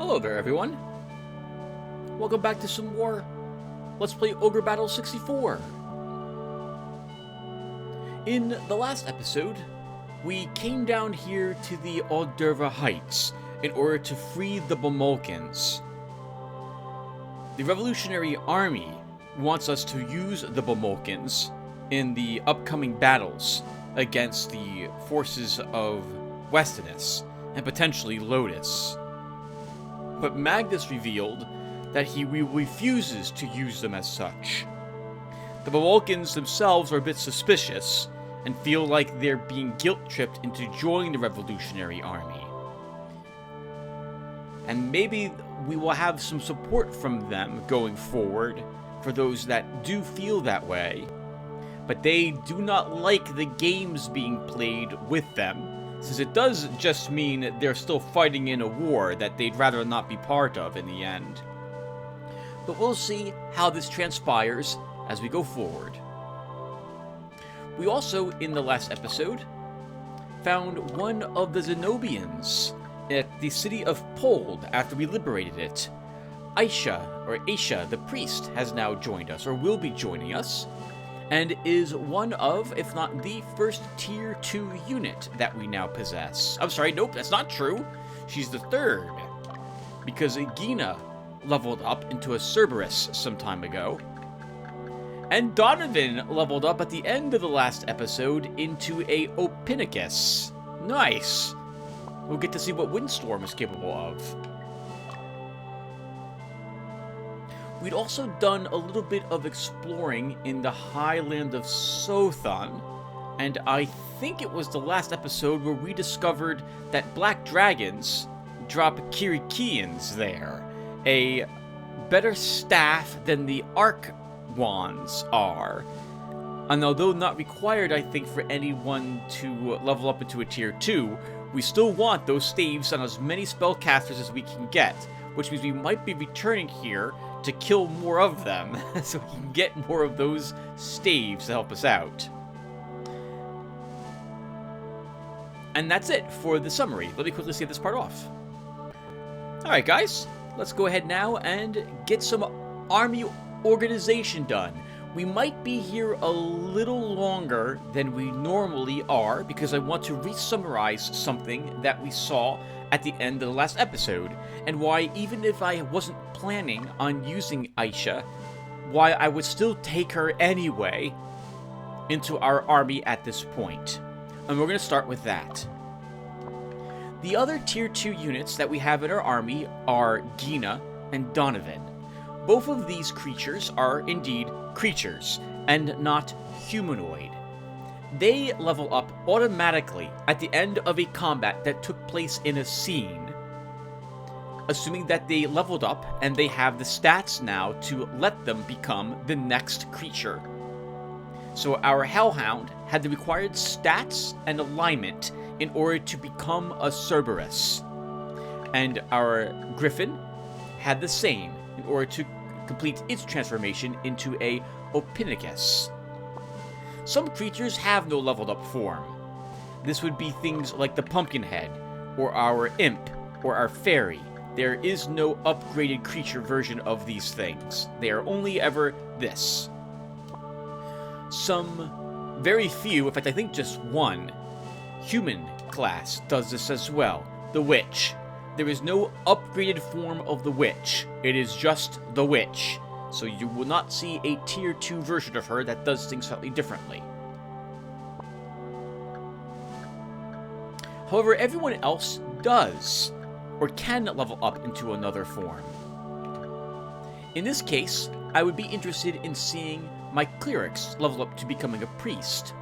Hello there, everyone. Welcome back to some more Let's Play Ogre Battle 64. In the last episode, we came down here to the Audvera Heights in order to free the Bomolkans. The Revolutionary Army wants us to use the Bomolkans in the upcoming battles against the forces of Westinus and potentially Lotus. But Magnus revealed that he refuses to use them as such. The Bomolkans themselves are a bit suspicious and feel like they're being guilt-tripped into joining the Revolutionary Army. And maybe we will have some support from them going forward for those that do feel that way. But they do not like the games being played with them, since it does just mean they're still fighting in a war that they'd rather not be part of in the end. But we'll see how this transpires as we go forward. We also, in the last episode, found one of the Zenobians at the city of Pold after we liberated it. Aisha, the priest, has now joined us, or will be joining us, and is one of, if not the first Tier 2 unit that we now possess. I'm sorry, nope, that's not true. She's the third, because Gina leveled up into a Cerberus some time ago, and Donovan leveled up at the end of the last episode into a Ophinicus. Nice! We'll get to see what Windstorm is capable of. We'd also done a little bit of exploring in the highland of Sothon, and I think it was the last episode where we discovered that black dragons drop Kirikians there, a better staff than the Arc Wands are. And although not required, I think, for anyone to level up into a Tier 2, we still want those staves on as many spellcasters as we can get, which means we might be returning here to kill more of them, so we can get more of those staves to help us out. And that's it for the summary. Let me quickly save this part off. Alright guys, let's go ahead now and get some army organization done. We might be here a little longer than we normally are, because I want to re-summarize something that we saw at the end of the last episode, and why, even if I wasn't planning on using Aisha, why I would still take her anyway into our army at this point. And we're going to start with that. The other Tier 2 units that we have in our army are Gina and Donovan. Both of these creatures are indeed creatures, and not humanoid. They level up automatically at the end of a combat that took place in a scene, assuming that they leveled up and they have the stats now to let them become the next creature. So our Hellhound had the required stats and alignment in order to become a Cerberus, and our Griffin had the same in order to complete its transformation into a Ophinicus. Some creatures have no leveled up form. This would be things like the Pumpkinhead, or our Imp, or our Fairy. There is no upgraded creature version of these things. They are only ever this. Some very few, in fact I think just one, human class does this as well. The Witch. There is no upgraded form of the Witch. It is just the Witch. So you will not see a Tier 2 version of her that does things slightly differently. However, everyone else does, or can level up into another form. In this case, I would be interested in seeing my clerics level up to becoming a priest.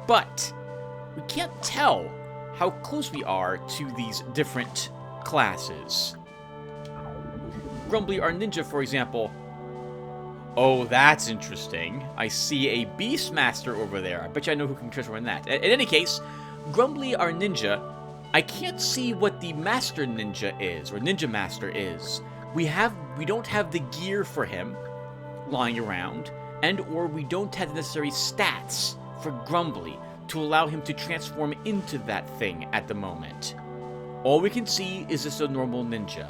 But we can't tell how close we are to these different classes. Grumbly, our ninja, for example. Oh, that's interesting. I see a Beastmaster over there. I bet you I know who can transform that. In any case, Grumbly, our ninja, I can't see what the Master Ninja is, or Ninja Master is. We don't have the gear for him lying around, and or we don't have the necessary stats for Grumbly to allow him to transform into that thing at the moment. All we can see is just a normal ninja.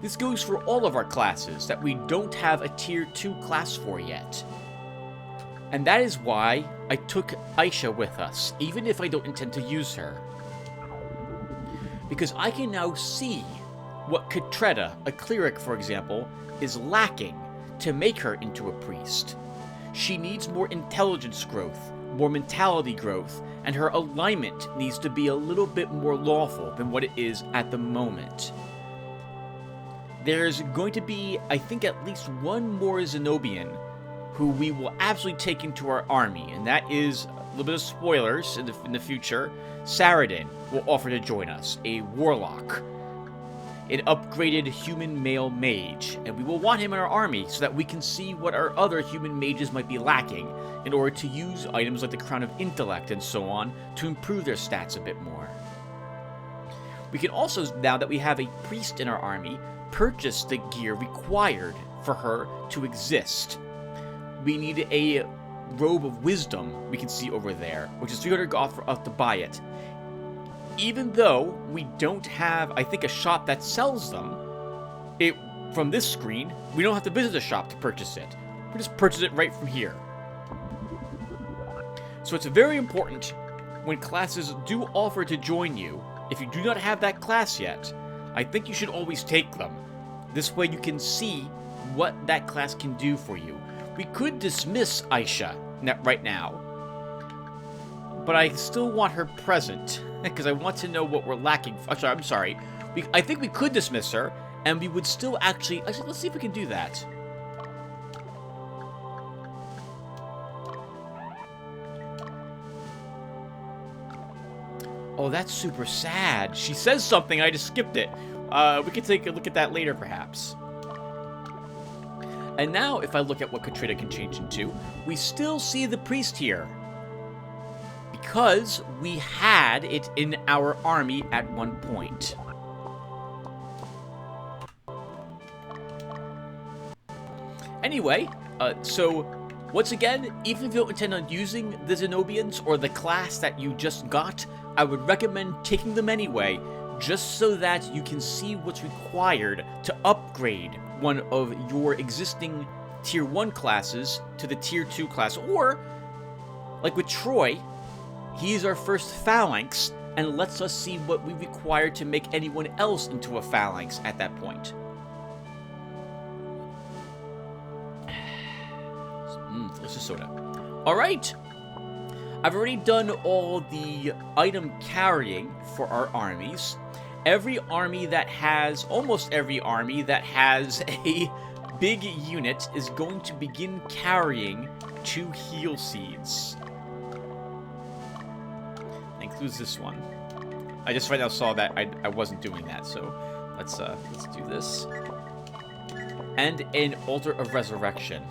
This goes for all of our classes that we don't have a Tier 2 class for yet. And that is why I took Aisha with us, even if I don't intend to use her. Because I can now see what Katretta, a cleric for example, is lacking to make her into a priest. She needs more intelligence growth, more mentality growth, and her alignment needs to be a little bit more lawful than what it is at the moment. There's going to be, I think, at least one more Zenobian who we will absolutely take into our army, and that is, a little bit of spoilers in the future, Saradin will offer to join us, a warlock, an upgraded human male mage, and we will want him in our army so that we can see what our other human mages might be lacking in order to use items like the Crown of Intellect and so on to improve their stats a bit more. We can also, now that we have a priest in our army, purchase the gear required for her to exist. We need a robe of wisdom we can see over there, which is 300 gold for us to buy it. Even though we don't have, I think, a shop that sells them, from this screen, we don't have to visit a shop to purchase it. We just purchase it right from here. So it's very important when classes do offer to join you. If you do not have that class yet, I think you should always take them. This way you can see what that class can do for you. We could dismiss Aisha right now, but I still want her present because I want to know what we're lacking. I'm sorry. I think we could dismiss her, and we would still actually, let's see if we can do that. Oh, that's super sad. She says something, I just skipped it. We can take a look at that later, perhaps. And now, if I look at what Katrina can change into, we still see the priest here. Because we had it in our army at one point. Anyway, so once again, even if you don't intend on using the Zenobians or the class that you just got, I would recommend taking them anyway, just so that you can see what's required to upgrade one of your existing Tier 1 classes to the Tier 2 class. Or, like with Troy, he's our first phalanx, and lets us see what we require to make anyone else into a phalanx at that point. Delicious soda. Alright! I've already done all the item carrying for our armies. Almost every army that has a big unit is going to begin carrying 2 heal seeds. That includes this one. I just right now saw that I wasn't doing that, so let's do this. And an Altar of Resurrection.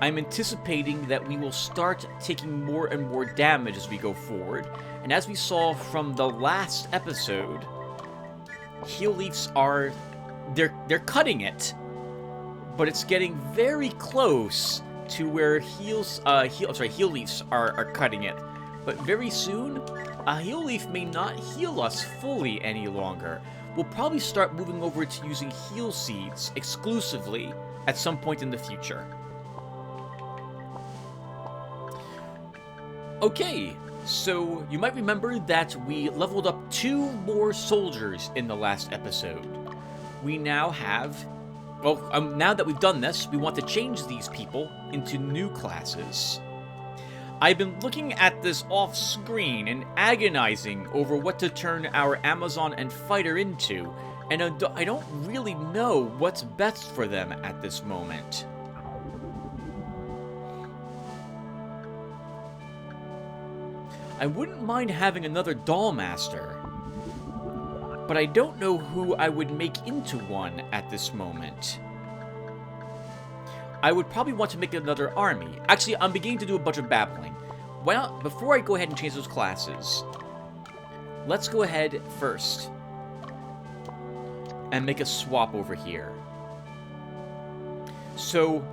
I'm anticipating that we will start taking more and more damage as we go forward, and as we saw from the last episode, heal leaves are they're cutting it, but it's getting very close to where heal leaves are cutting it. But very soon, a heal leaf may not heal us fully any longer. We'll probably start moving over to using heal seeds exclusively at some point in the future. Okay, so you might remember that we leveled up 2 more soldiers in the last episode. We now have, now that we've done this, we want to change these people into new classes. I've been looking at this off-screen and agonizing over what to turn our Amazon and Fighter into, and I don't really know what's best for them at this moment. I wouldn't mind having another Dollmaster, but I don't know who I would make into one at this moment. I would probably want to make another army. Actually, I'm beginning to do a bunch of babbling. Well, before I go ahead and change those classes, let's go ahead first and make a swap over here. So,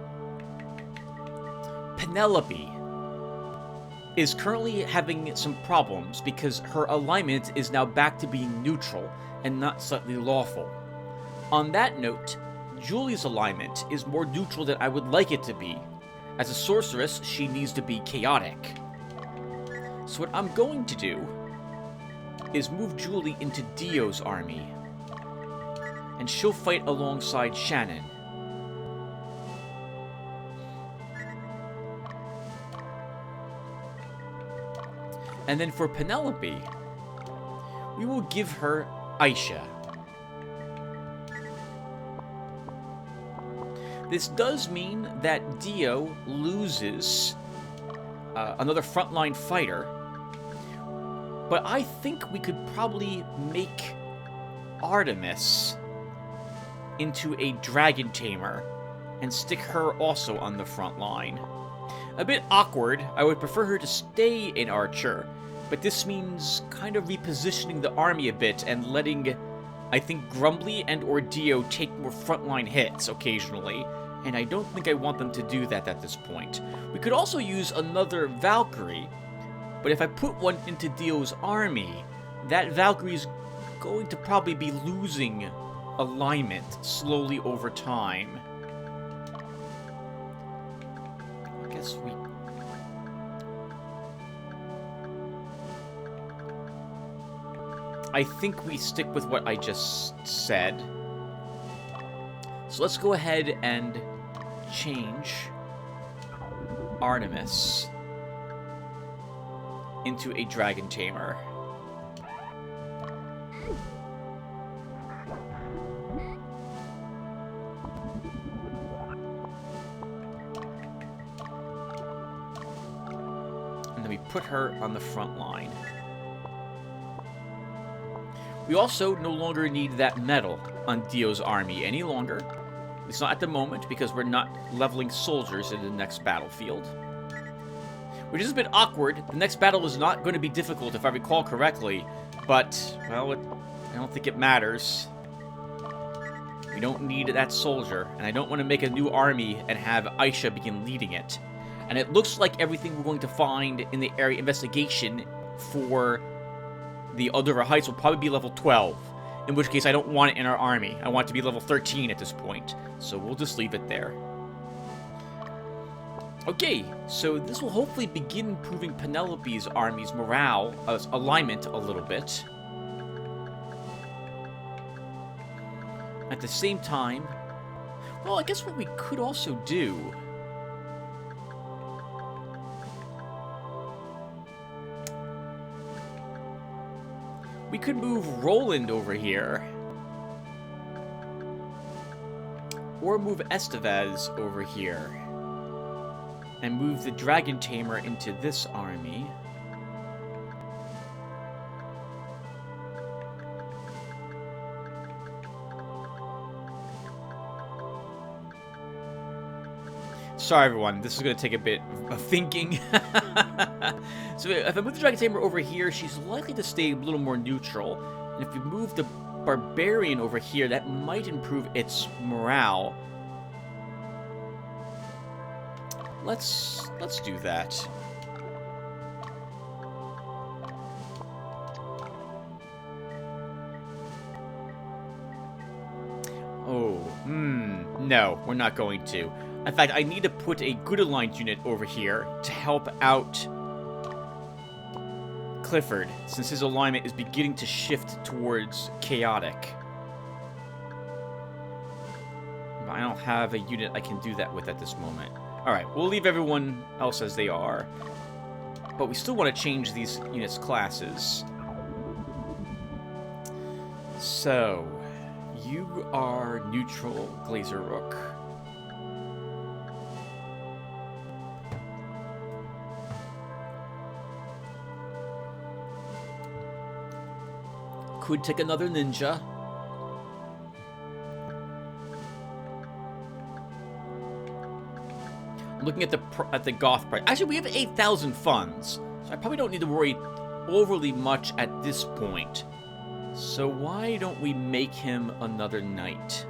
Penelope is currently having some problems because her alignment is now back to being neutral and not slightly lawful. On that note, Julie's alignment is more neutral than I would like it to be. As a sorceress, she needs to be chaotic. So what I'm going to do is move Julie into Dio's army. And she'll fight alongside Shannon. And then for Penelope, we will give her Aisha. This does mean that Dio loses another frontline fighter, but I think we could probably make Artemis into a dragon tamer and stick her also on the front line. A bit awkward. I would prefer her to stay an archer, but this means kind of repositioning the army a bit and letting, I think, Grumbly and or Dio take more frontline hits occasionally, and I don't think I want them to do that at this point. We could also use another Valkyrie, but if I put one into Dio's army, that Valkyrie is going to probably be losing alignment slowly over time. I guess we... I think we stick with what I just said. So let's go ahead and change Artemis into a dragon tamer. And then we put her on the front line. We also no longer need that medal on Dio's army any longer. It's not at the moment because we're not leveling soldiers in the next battlefield. Which is a bit awkward. The next battle is not going to be difficult if I recall correctly, but, well, I don't think it matters. We don't need that soldier, and I don't want to make a new army and have Aisha begin leading it. And it looks like everything we're going to find in the area investigation for the Audvera Heights will probably be level 12, in which case I don't want it in our army. I want it to be level 13 at this point, so we'll just leave it there. Okay, so this will hopefully begin improving Penelope's army's morale, alignment a little bit. At the same time, well, I guess what we could also do... we could move Roland over here. Or move Estevez over here. And move the Dragon Tamer into this army. Sorry, everyone. This is going to take a bit of thinking. So if I move the Dragon Tamer over here, she's likely to stay a little more neutral. And if you move the Barbarian over here, that might improve its morale. Let's do that. Oh, no, we're not going to. In fact, I need to put a good aligned unit over here to help out Clifford, since his alignment is beginning to shift towards chaotic. But I don't have a unit I can do that with at this moment. Alright, we'll leave everyone else as they are. But we still want to change these units' classes. So, you are neutral, Glazer Rook. Could take another ninja. Looking at the Goth price. Actually, we have 8,000 funds, so I probably don't need to worry overly much at this point. So why don't we make him another knight?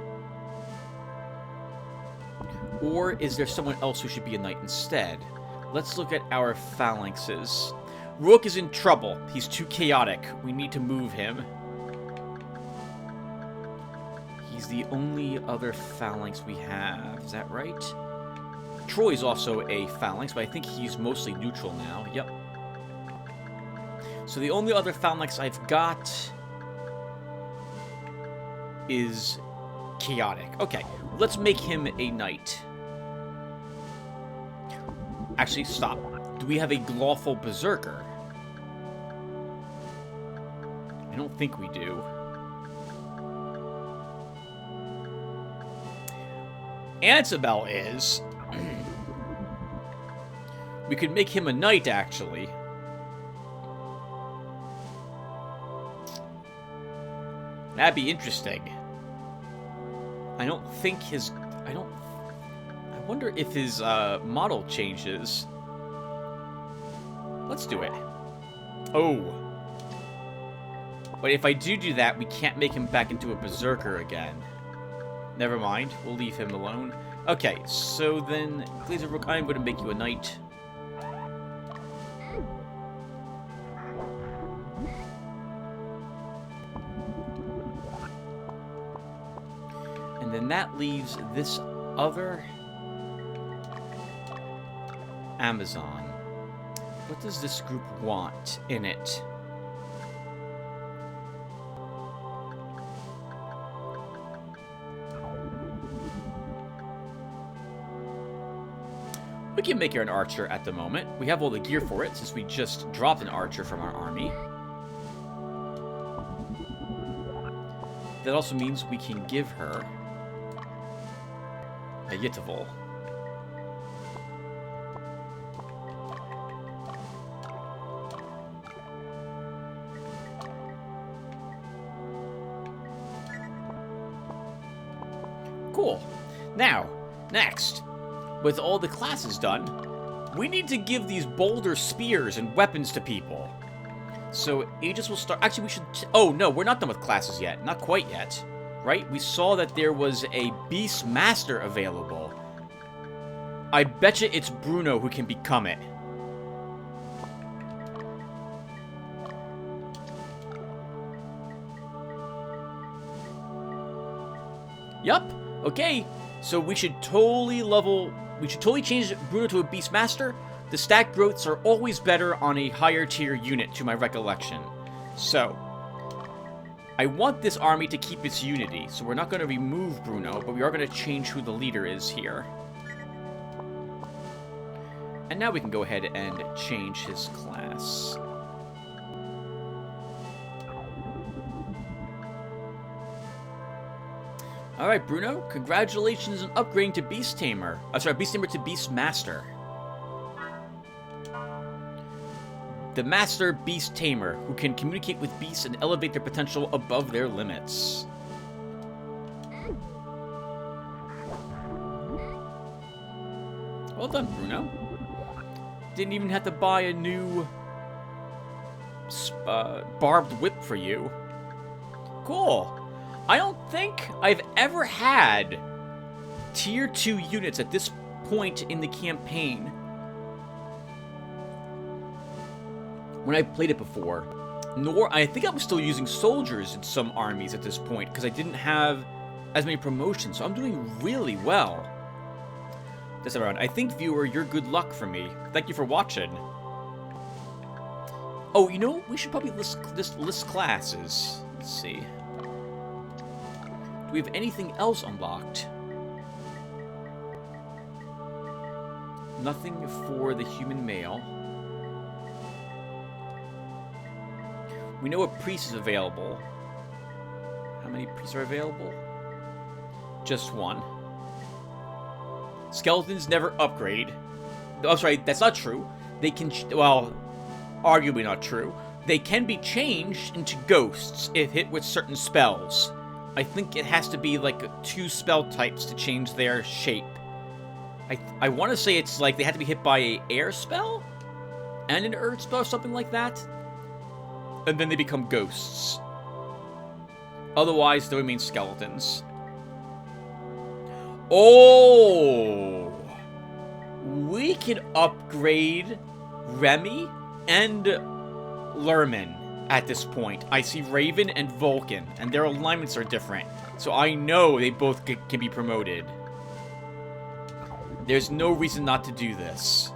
Or is there someone else who should be a knight instead? Let's look at our phalanxes. Rook is in trouble. He's too chaotic. We need to move him. He's the only other phalanx we have. Is that right? Troy's also a phalanx, but I think he's mostly neutral now. Yep. So the only other phalanx I've got is chaotic. Okay, let's make him a knight. Actually, stop. Do we have a lawful berserker? I don't think we do. Annabelle is. We could make him a knight, actually. That'd be interesting. I don't think his... I wonder if his model changes. Let's do it. Oh. But if I do that, we can't make him back into a berserker again. Never mind. We'll leave him alone. Okay, so then, Glazerrook, I'm going to make you a knight. And then that leaves this other Amazon. What does this group want in it? We can make her an archer at the moment. We have all the gear for it, since we just dropped an archer from our army. That also means we can give her a Yitaval. Cool. Now, next, with all the classes done, we need to give these boulder spears and weapons to people. So Aegis will start... Actually, we should... Oh, no, we're not done with classes yet. Not quite yet. Right? We saw that there was a Beast Master available. I betcha it's Bruno who can become it. Yup. Okay. So we should totally change Bruno to a Beast Master. The stat growths are always better on a higher tier unit, to my recollection. So, I want this army to keep its unity, so we're not going to remove Bruno, but we are going to change who the leader is here. And now we can go ahead and change his class. Alright, Bruno, congratulations on upgrading to Beast Tamer. Beast Tamer to Beast Master. The Master Beast Tamer, who can communicate with beasts and elevate their potential above their limits. Well done, Bruno. Didn't even have to buy a new barbed whip for you. Cool. I don't think I've ever had tier 2 units at this point in the campaign. When I played it before. Nor, I think I was still using soldiers in some armies at this point, because I didn't have as many promotions, so I'm doing really well. This around. I think, viewer, you're good luck for me. Thank you for watching. Oh, you know, we should probably list classes. Let's see. Do we have anything else unlocked? Nothing for the human male. We know a priest is available. How many priests are available? Just one. Skeletons never upgrade. Oh, sorry, that's not true. They can, well, arguably not true. They can be changed into ghosts if hit with certain spells. I think it has to be like 2 spell types to change their shape. I want to say it's like they have to be hit by an air spell and an earth spell or something like that. And then they become ghosts. Otherwise, they remain skeletons. Oh! We can upgrade Remy and Lerman. at this point. I see Raven and Vulcan, and their alignments are different. So I know they both can be promoted. There's no reason not to do this.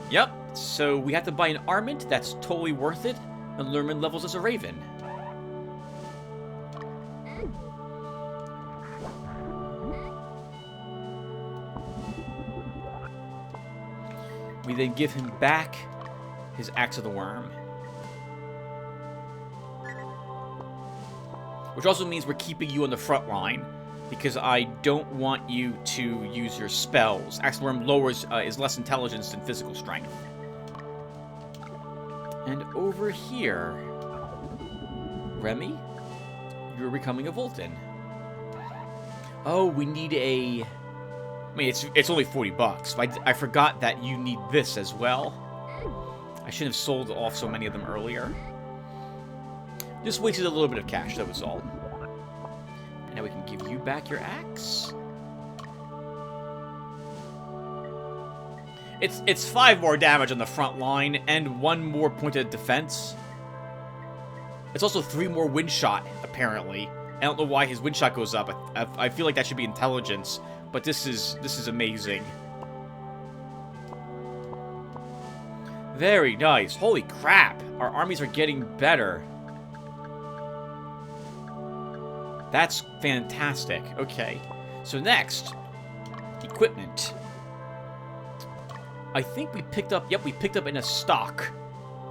Yep, so we have to buy an armament. That's totally worth it. And Lerman levels as a Raven. We then give him back his Axe of the Worm. Which also means we're keeping you on the front line, because I don't want you to use your spells. Axe of the Worm lowers is less intelligence than physical strength. And over here, Remy, you're becoming a Voltan. Oh, we need a... I mean, it's only $40, but I forgot that you need this as well. I shouldn't have sold off so many of them earlier. Just wasted a little bit of cash, that was all. And now we can give you back your axe. It's 5 more damage on the front line and 1 more point of defense. It's also 3 more wind shot, apparently. I don't know why his wind shot goes up. I feel like that should be intelligence, but this is amazing. Very nice. Holy crap. Our armies are getting better. That's fantastic. Okay. So next, equipment. I think we picked up, yep, we picked up in a stock.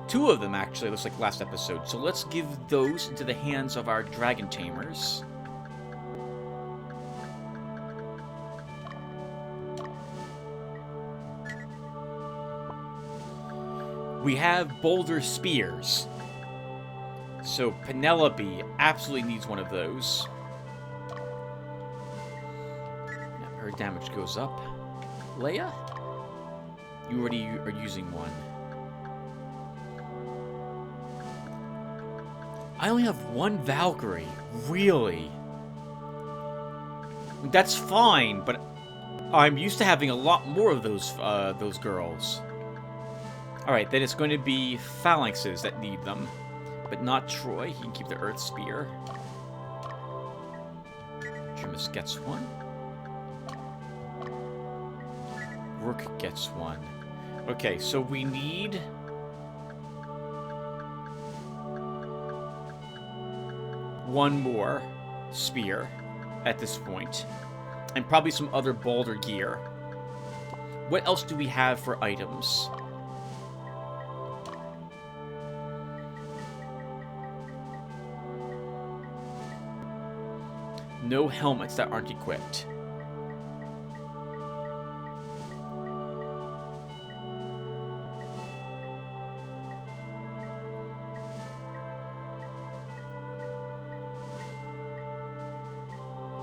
2 of them, actually, looks like last episode. So let's give those into the hands of our dragon tamers. We have boulder spears. So Penelope absolutely needs one of those. Now her damage goes up. Leia? You already are using one. I only have 1 Valkyrie. Really? That's fine, but I'm used to having a lot more of those girls. Alright, then it's going to be phalanxes that need them. But not Troy. He can keep the Earth Spear. Jimus gets one. Rook gets one. Okay, so we need... one more spear at this point. And probably some other boulder gear. What else do we have for items? No helmets that aren't equipped.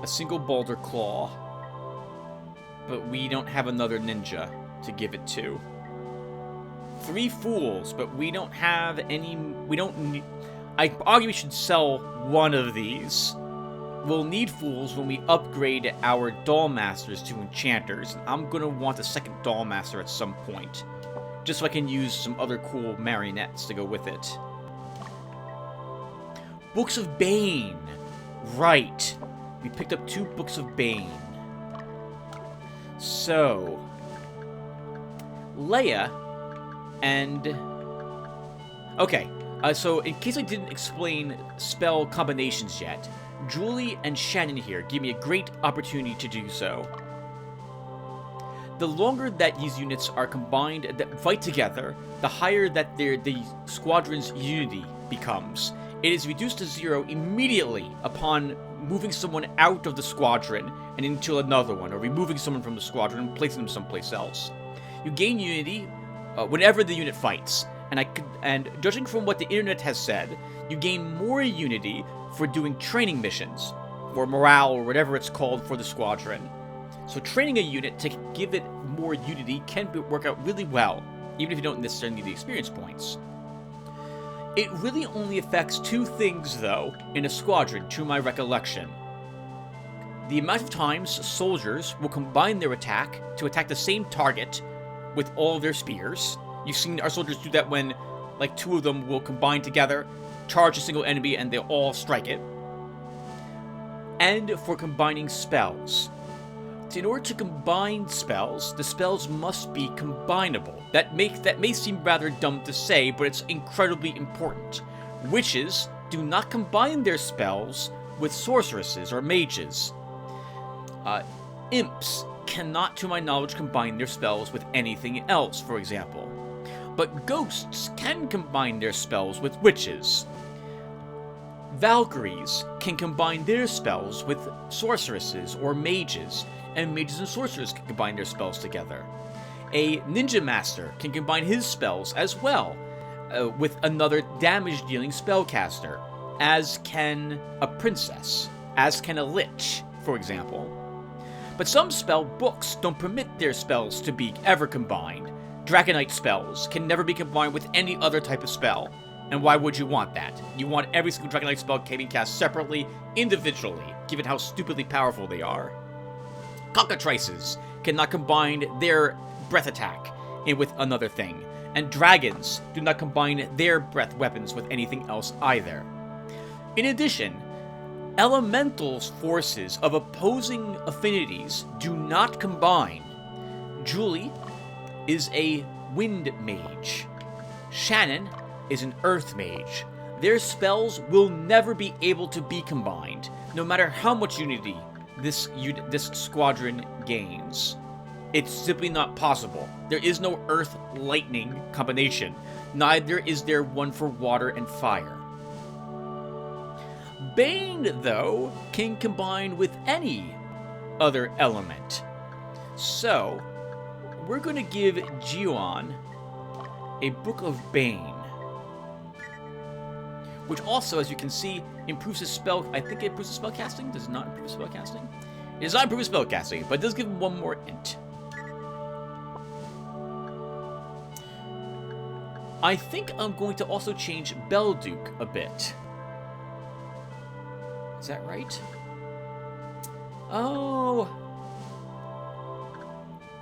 A single boulder claw. But we don't have another ninja to give it to. 3 fools, but we don't have any... We don't need... I argue we should sell one of these. We'll need fools when we upgrade our doll masters to enchanters. I'm gonna want a second doll master at some point. Just so I can use some other cool marionettes to go with it. Books of Bane. Right. We picked up 2 Books of Bane. So... Leia and... Okay, so in case I didn't explain spell combinations yet, Julie and Shannon here give me a great opportunity to do so. The longer that these units are combined, that fight together, the higher that the squadron's unity becomes. It is reduced to 0 immediately upon moving someone out of the squadron and into another one, or removing someone from the squadron and placing them someplace else. You gain unity whenever the unit fights, and judging from what the internet has said, you gain more unity for doing training missions, or morale, or whatever it's called for the squadron. So training a unit to give it more unity can work out really well, even if you don't necessarily need the experience points. It really only affects 2 things, though, in a squadron, to my recollection. The amount of times soldiers will combine their attack to attack the same target with all of their spears. You've seen our soldiers do that when like 2 of them will combine together, charge a single enemy, and they'll all strike it. And for combining spells. In order to combine spells, the spells must be combinable. That may seem rather dumb to say, but it's incredibly important. Witches do not combine their spells with sorceresses or mages. Imps cannot, to my knowledge, combine their spells with anything else, for example. But ghosts can combine their spells with witches. Valkyries can combine their spells with sorceresses or mages, and mages and sorcerers can combine their spells together. A ninja master can combine his spells as well with another damage-dealing spellcaster, as can a princess, as can a lich, for example. But some spell books don't permit their spells to be ever combined. Dragonite spells can never be combined with any other type of spell. And why would you want that? You want every single Dragonite spell being cast separately, individually, given how stupidly powerful they are. Cockatrices cannot combine their breath attack with another thing, and dragons do not combine their breath weapons with anything else either. In addition, elemental forces of opposing affinities do not combine. Julie is a wind mage. Shannon is an earth mage. Their spells will never be able to be combined, no matter how much unity this squadron gains. It's simply not possible. There is no earth-lightning combination. Neither is there one for water and fire. Bane, though, can combine with any other element. So, we're going to give Gioan a Book of Bane, which also, as you can see, improves his spell. I think it improves his spell casting. Does it not improve his spell casting? It does not improve his spell casting, but it does give him one more int. I think I'm going to also change Belduke a bit. Is that right? Oh.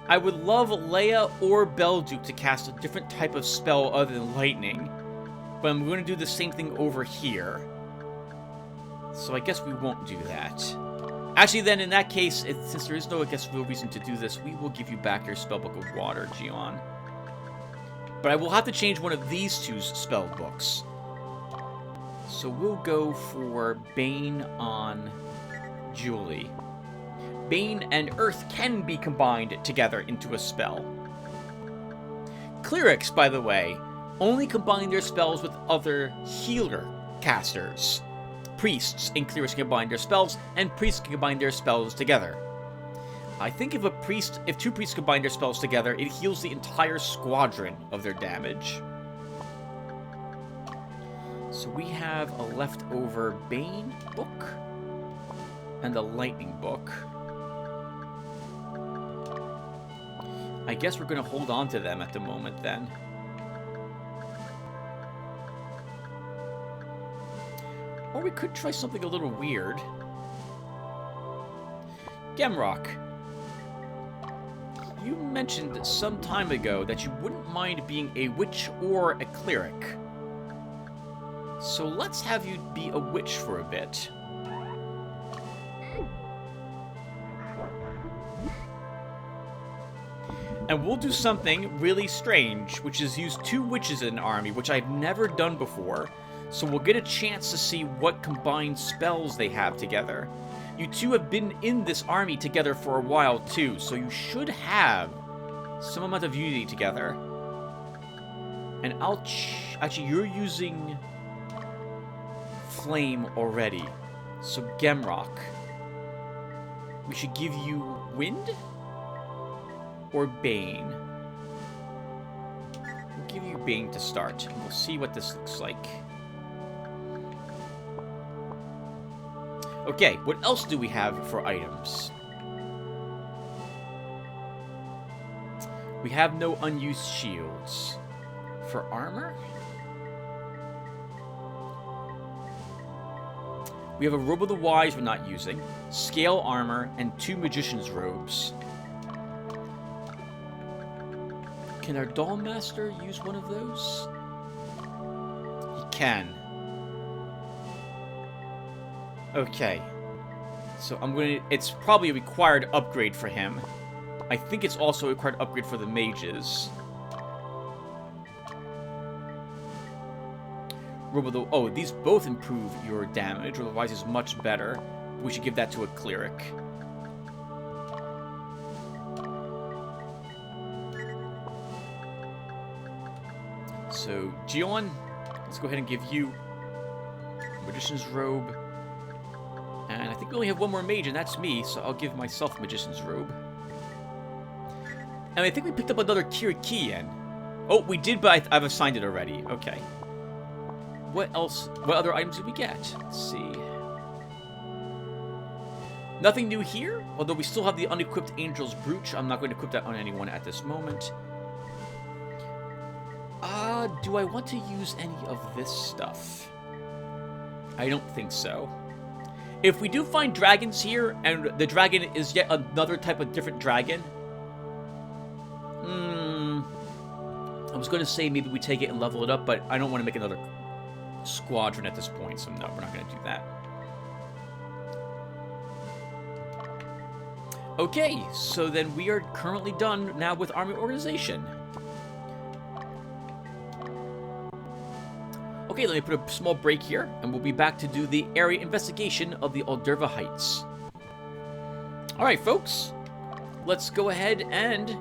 I would love Leia or Belduke to cast a different type of spell other than lightning. But I'm going to do the same thing over here. So I guess we won't do that. Actually, then, in that case, since there is no, I guess, real reason to do this, we will give you back your Spellbook of Water, Gioan. But I will have to change one of these two spell books. So we'll go for Bane on Julie. Bane and Earth can be combined together into a spell. Clerics, by the way, only combine their spells with other healer casters. Priests and clerics can combine their spells, and priests can combine their spells together. I think if 2 priests combine their spells together, it heals the entire squadron of their damage. So we have a leftover Bane book and a Lightning book. I guess we're going to hold on to them at the moment then. Or we could try something a little weird. Gemrock, you mentioned some time ago that you wouldn't mind being a witch or a cleric. So let's have you be a witch for a bit. And we'll do something really strange, which is use 2 witches in an army, which I've never done before. So we'll get a chance to see what combined spells they have together. You 2 have been in this army together for a while too, so you should have some amount of unity together. And actually, you're using Flame already. So Gemrock, we should give you Wind or Bane. We'll give you Bane to start, and we'll see what this looks like. Okay, what else do we have for items? We have no unused shields. For armor? We have a Robe of the Wise we're not using, Scale Armor, and 2 Magician's Robes. Can our Dollmaster use one of those? can. Okay. So I'm going to... It's probably a required upgrade for him. I think it's also a required upgrade for the mages. Oh, these both improve your damage. Otherwise, is much better. We should give that to a cleric. So, Gion, let's go ahead and give you Magician's Robe. And I think we only have one more mage, and that's me, so I'll give myself Magician's Robe. And I think we picked up another Kirikian. Oh, we did, but I've assigned it already. Okay. What else? What other items did we get? Let's see. Nothing new here, although we still have the unequipped Angel's Brooch. I'm not going to equip that on anyone at this moment. Do I want to use any of this stuff? I don't think so. If we do find dragons here, and the dragon is yet another type of different dragon, I was going to say maybe we take it and level it up, but I don't want to make another squadron at this point, so no, we're not going to do that. Okay, so then we are currently done now with army organization. Okay, let me put a small break here, and we'll be back to do the area investigation of the Audvera Heights. Alright, folks, let's go ahead and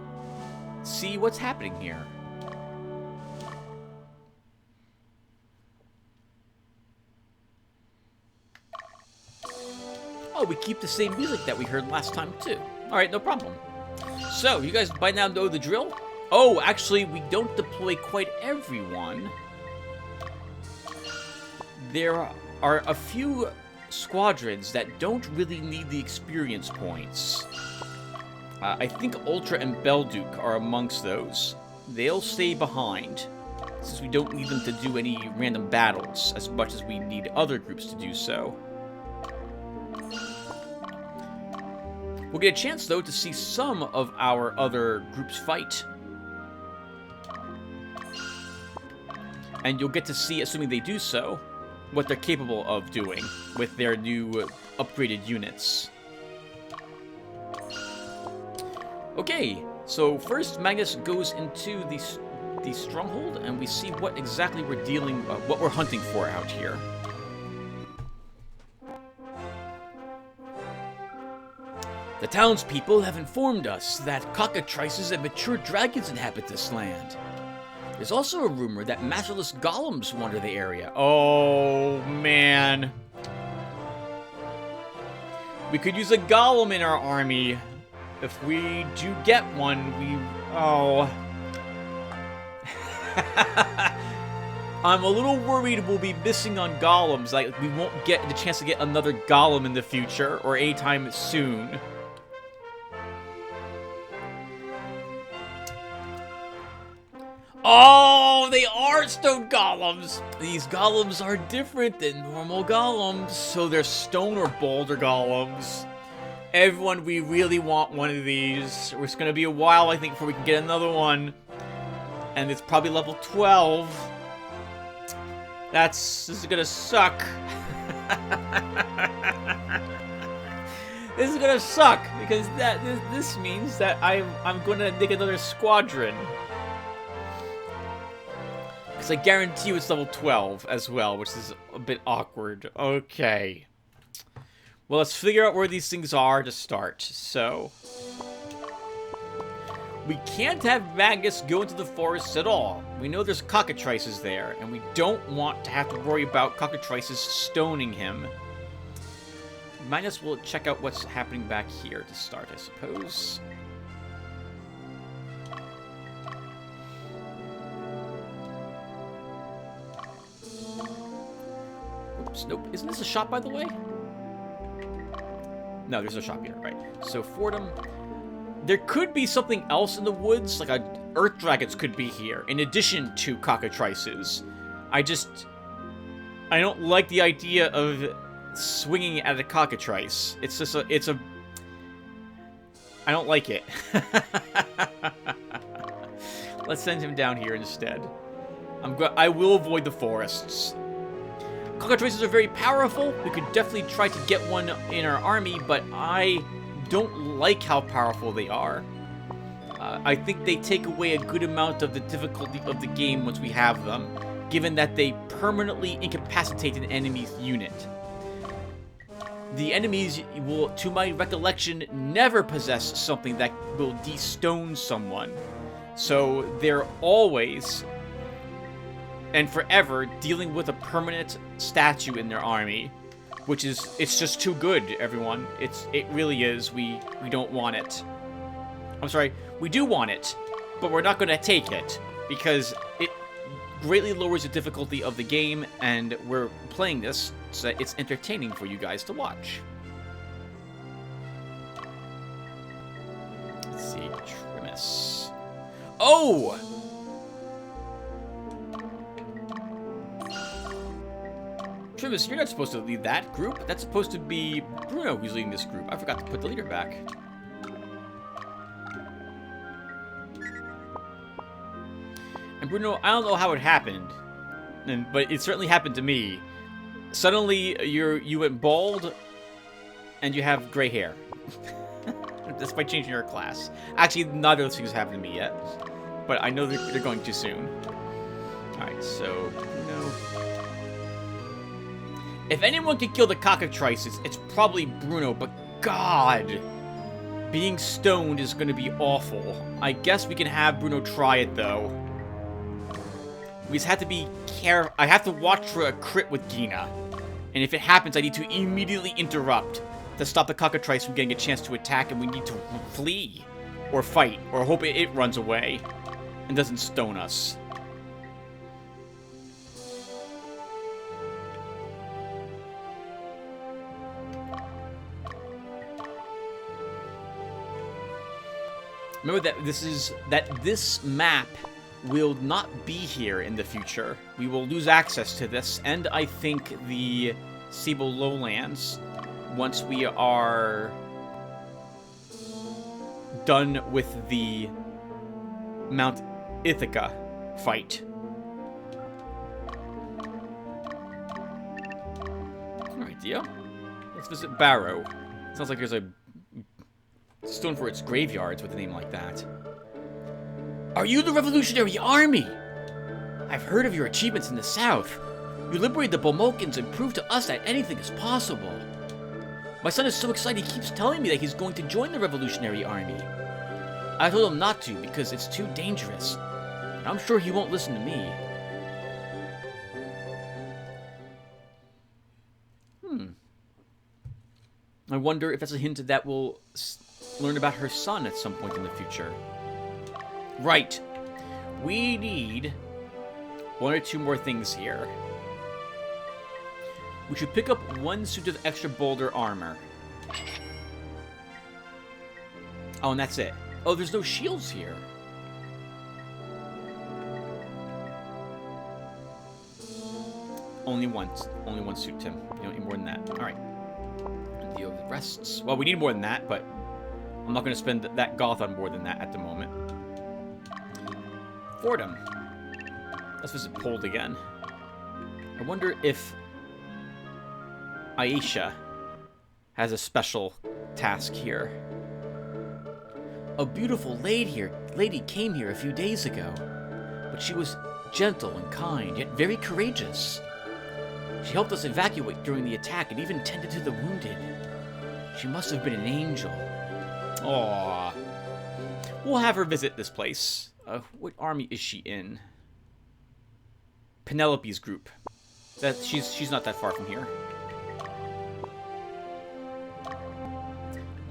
see what's happening here. Oh, we keep the same music that we heard last time, too. Alright, no problem. So, you guys by now know the drill? Oh, actually, we don't deploy quite everyone. There are a few squadrons that don't really need the experience points. I think Ultra and Belduke are amongst those. They'll stay behind, since we don't need them to do any random battles as much as we need other groups to do so. We'll get a chance, though, to see some of our other groups fight. And you'll get to see, assuming they do so, what they're capable of doing with their new upgraded units. Okay, so first Magnus goes into the stronghold, and we see what exactly we're what we're hunting for out here. The townspeople have informed us that cockatrices and mature dragons inhabit this land. There's also a rumor that masterless golems wander the area. Oh, man. We could use a golem in our army. If we do get one, oh. I'm a little worried we'll be missing on golems. Like, we won't get the chance to get another golem in the future, or anytime soon. Oh, they are stone golems! These golems are different than normal golems, so they're stone or boulder golems. Everyone, we really want one of these. It's gonna be a while, I think, before we can get another one. And it's probably level 12. This is gonna suck. This is gonna suck, because this means that I'm gonna dig another squadron. Because I guarantee you it's level 12 as well, which is a bit awkward. Okay. Well, let's figure out where these things are to start. So, we can't have Magnus go into the forests at all. We know there's cockatrices there, and we don't want to have to worry about cockatrices stoning him. Magnus will check out what's happening back here to start, I suppose. Oops, nope. Isn't this a shop, by the way? No, there's no shop here, right. So, Fordham. There could be something else in the woods, like earth dragons could be here, in addition to cockatrices. I don't like the idea of swinging at a cockatrice. It's just I don't like it. Let's send him down here instead. I will avoid the forests. Cockatrices are very powerful. We could definitely try to get one in our army, but I don't like how powerful they are. I think they take away a good amount of the difficulty of the game once we have them, given that they permanently incapacitate an enemy's unit. The enemies will, to my recollection, never possess something that will de-stone someone. So they're always and forever dealing with a permanent statue in their army, which is, it's just too good, everyone. It really is. We don't want it. I'm sorry, we do want it, but we're not going to take it because it greatly lowers the difficulty of the game, and we're playing this so that it's entertaining for you guys to watch. Let's see, Trimus. Oh! Trimus, you're not supposed to lead that group. That's supposed to be Bruno who's leading this group. I forgot to put the leader back. And Bruno, I don't know how it happened, but it certainly happened to me. Suddenly, you went bald, and you have gray hair. Despite changing your class. Actually, neither of those things happened to me yet, but I know they're going to soon. Alright, so, Bruno. If anyone can kill the cockatrices, it's probably Bruno, but God! Being stoned is going to be awful. I guess we can have Bruno try it, though. We just have to be careful. I have to watch for a crit with Gina. And if it happens, I need to immediately interrupt to stop the cockatrice from getting a chance to attack, and we need to flee. Or fight. Or hope it runs away and doesn't stone us. Remember that this map will not be here in the future. We will lose access to this, and I think the Siebel Lowlands, once we are done with the Mount Ithaca fight. Alright, Dio. Let's visit Barrow. Sounds like there's a stone for its graveyards with a name like that. Are you the Revolutionary Army? I've heard of your achievements in the South. You liberated the Bomokans and proved to us that anything is possible. My son is so excited he keeps telling me that he's going to join the Revolutionary Army. I told him not to because it's too dangerous. And I'm sure he won't listen to me. I wonder if that's a hint that we'll learn about her son at some point in the future. Right. We need one or two more things here. We should pick up one suit of extra boulder armor. Oh, and that's it. Oh, there's no shields here. Only one suit, Tim. You don't need more than that. All right. The rests. Well, we need more than that, but I'm not going to spend that goth on more than that at the moment. Fordham. Let's visit Pold again. I wonder if Aisha has a special task here. A beautiful lady came here a few days ago, but she was gentle and kind, yet very courageous. She helped us evacuate during the attack and even tended to the wounded. She must have been an angel. Aww. We'll have her visit this place. What army is she in? Penelope's group. She's not that far from here.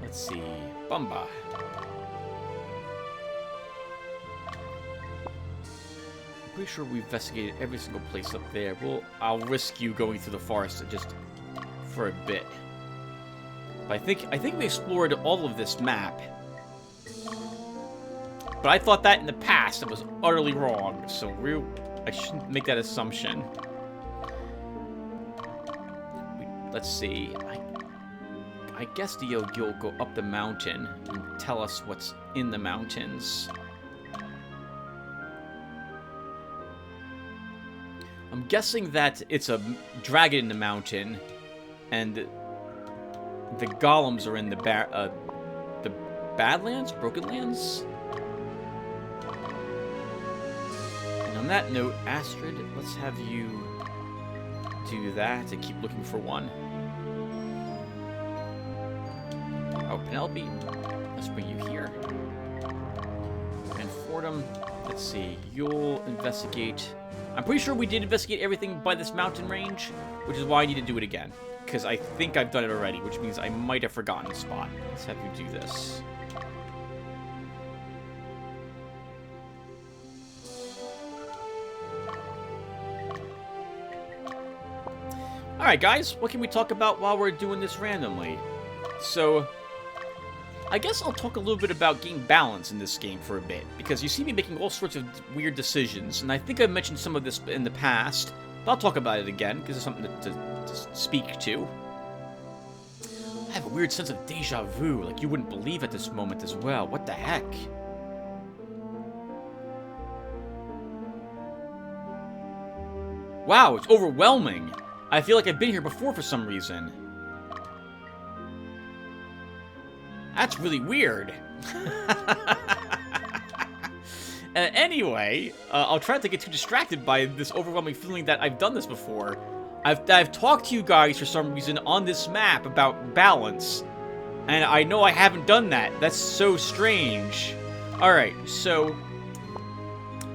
Let's see. Bumba. I'm pretty sure we investigated every single place up there. I'll risk you going through the forest just for a bit. But I think we explored all of this map. But I thought that in the past. It was utterly wrong. So I shouldn't make that assumption. Let's see. I guess you'll go up the mountain and tell us what's in the mountains. A I'm guessing that it's a dragon in the mountain, and the golems are in the Badlands? Broken Lands? And on that note, Astrid, let's have you do that and keep looking for one. Oh, Penelope, let's bring you here. And Fordham, let's see, you'll investigate. I'm pretty sure we did investigate everything by this mountain range, which is why I need to do it again. Because I think I've done it already, which means I might have forgotten a spot. Let's have you do this. Alright guys, what can we talk about while we're doing this randomly? So, I guess I'll talk a little bit about game balance in this game for a bit, because you see me making all sorts of weird decisions, and I think I've mentioned some of this in the past, but I'll talk about it again, because it's something to speak to. I have a weird sense of deja vu, like you wouldn't believe at this moment as well. What the heck? Wow, it's overwhelming. I feel like I've been here before for some reason. That's really weird. Anyway, I'll try not to get too distracted by this overwhelming feeling that I've done this before. I've talked to you guys for some reason on this map about balance, and I know I haven't done that. That's so strange. Alright, so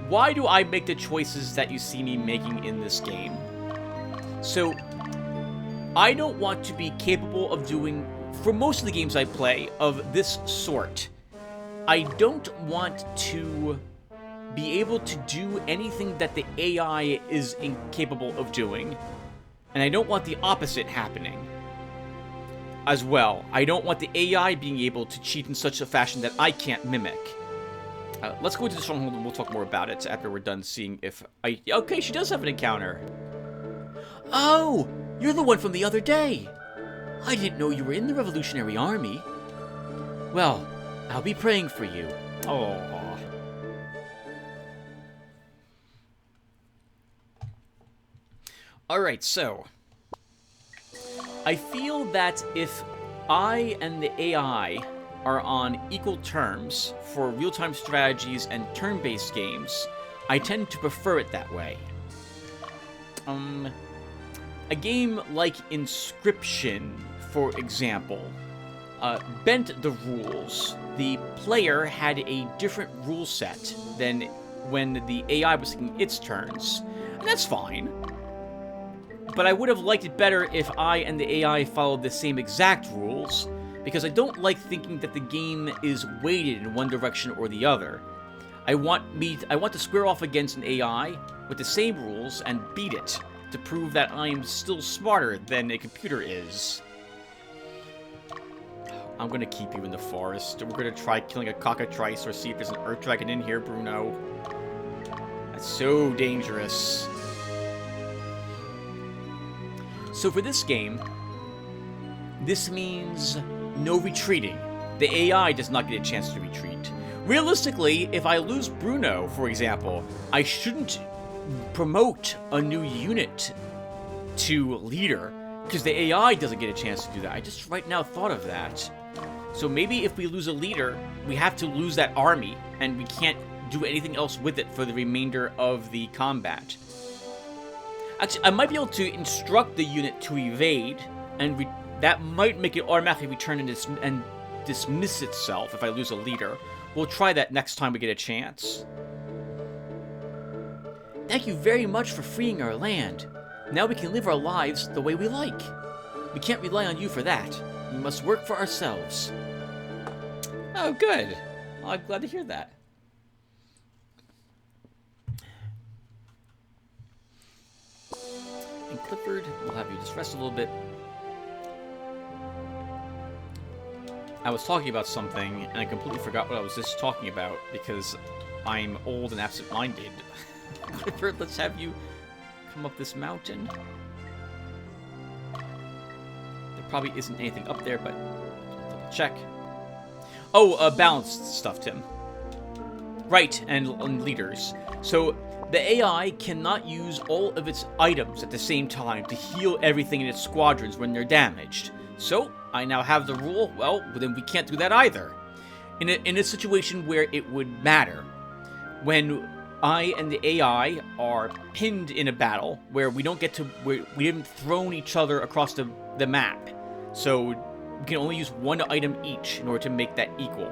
why do I make the choices that you see me making in this game? So, I don't want to be capable of doing, for most of the games I play, of this sort. I don't want to be able to do anything that the AI is incapable of doing. And I don't want the opposite happening as well. I don't want the AI being able to cheat in such a fashion that I can't mimic. Let's go into the stronghold and we'll talk more about it after we're done seeing if I... Okay, she does have an encounter. Oh, you're the one from the other day. I didn't know you were in the Revolutionary Army. Well, I'll be praying for you. Oh. Alright, so I feel that if I and the AI are on equal terms for real-time strategies and turn-based games, I tend to prefer it that way. A game like Inscription, for example, bent the rules. The player had a different rule set than when the AI was taking its turns, and that's fine. But I would have liked it better if I and the AI followed the same exact rules, because I don't like thinking that the game is weighted in one direction or the other. I want to square off against an AI with the same rules and beat it, to prove that I'm still smarter than a computer is. I'm gonna keep you in the forest. We're gonna try killing a cockatrice or see if there's an earth dragon in here, Bruno. That's so dangerous. So for this game, this means no retreating. The AI does not get a chance to retreat. Realistically, if I lose Bruno, for example, I shouldn't promote a new unit to leader, because the AI doesn't get a chance to do that. I just right now thought of that. So maybe if we lose a leader, we have to lose that army, and we can't do anything else with it for the remainder of the combat. Actually, I might be able to instruct the unit to evade, and that might make it automatically return and dismiss itself if I lose a leader. We'll try that next time we get a chance. Thank you very much for freeing our land. Now we can live our lives the way we like. We can't rely on you for that. We must work for ourselves. Oh, good. Well, I'm glad to hear that. And Clifford, we'll have you just rest a little bit. I was talking about something, and I completely forgot what I was just talking about, because I'm old and absent-minded. Clifford, let's have you come up this mountain. There probably isn't anything up there, but double check. Oh, balanced stuff, Tim. Right, and leaders. So, The AI cannot use all of its items at the same time to heal everything in its squadrons when they're damaged. So, I now have the rule, well, then we can't do that either. In a situation where it would matter, when I and the AI are pinned in a battle where we don't get to, we haven't thrown each other across the map, so we can only use one item each in order to make that equal.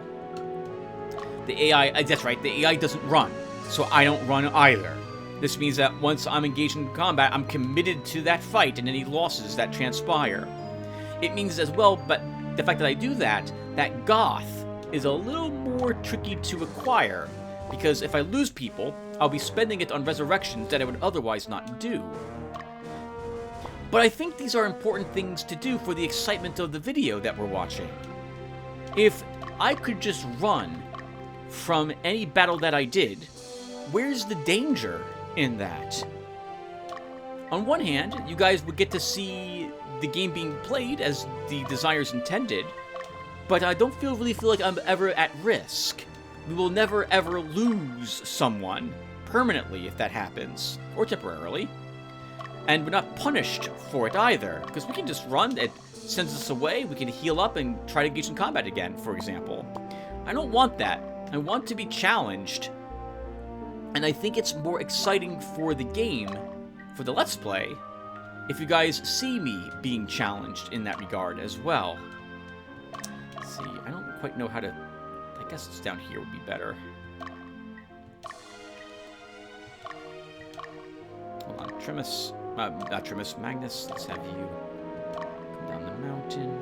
The AI, that's right, the AI doesn't run, so I don't run either. This means that once I'm engaged in combat, I'm committed to that fight and any losses that transpire. It means as well, but the fact that I do that, that Goth is a little more tricky to acquire, because if I lose people, I'll be spending it on resurrections that I would otherwise not do. But I think these are important things to do for the excitement of the video that we're watching. If I could just run from any battle that I did, where's the danger in that? On one hand, you guys would get to see the game being played as the designers intended, but I don't really feel like I'm ever at risk. We will never ever lose someone permanently if that happens, or temporarily. And we're not punished for it either, because we can just run, it sends us away, we can heal up and try to engage in combat again, for example. I don't want that. I want to be challenged. And I think it's more exciting for the game, for the Let's Play, if you guys see me being challenged in that regard as well. Let's see, I don't quite know how to... I guess it's down here would be better. Hold on, Trimus... not Trimus, Magnus, let's have you come down the mountain.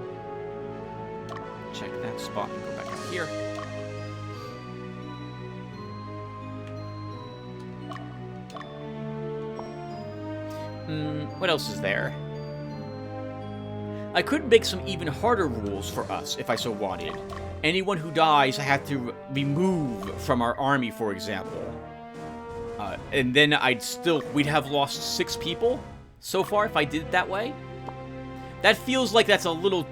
Check that spot and go back up here. What else is there? I could make some even harder rules for us if I so wanted. Anyone who dies I have to remove from our army, for example. And then we'd have lost 6 people so far if I did it that way. That feels like that's a little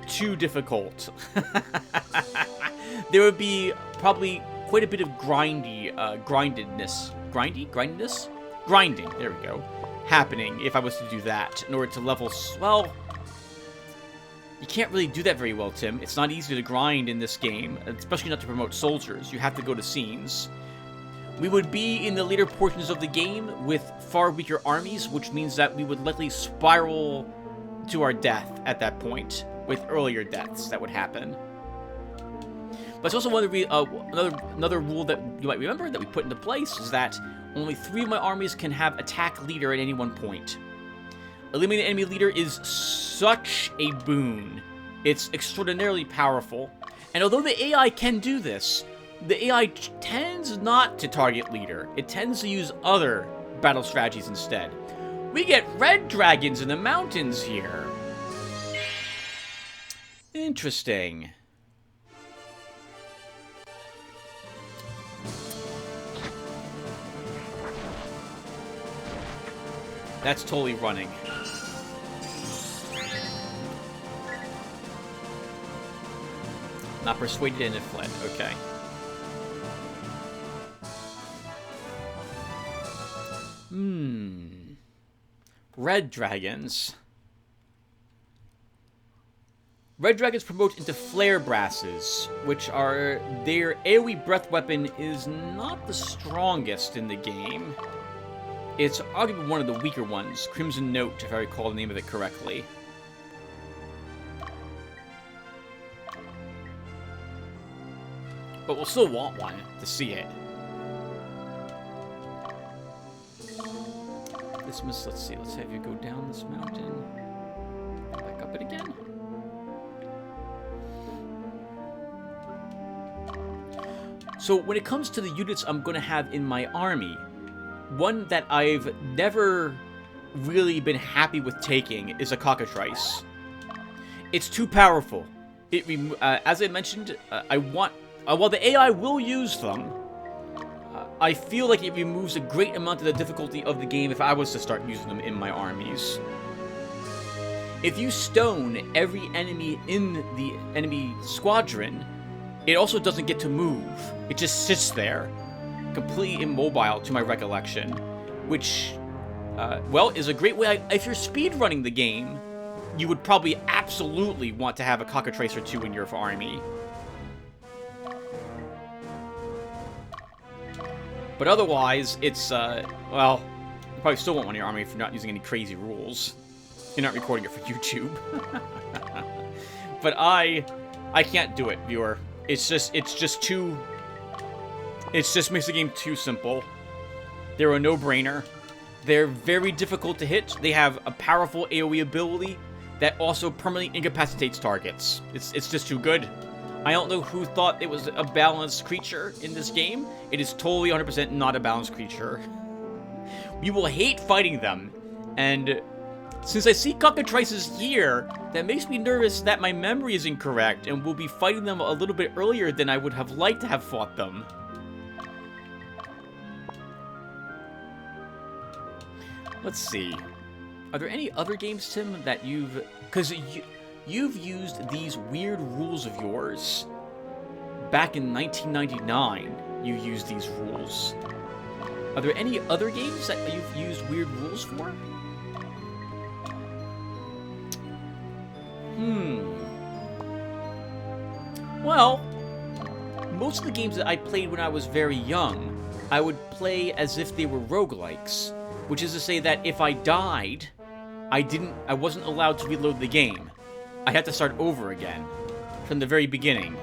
too difficult. There would be probably quite a bit of grindedness. Grinding, there we go. Happening if I was to do that in order to level... Well, you can't really do that very well, Tim. It's not easy to grind in this game, especially not to promote soldiers. You have to go to scenes. We would be in the later portions of the game with far weaker armies, which means that we would likely spiral to our death at that point, with earlier deaths that would happen. But it's also another rule that you might remember that we put into place is that only 3 of my armies can have attack leader at any one point. Eliminating the enemy leader is such a boon. It's extraordinarily powerful. And although the AI can do this, the AI tends not to target leader. It tends to use other battle strategies instead. We get red dragons in the mountains here. Interesting. That's totally running. Not persuaded and it fled. Okay. Red dragons. Red dragons promote into flare brasses, which are... Their AoE breath weapon is not the strongest in the game. It's arguably one of the weaker ones. Crimson Note, if I recall the name of it correctly. But we'll still want one to see it. Let's see, let's have you go down this mountain. Back up it again. So when it comes to the units I'm going to have in my army, one that I've never really been happy with taking is a cockatrice. It's too powerful. As I mentioned, while the AI will use them, I feel like it removes a great amount of the difficulty of the game if I was to start using them in my armies. If you stone every enemy in the enemy squadron, it also doesn't get to move. It just sits there. completely immobile to my recollection, which, well, is a great way. If you're speedrunning the game, you would probably absolutely want to have a cockatrice or two in your army. But otherwise, it's, well, you probably still won't want your army if you're not using any crazy rules. You're not recording it for YouTube. But I can't do it, viewer. It just makes the game too simple. They're a no-brainer. They're very difficult to hit. They have a powerful AoE ability that also permanently incapacitates targets. It's just too good. I don't know who thought it was a balanced creature in this game. It is totally 100% not a balanced creature. We will hate fighting them, and since I see cockatrices here, that makes me nervous that my memory is incorrect, and we'll be fighting them a little bit earlier than I would have liked to have fought them. Let's see. Are there any other games, Tim, that you've... Because you've used these weird rules of yours. Back in 1999, you used these rules. Are there any other games that you've used weird rules for? Well, most of the games that I played when I was very young, I would play as if they were roguelikes. Which is to say that if I died, I wasn't allowed to reload the game. I had to start over again, from the very beginning.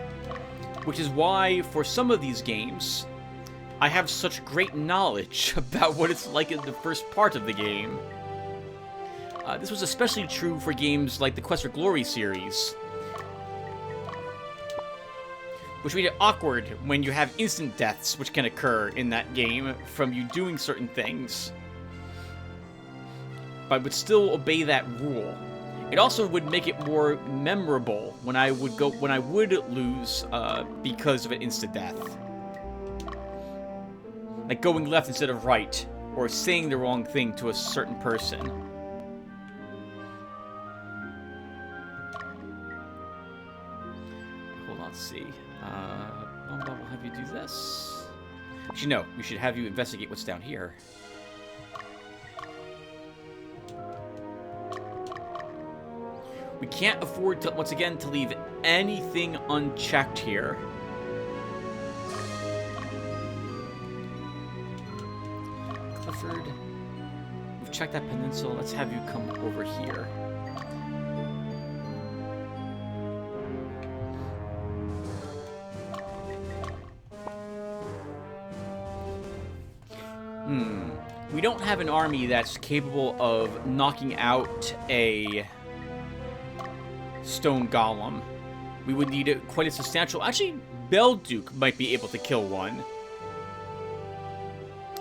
Which is why, for some of these games, I have such great knowledge about what it's like in the first part of the game. This was especially true for games like the Quest for Glory series, which made it awkward when you have instant deaths which can occur in that game from you doing certain things. But I would still obey that rule. It also would make it more memorable when I would lose because of an instant death. Like going left instead of right, or saying the wrong thing to a certain person. Hold on, let's see. We'll have you do this. Actually, no, we should have you investigate what's down here. We can't afford to, once again, to leave anything unchecked here. Clifford, we've checked that peninsula. Let's have you come over here. We don't have an army that's capable of knocking out a stone golem. We would need quite a substantial... Actually, Belduke might be able to kill one.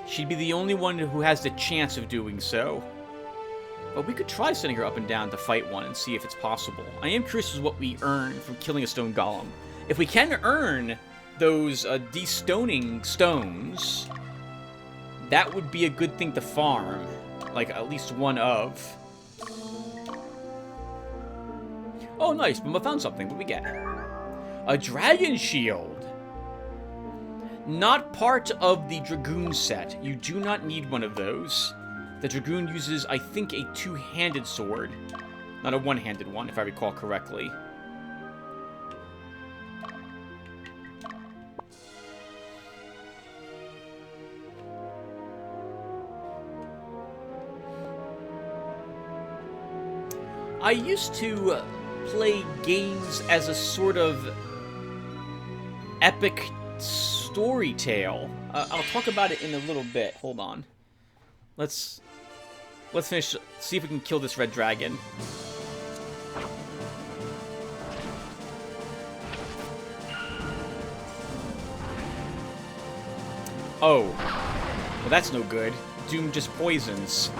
She'd be the only one who has the chance of doing so. But we could try sending her up and down to fight one and see if it's possible. I am curious as what we earn from killing a stone golem. If we can earn those destoning stones, that would be a good thing to farm. Like, at least one of. Oh, nice. But I found something. What do we get? A dragon shield. Not part of the Dragoon set. You do not need one of those. The Dragoon uses, I think, a two-handed sword. Not a one-handed one, if I recall correctly. I used to play games as a sort of epic story tale. I'll talk about it in a little bit. Hold on. Let's finish. See if we can kill this red dragon. Oh. Well, that's no good. Doom just poisons.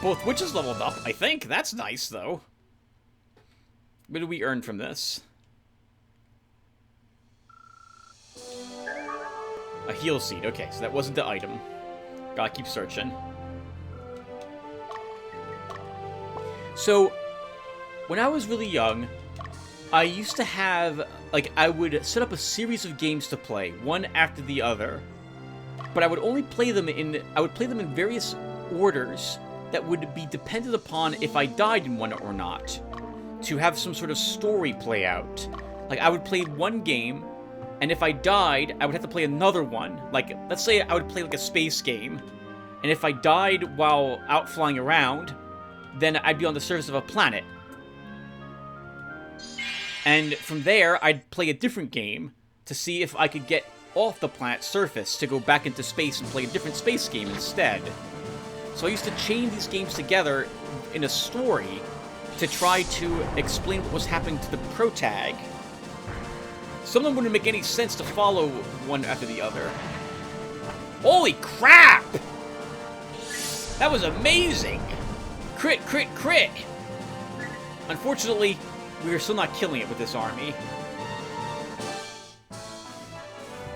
Both witches leveled up, I think. That's nice, though. What did we earn from this? A heal seed. Okay, so that wasn't the item. Gotta keep searching. So, when I was really young, I used to have, like, I would set up a series of games to play, one after the other. But I would only play them in various orders that would be dependent upon if I died in one or not, to have some sort of story play out. Like, I would play one game, and if I died, I would have to play another one. Like, let's say I would play, like, a space game, and if I died while out flying around, then I'd be on the surface of a planet. And from there, I'd play a different game to see if I could get off the planet's surface to go back into space and play a different space game instead. So I used to chain these games together in a story to try to explain what was happening to the protag. Some of them wouldn't make any sense to follow one after the other. Holy crap! That was amazing! Crit, crit, crit! Unfortunately, we are still not killing it with this army.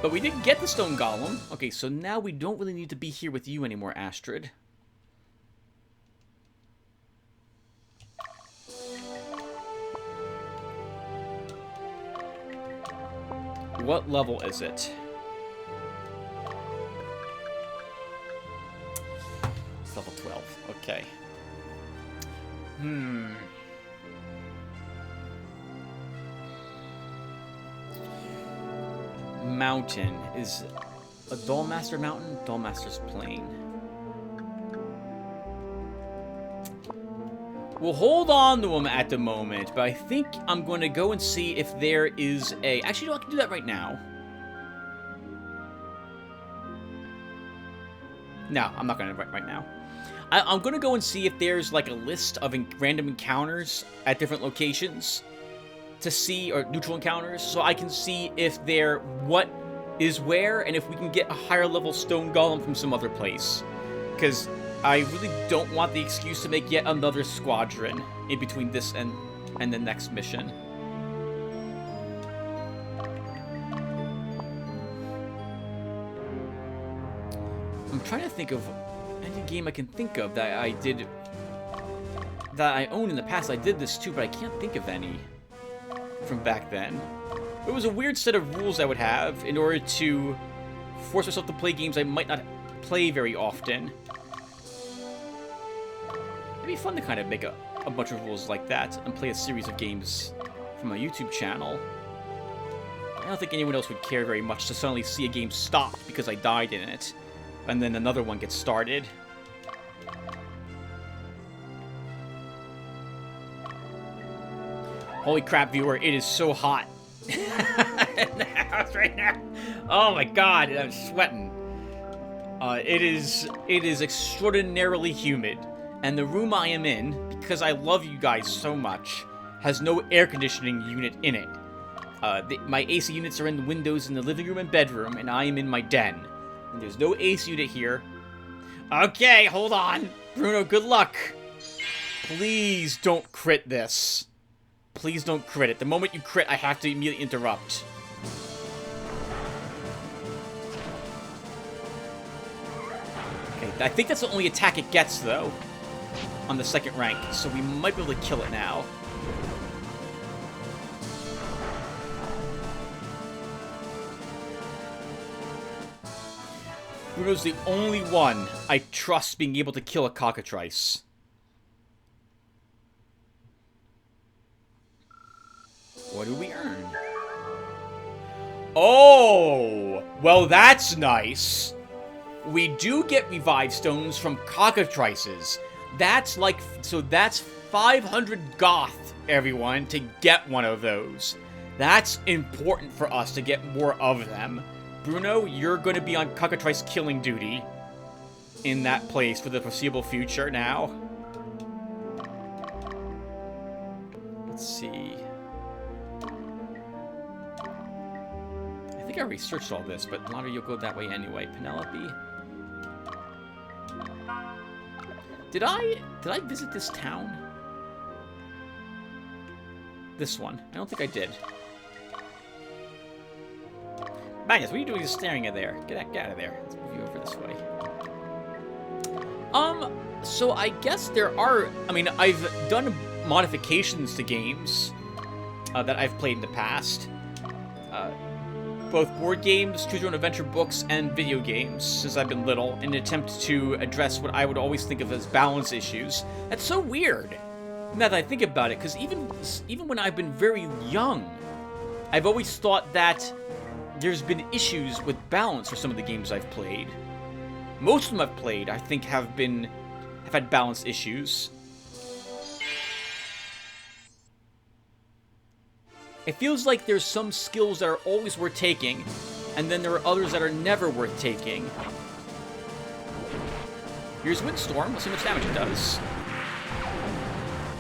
But we did get the stone golem. Okay, so now we don't really need to be here with you anymore, Astrid. What level is it? It's level 12. Okay. Mountain. Is a Dullmaster mountain? Dullmaster's plain. We'll hold on to them at the moment, but I think I'm going to go and see if there is a... Actually, no, I can do that right now. No, I'm not going to right now. I'm going to go and see if there's like a list of random encounters at different locations to see, or neutral encounters, so I can see if they're what is where, and if we can get a higher level stone golem from some other place. Because I really don't want the excuse to make yet another squadron in between this and the next mission. I'm trying to think of any game I can think of that I did, that I owned in the past. I did this too, but I can't think of any from back then. It was a weird set of rules I would have in order to force myself to play games I might not play very often. It'd be fun to kind of make a bunch of rules like that and play a series of games from my YouTube channel. I don't think anyone else would care very much to suddenly see a game stop because I died in it, and then another one gets started. Holy crap, viewer, it is so hot in the house right now. Oh my god, I'm sweating. It is extraordinarily humid, and the room I am in, because I love you guys so much, has no air conditioning unit in it. My AC units are in the windows in the living room and bedroom, and I am in my den. And there's no AC unit here. Okay, hold on. Bruno, good luck. Please don't crit this. Please don't crit it. The moment you crit, I have to immediately interrupt. Okay, I think that's the only attack it gets, though, on the second rank, so we might be able to kill it now. Bruno's the only one I trust being able to kill a cockatrice. What do we earn? Oh! Well, that's nice. We do get revive stones from cockatrices. That's like... So that's 500 goth, everyone, to get one of those. That's important for us to get more of them. Bruno, you're going to be on cockatrice killing duty in that place for the foreseeable future now. Let's see. I think I already searched all this, but Lottery, you'll go that way anyway. Penelope. Did I visit this town? This one. I don't think I did. Magnus, what are you doing just staring at there? Get out of there. Let's move you over this way. So I guess there are... I mean, I've done modifications to games that I've played in the past. Both board games, choose your own adventure books, and video games since I've been little, in an attempt to address what I would always think of as balance issues. That's so weird, now that I think about it, because even when I've been very young, I've always thought that there's been issues with balance for some of the games I've played. Most of them I've played, I think, have had balance issues. It feels like there's some skills that are always worth taking, and then there are others that are never worth taking. Here's Windstorm. Let's see how much damage it does.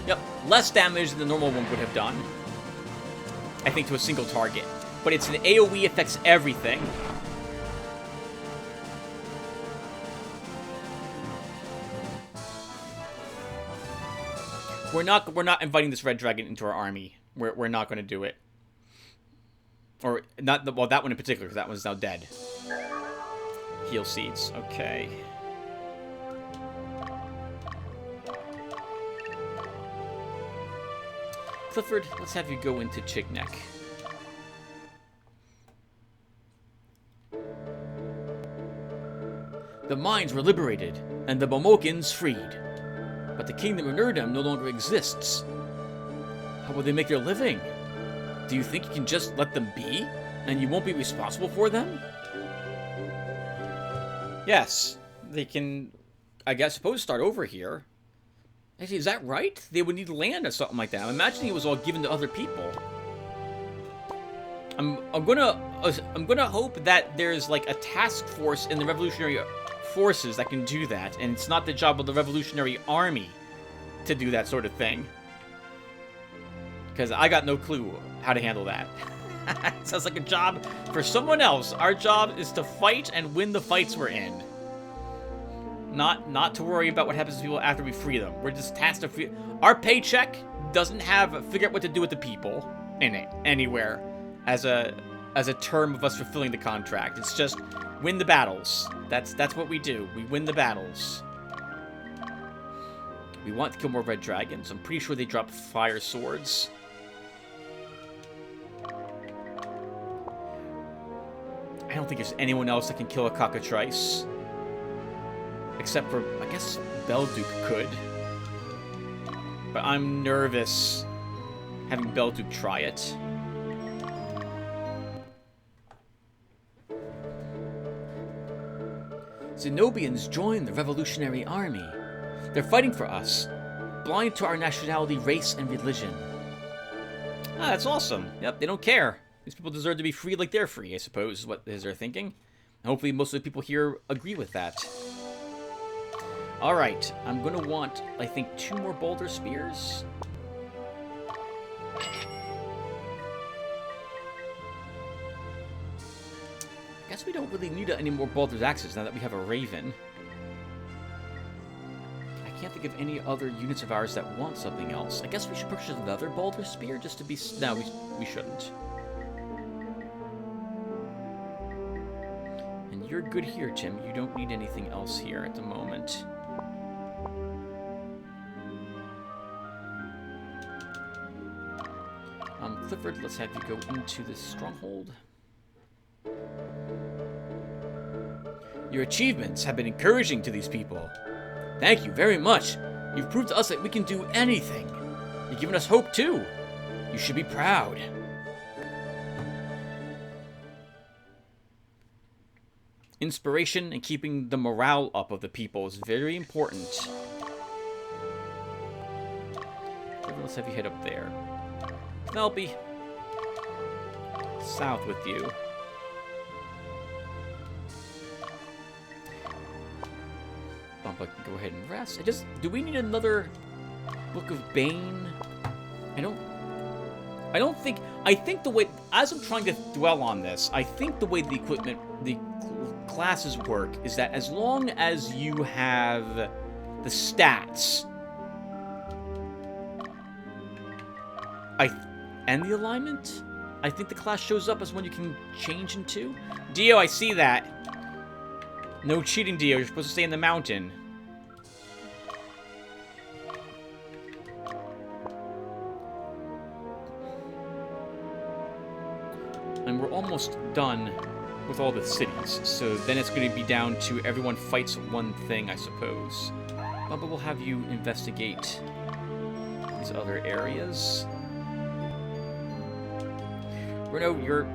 Yep, less damage than the normal one would have done, I think, to a single target. But it's an AoE, affects everything. We're not inviting this red dragon into our army. We're not going to do it. Or not. Well, that one in particular, because that one's now dead. Heal seeds. Okay. Clifford, let's have you go into Chigneck. The mines were liberated, and the Bomokins freed. But the kingdom of Nurdem no longer exists. How will they make their living? Do you think you can just let them be, and you won't be responsible for them? Yes, they can, I guess, suppose start over here. Actually, is that right? They would need land or something like that. I'm imagining it was all given to other people. I'm gonna hope that there's like a task force in the Revolutionary Forces that can do that, and it's not the job of the Revolutionary Army to do that sort of thing. Because I got no clue how to handle that. Sounds like a job for someone else. Our job is to fight and win the fights we're in. Not to worry about what happens to people after we free them. We're just tasked to free. Our paycheck doesn't have figure out what to do with the people in it anywhere as a term of us fulfilling the contract. It's just win the battles. That's what we do. We win the battles. We want to kill more red dragons. I'm pretty sure they drop fire swords. I don't think there's anyone else that can kill a cockatrice. Except for, I guess, Belduke could. But I'm nervous having Belduke try it. Zenobians join the Revolutionary Army. They're fighting for us, blind to our nationality, race, and religion. Ah, that's awesome. Yep, they don't care. These people deserve to be free like they're free, I suppose, is what they're thinking. And hopefully most of the people here agree with that. Alright, I'm going to want, I think, 2 more boulder spears. I guess we don't really need any more boulder's axes now that we have a raven. I can't think of any other units of ours that want something else. I guess we should purchase another boulder spear just to be... No, we shouldn't. And you're good here, Tim. You don't need anything else here at the moment. Clifford, let's have you go into this stronghold. Your achievements have been encouraging to these people. Thank you very much. You've proved to us that we can do anything. You've given us hope, too. You should be proud. Inspiration and keeping the morale up of the people is very important. Let's have you head up there. Penelope, south with you. Bumpa can go ahead and rest. Do we need another Book of Bane? I think the way, as I'm trying to dwell on this, I think the way the classes work is that as long as you have the stats, and the alignment, I think the class shows up as one you can change into. Dio, I see that. No cheating, Dio. You're supposed to stay in the mountain. almost done with all the cities, so then it's going to be down to everyone fights one thing, I suppose. But we'll have you investigate these other areas. Bruno, your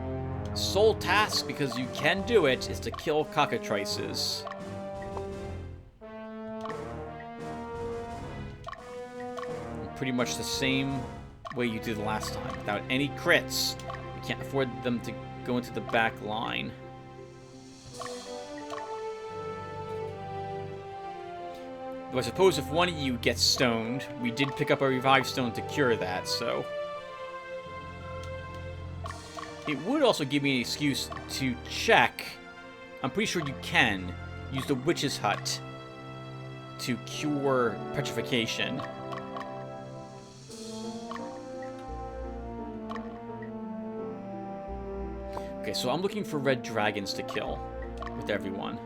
sole task, because you can do it, is to kill cockatrices. Pretty much the same way you did last time, without any crits. We can't afford them to go into the back line. Though I suppose if one of you gets stoned, we did pick up a revive stone to cure that, so... It would also give me an excuse to check. I'm pretty sure you can use the witch's hut to cure petrification. Okay, so I'm looking for red dragons to kill with everyone.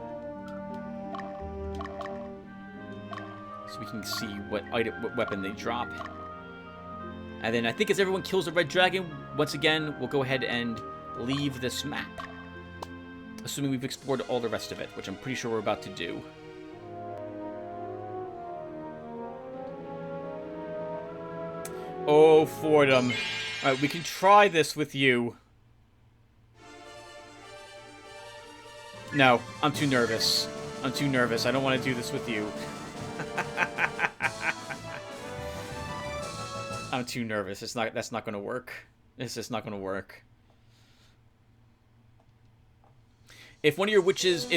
So we can see what weapon they drop. And then I think as everyone kills a red dragon, once again, we'll go ahead and leave this map. Assuming we've explored all the rest of it, which I'm pretty sure we're about to do. Oh, Fordham. Alright, we can try this with you. No, I'm too nervous. I'm too nervous. I don't want to do this with you. I'm too nervous. That's not going to work. It's just not going to work. If one of your witches,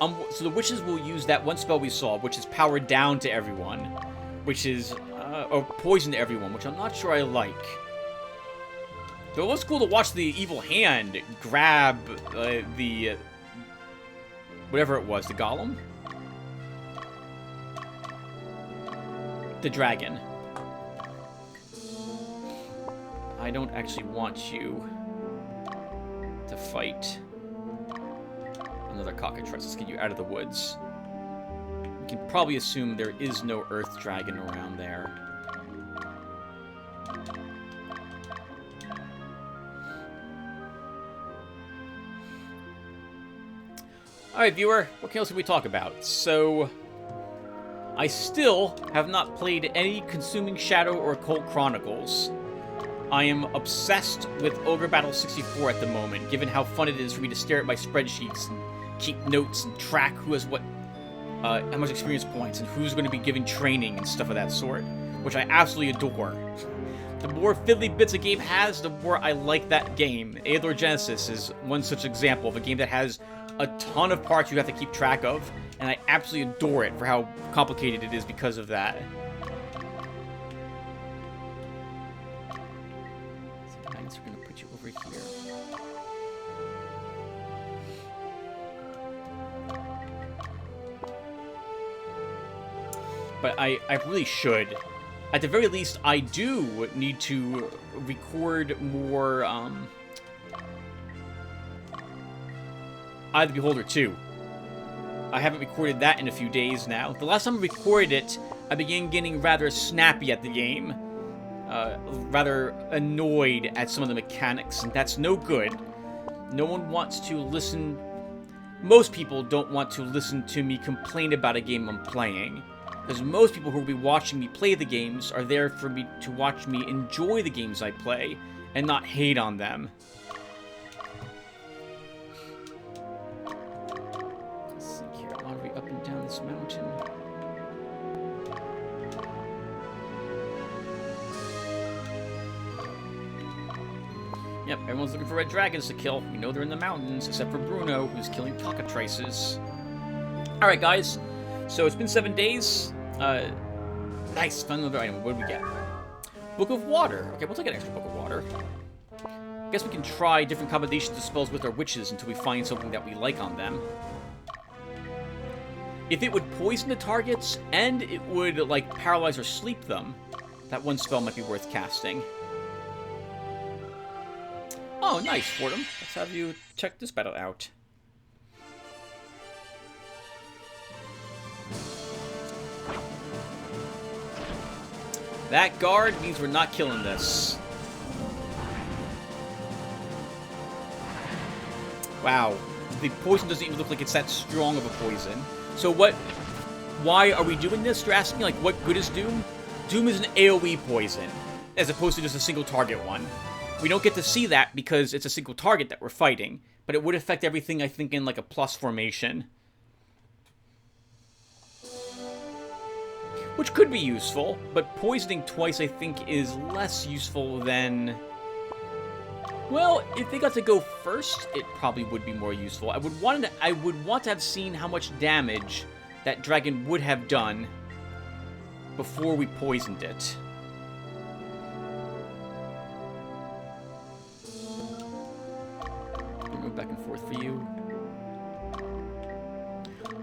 so the witches will use that one spell we saw, which is powered down to everyone, which is, or poison to everyone, which I'm not sure I like. Though it was cool to watch the evil hand grab the, whatever it was, the golem? The dragon. I don't actually want you to fight another cockatrice. Let's get you out of the woods. We can probably assume there is no earth dragon around there. Alright, viewer, what else can we talk about? So, I still have not played any Consuming Shadow or Occult Chronicles. I am obsessed with Ogre Battle 64 at the moment, given how fun it is for me to stare at my spreadsheets and keep notes and track who has what, how much experience points, and who's going to be giving training and stuff of that sort, which I absolutely adore. The more fiddly bits a game has, the more I like that game. Aether Genesis is one such example of a game that has a ton of parts you have to keep track of, and I absolutely adore it for how complicated it is because of that. So we're going to put you over here. But I really should. At the very least, I do need to record more, Eye of the Beholder 2. I haven't recorded that in a few days now. The last time I recorded it, I began getting rather snappy at the game. Rather annoyed at some of the mechanics, and that's no good. No one wants to listen... Most people don't want to listen to me complain about a game I'm playing. Because most people who will be watching me play the games are there for me to watch me enjoy the games I play, and not hate on them. Let's think here. Are we up and down this mountain? Yep, everyone's looking for red dragons to kill. We know they're in the mountains, except for Bruno, who's killing cockatrices. Alright, guys. So it's been 7 days. Nice. Found another item. What do we get? Book of Water. Okay, we'll take an extra Book of Water. I guess we can try different combinations of spells with our witches until we find something that we like on them. If it would poison the targets, and it would, like, paralyze or sleep them, that one spell might be worth casting. Oh, nice, Fordham. Let's have you check this battle out. That guard means we're not killing this. Wow. The poison doesn't even look like it's that strong of a poison. So what... Why are we doing this? You're asking, like, what good is Doom? Doom is an AoE poison, as opposed to just a single target one. We don't get to see that because it's a single target that we're fighting, but it would affect everything, I think, in, like, a plus formation. Which could be useful, but poisoning twice, I think, is less useful than... Well, if they got to go first, it probably would be more useful. I would want to have seen how much damage that dragon would have done before we poisoned it. We'll move back and forth for you.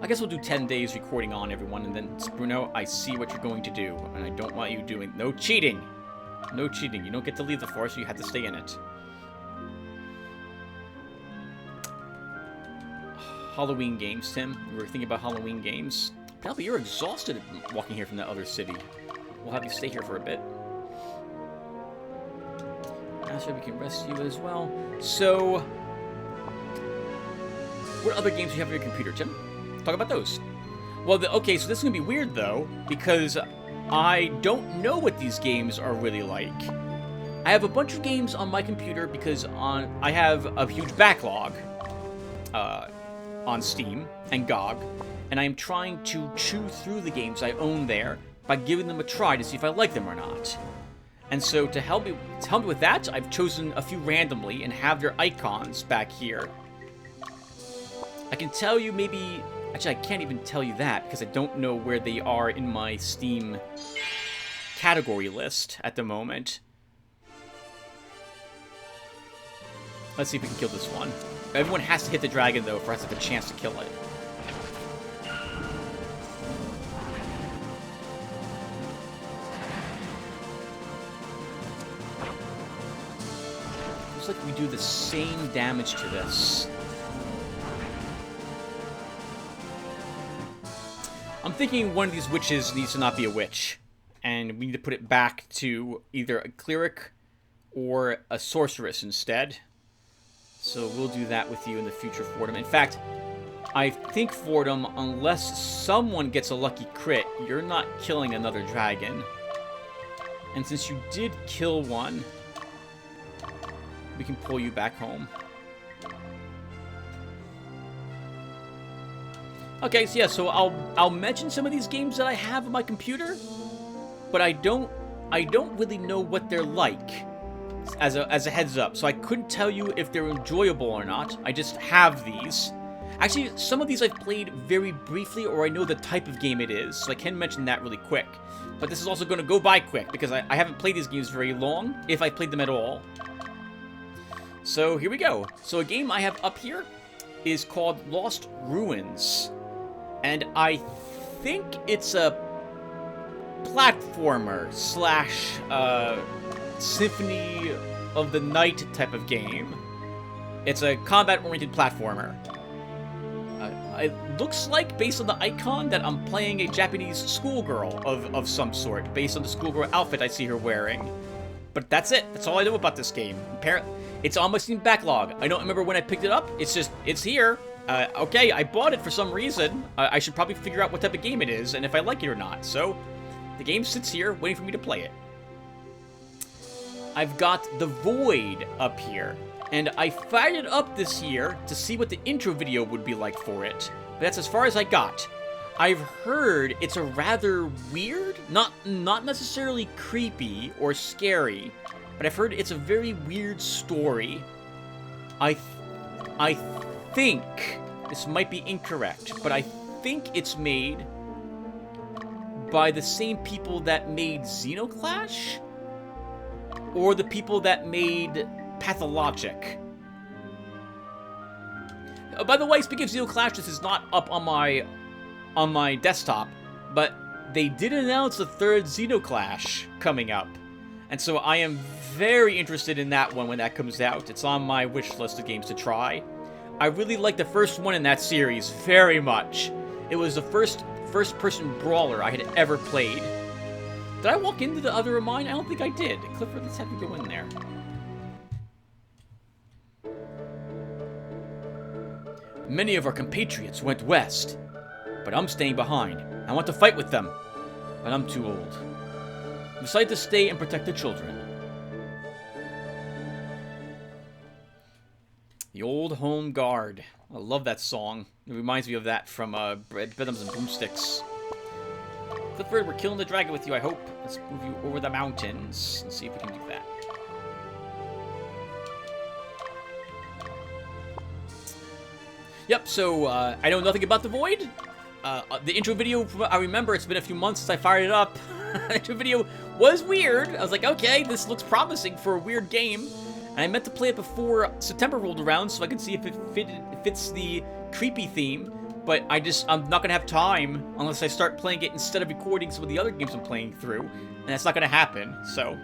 I guess we'll do 10 days recording on everyone, and then, Bruno, I see what you're going to do, and I don't want you doing... No cheating! No cheating. You don't get to leave the forest, you have to stay in it. Halloween games, Tim. We were thinking about Halloween games. Probably you're exhausted walking here from that other city. We'll have you stay here for a bit. After we can rest you as well. So, what other games do you have on your computer, Tim? Talk about those. Well, okay, so this is going to be weird, though, because I don't know what these games are really like. I have a bunch of games on my computer because I have a huge backlog. On Steam and GOG, and I am trying to chew through the games I own there by giving them a try to see if I like them or not. And so to help me with that, I've chosen a few randomly and have their icons back here. I can tell you maybe... Actually, I can't even tell you that because I don't know where they are in my Steam category list at the moment. Let's see if we can kill this one. Everyone has to hit the dragon, though, for us to have a chance to kill it. Looks like we do the same damage to this. I'm thinking one of these witches needs to not be a witch. And we need to put it back to either a cleric or a sorceress instead. So we'll do that with you in the future, Fordham. In fact, I think, Fordham, unless someone gets a lucky crit, you're not killing another dragon. And since you did kill one, we can pull you back home. Okay, so yeah, so I'll mention some of these games that I have on my computer, but I don't really know what they're like. As a heads up, so I couldn't tell you if they're enjoyable or not. I just have these. Actually, some of these I've played very briefly, or I know the type of game it is, so I can mention that really quick. But this is also going to go by quick, because I haven't played these games very long, if I played them at all. So here we go. So a game I have up here is called Lost Ruins. And I think it's a platformer slash Symphony of the Night type of game. It's a combat-oriented platformer. It looks like, based on the icon, that I'm playing a Japanese schoolgirl of some sort, based on the schoolgirl outfit I see her wearing. But that's it. That's all I know about this game. It's on my Steam backlog. I don't remember when I picked it up. It's here. Okay, I bought it for some reason. I should probably figure out what type of game it is, and if I like it or not. So, the game sits here, waiting for me to play it. I've got The Void up here, and I fired it up this year to see what the intro video would be like for it, but that's as far as I got. I've heard it's a rather weird, not necessarily creepy or scary, but I've heard it's a very weird story. I think, this might be incorrect, but I think it's made by the same people that made Xenoclash? Or the people that made Pathologic. By the way, speaking of Xenoclash, this is not up on my desktop, but they did announce a third Xenoclash coming up. And so I am very interested in that one when that comes out. It's on my wish list of games to try. I really like the first one in that series very much. It was the first-person brawler I had ever played. Did I walk into the other of mine? I don't think I did. Clifford, let's have you go in there. Many of our compatriots went west, but I'm staying behind. I want to fight with them, but I'm too old. I decided to stay and protect the children. The Old Home Guard. I love that song. It reminds me of that from Rhythms and Boomsticks. Clifford, we're killing the dragon with you, I hope. Let's move you over the mountains and see if we can do that. Yep, so I know nothing about the Void. The intro video, I remember it's been a few months since I fired it up. The intro video was weird. I was like, okay, this looks promising for a weird game. And I meant to play it before September rolled around so I could see if it fits the creepy theme. But I'm not going to have time unless I start playing it instead of recording some of the other games I'm playing through. And that's not going to happen, so.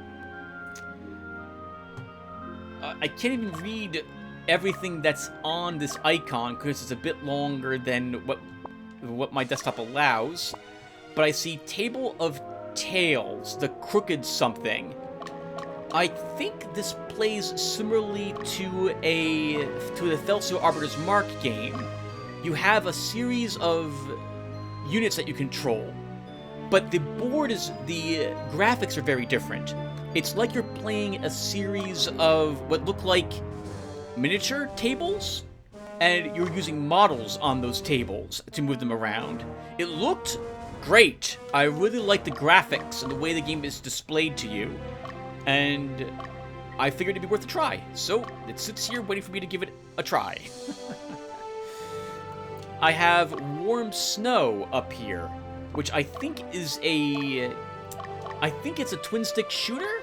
I can't even read everything that's on this icon because it's a bit longer than what my desktop allows. But I see Table of Tales, the Crooked something. I think this plays similarly to the Thelcio Arbiter's Mark game. You have a series of units that you control, but the graphics are very different. It's like you're playing a series of what look like miniature tables, and you're using models on those tables to move them around. It looked great. I really like the graphics and the way the game is displayed to you. And I figured it'd be worth a try. So it sits here waiting for me to give it a try. I have Warm Snow up here, which I think is it's a twin-stick shooter?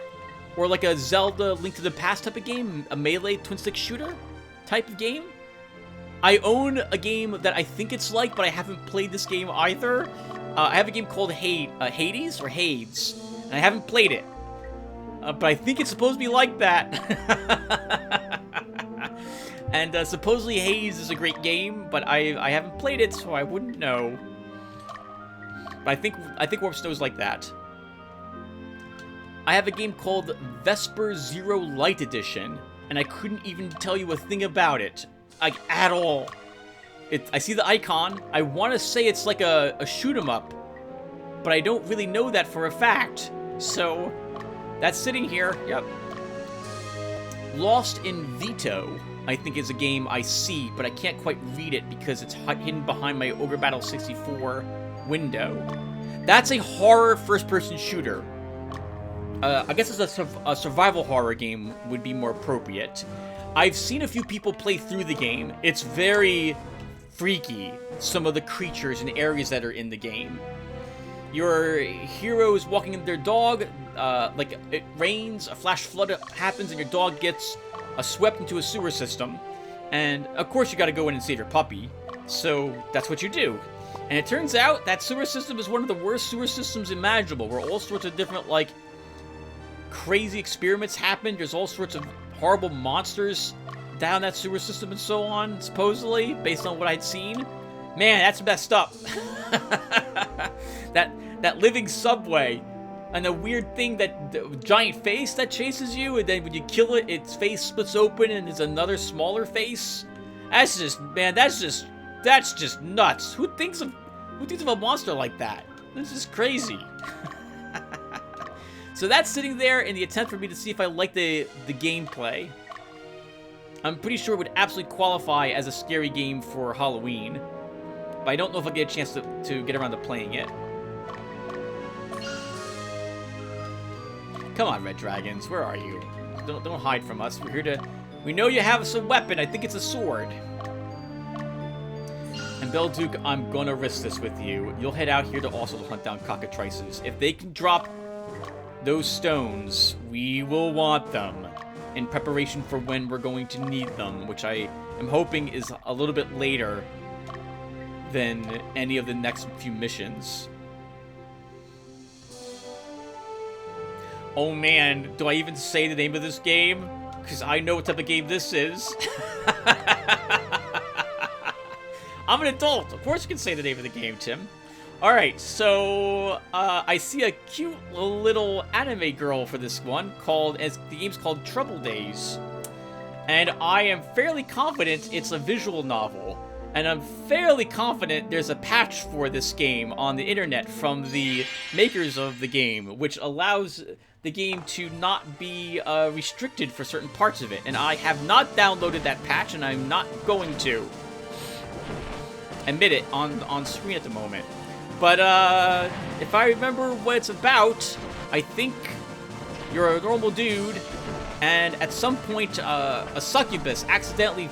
Or like a Zelda Link to the Past type of game, a melee twin-stick shooter type of game. I own a game that I think it's like, but I haven't played this game either. I have a game called Hades, or Hades, and I haven't played it. But I think it's supposed to be like that. And supposedly Hades is a great game, but I haven't played it, so I wouldn't know. But I think Warp Snow's like that. I have a game called Vesper Zero Light Edition, and I couldn't even tell you a thing about it, like at all. I see the icon. I want to say it's like a shoot 'em up, but I don't really know that for a fact. So that's sitting here. Yep. Lost in Veto, I think, is a game I see, but I can't quite read it because it's hidden behind my Ogre Battle 64 window. That's a horror first-person shooter. I guess it's a survival horror game would be more appropriate. I've seen a few people play through the game. It's very freaky, some of the creatures and areas that are in the game. Your hero is walking in their dog, like it rains, a flash flood happens, and your dog gets swept into a sewer system. And of course you gotta go in and save your puppy, so that's what you do. And it turns out that sewer system is one of the worst sewer systems imaginable, where all sorts of different, like, crazy experiments happen. There's all sorts of horrible monsters down that sewer system and so on, supposedly, based on what I'd seen. Man, that's messed up. that living subway, and the weird thing, the giant face that chases you, and then when you kill it, its face splits open and there's another smaller face. That's just, man, that's just nuts. Who thinks of a monster like that? This is crazy. So that's sitting there in the attempt for me to see if I like the gameplay. I'm pretty sure it would absolutely qualify as a scary game for Halloween, but I don't know if I'll get a chance to get around to playing it. Come on, Red Dragons, where are you? Don't hide from us. We're here to... We know you have some weapon. I think it's a sword. And Belduke, I'm gonna risk this with you. You'll head out here to also hunt down cockatrices. If they can drop those stones, we will want them in preparation for when we're going to need them, which I am hoping is a little bit later than any of the next few missions. Oh man, do I even say the name of this game? Because I know what type of game this is. I'm an adult. Of course you can say the name of the game, Tim. Alright, so I see a cute little anime girl for this one, the game's called Trouble Days. And I am fairly confident it's a visual novel. And I'm fairly confident there's a patch for this game on the internet from the makers of the game, which allows the game to not be restricted for certain parts of it. And I have not downloaded that patch, and I'm not going to admit it on screen at the moment. But if I remember what it's about, I think you're a normal dude, and at some point a succubus accidentally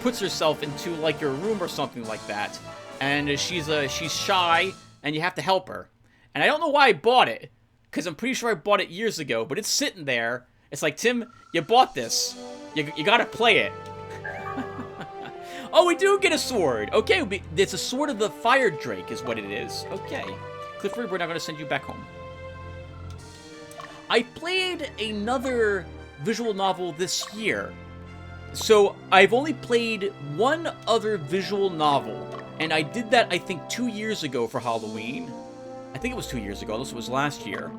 puts herself into like your room or something like that, and she's shy, and you have to help her. And I don't know why I bought it, because I'm pretty sure I bought it years ago, but it's sitting there. It's like, Tim, you bought this. You gotta play it. Oh, we do get a sword. Okay, it's a sword of the fire drake is what it is. Okay. Clifford, we're not going to send you back home. I played another visual novel this year. So, I've only played one other visual novel. And I did that, I think, 2 years ago for Halloween. I think it was 2 years ago, unless it was last year.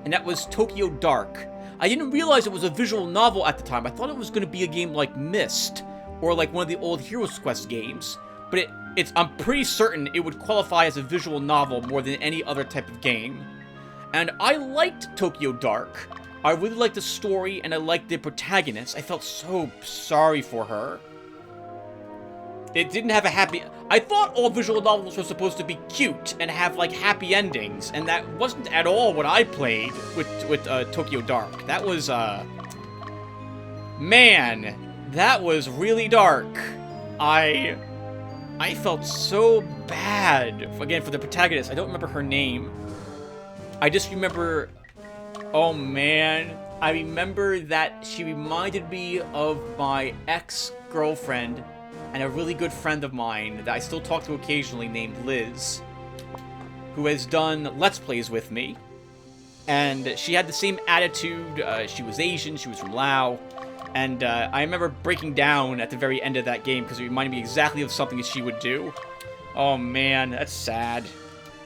And that was Tokyo Dark. I didn't realize it was a visual novel at the time. I thought it was going to be a game like Myst, or like one of the old Heroes Quest games, but I'm pretty certain it would qualify as a visual novel more than any other type of game. And I liked Tokyo Dark. I really liked the story, and I liked the protagonist. I felt so sorry for her. It didn't have a happy... I thought all visual novels were supposed to be cute and have, like, happy endings, and that wasn't at all what I played with Tokyo Dark. That was, man... That was really dark. I felt so bad, again, for the protagonist. I don't remember her name. I just remember... Oh, man. I remember that she reminded me of my ex-girlfriend and a really good friend of mine that I still talk to occasionally named Liz, who has done Let's Plays with me. And she had the same attitude. She was Asian. She was from Laos. And I remember breaking down at the very end of that game because it reminded me exactly of something that she would do. Oh man, that's sad.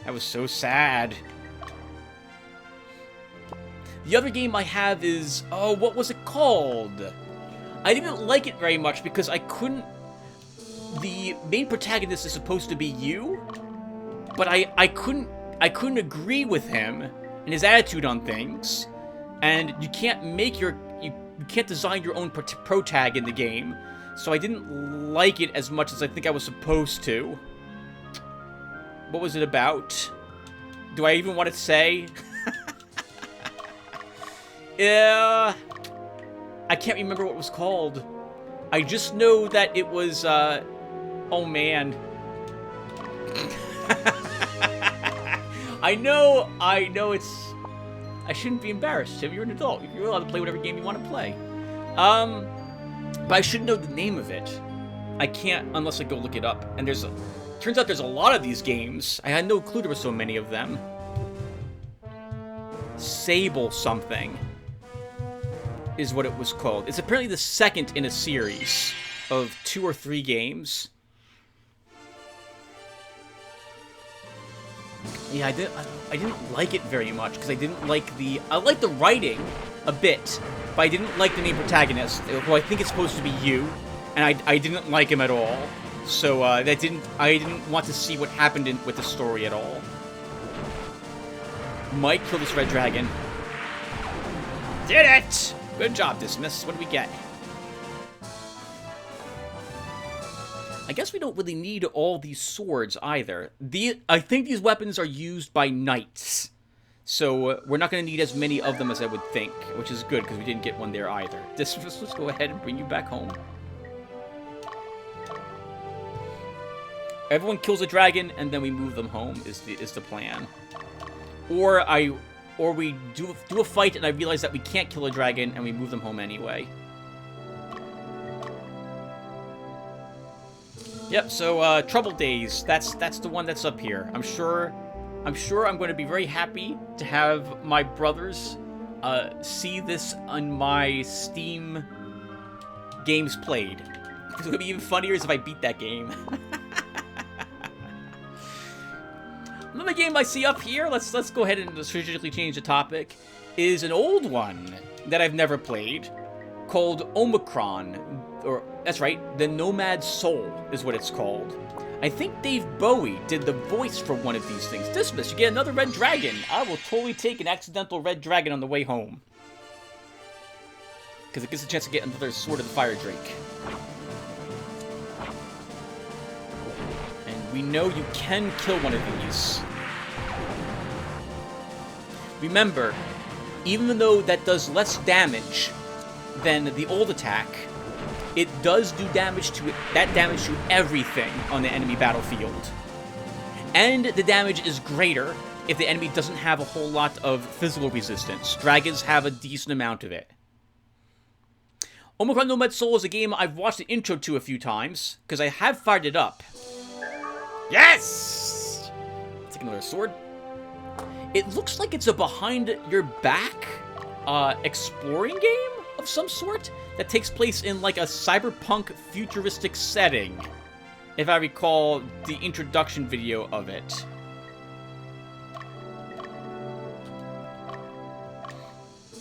That was so sad. The other game I have is... Oh, what was it called? I didn't like it very much because I couldn't... The main protagonist is supposed to be you, but I couldn't agree with him and his attitude on things. And you can't make your... You can't design your own protag in the game, so I didn't like it as much as I think I was supposed to. What was it about? Do I even want to say? Yeah, I can't remember what it was called. I just know that it was, oh man. I know it's... I shouldn't be embarrassed, Tim. You're an adult. You're allowed to play whatever game you want to play. But I should know the name of it. I can't unless I go look it up. And turns out there's a lot of these games. I had no clue there were so many of them. Sable something is what it was called. It's apparently the second in a series of 2 or 3 games. Yeah, I didn't like it very much because I didn't like I liked the writing a bit, but I didn't like the main protagonist, who I think it's supposed to be you, and I didn't like him at all. So I didn't want to see what happened with the story at all. Might kill this red dragon. Did it! Good job, Dismiss. What do we get? I guess we don't really need all these swords either. I think these weapons are used by knights. So we're not going to need as many of them as I would think, which is good because we didn't get one there either. Dismiss, let's go ahead and bring you back home. Everyone kills a dragon and then we move them home is the plan. Or we do a fight and I realize that we can't kill a dragon and we move them home anyway. Yep, so Trouble Days, that's the one that's up here. I'm sure I'm going to be very happy to have my brothers see this on my Steam games played. It's going to be even funnier if I beat that game. Another game I see up here, let's go ahead and strategically change the topic, is an old one that I've never played called Omicron, or That's right. The Nomad Soul is what it's called. I think Dave Bowie did the voice for one of these things. Dismiss, you get another red dragon. I will totally take an accidental red dragon on the way home. Because it gives a chance to get another Sword of the Fire Drake. And we know you can kill one of these. Remember, even though that does less damage than the old attack, it does do damage to everything on the enemy battlefield. And the damage is greater if the enemy doesn't have a whole lot of physical resistance. Dragons have a decent amount of it. Omicron Nomad Soul is a game I've watched the intro to a few times, because I have fired it up. Yes! Take another sword. It looks like it's a behind-your-back exploring game of some sort that takes place in like a cyberpunk futuristic setting, if I recall the introduction video of it.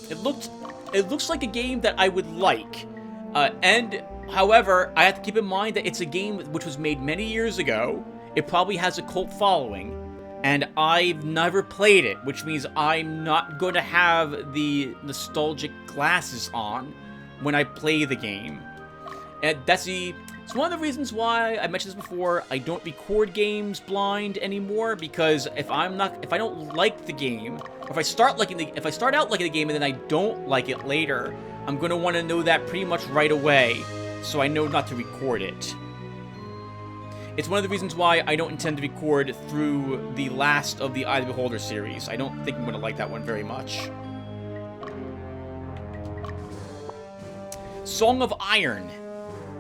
It looks like a game that I would like, and however, I have to keep in mind that it's a game which was made many years ago. It probably has a cult following, and I've never played it, which means I'm not going to have the nostalgic glasses on when I play the game. And it's one of the reasons why, I mentioned this before, I don't record games blind anymore, because if I don't like the game, or if I start out liking the game and then I don't like it later, I'm going to want to know that pretty much right away, so I know not to record it. It's one of the reasons why I don't intend to record through the last of the Eye of the Beholder series. I don't think I'm going to like that one very much. Song of Iron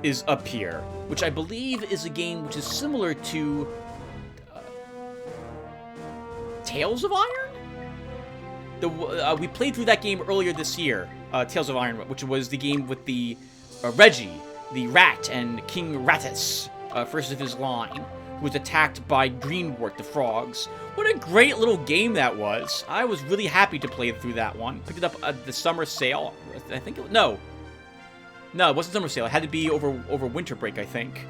is up here, which I believe is a game which is similar to Tales of Iron? We played through that game earlier this year, Tales of Iron, which was the game with the Reggie, the rat, and King Rattus, first of his line, who was attacked by Greenwort, the frogs. What a great little game that was. I was really happy to play through that one. Picked it up at the summer sale. I think it was... No, it wasn't summer sale. It had to be over winter break, I think.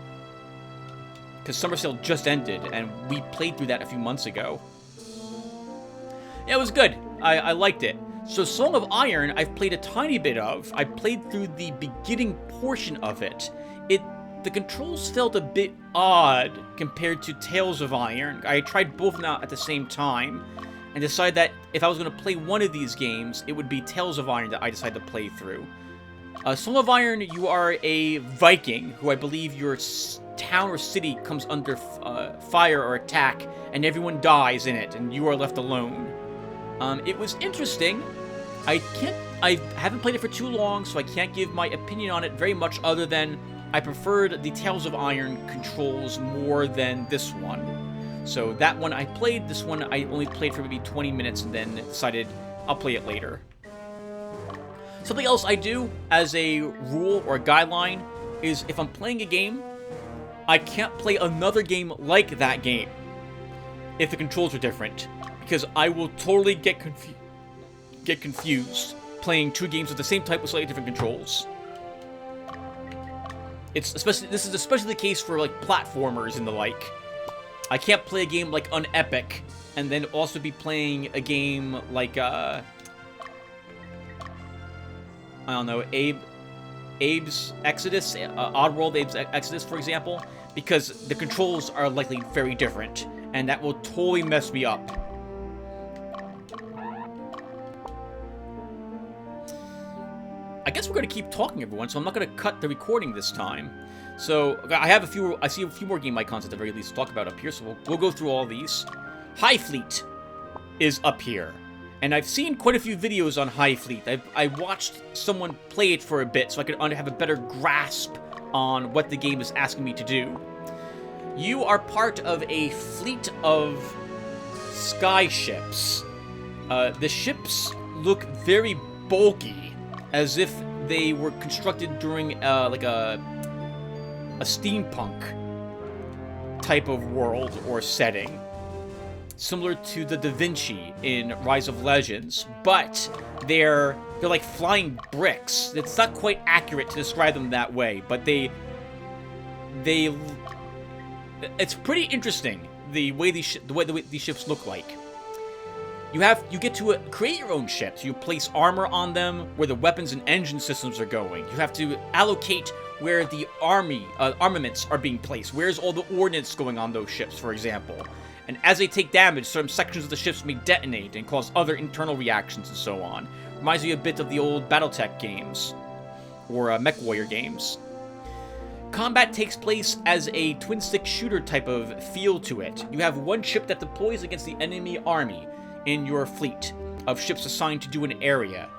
Because summer sale just ended, and we played through that a few months ago. Yeah, it was good. I liked it. So Song of Iron, I've played a tiny bit of. I played through the beginning portion of it. The controls felt a bit odd compared to Tales of Iron. I tried both now at the same time, and decided that if I was going to play one of these games, it would be Tales of Iron that I decided to play through. Song of Iron, you are a Viking, who I believe your town or city comes under fire or attack, and everyone dies in it, and you are left alone. It was interesting. I haven't played it for too long, so I can't give my opinion on it very much other than I preferred the Tales of Iron controls more than this one. So that one I played, this one I only played for maybe 20 minutes and then decided I'll play it later. Something else I do as a rule or a guideline is if I'm playing a game, I can't play another game like that game if the controls are different, because I will totally get confused playing two games with the same type with slightly different controls. This is especially the case for like platformers and the like. I can't play a game like Unepic and then also be playing a game like I don't know, Abe's Exodus, Oddworld Abe's Exodus, for example, because the controls are likely very different, and that will totally mess me up. I guess we're going to keep talking, everyone, so I'm not going to cut the recording this time. So, I see a few more game icons at the very least to talk about up here, so we'll go through all these. High Fleet is up here. And I've seen quite a few videos on High Fleet. I watched someone play it for a bit so I could have a better grasp on what the game is asking me to do. You are part of a fleet of sky ships. The ships look very bulky, as if they were constructed during like a steampunk type of world or setting. Similar to the Da Vinci in Rise of Legends, but they're like flying bricks. It's not quite accurate to describe them that way, but they it's pretty interesting the way these ships look like. You get to create your own ships. You place armor on them, where the weapons and engine systems are going. You have to allocate where the armaments are being placed. Where's all the ordnance going on those ships, for example. And as they take damage, certain sections of the ships may detonate and cause other internal reactions and so on. Reminds me a bit of the old Battletech games, or MechWarrior games. Combat takes place as a twin-stick shooter type of feel to it. You have one ship that deploys against the enemy army in your fleet of ships assigned to do an area.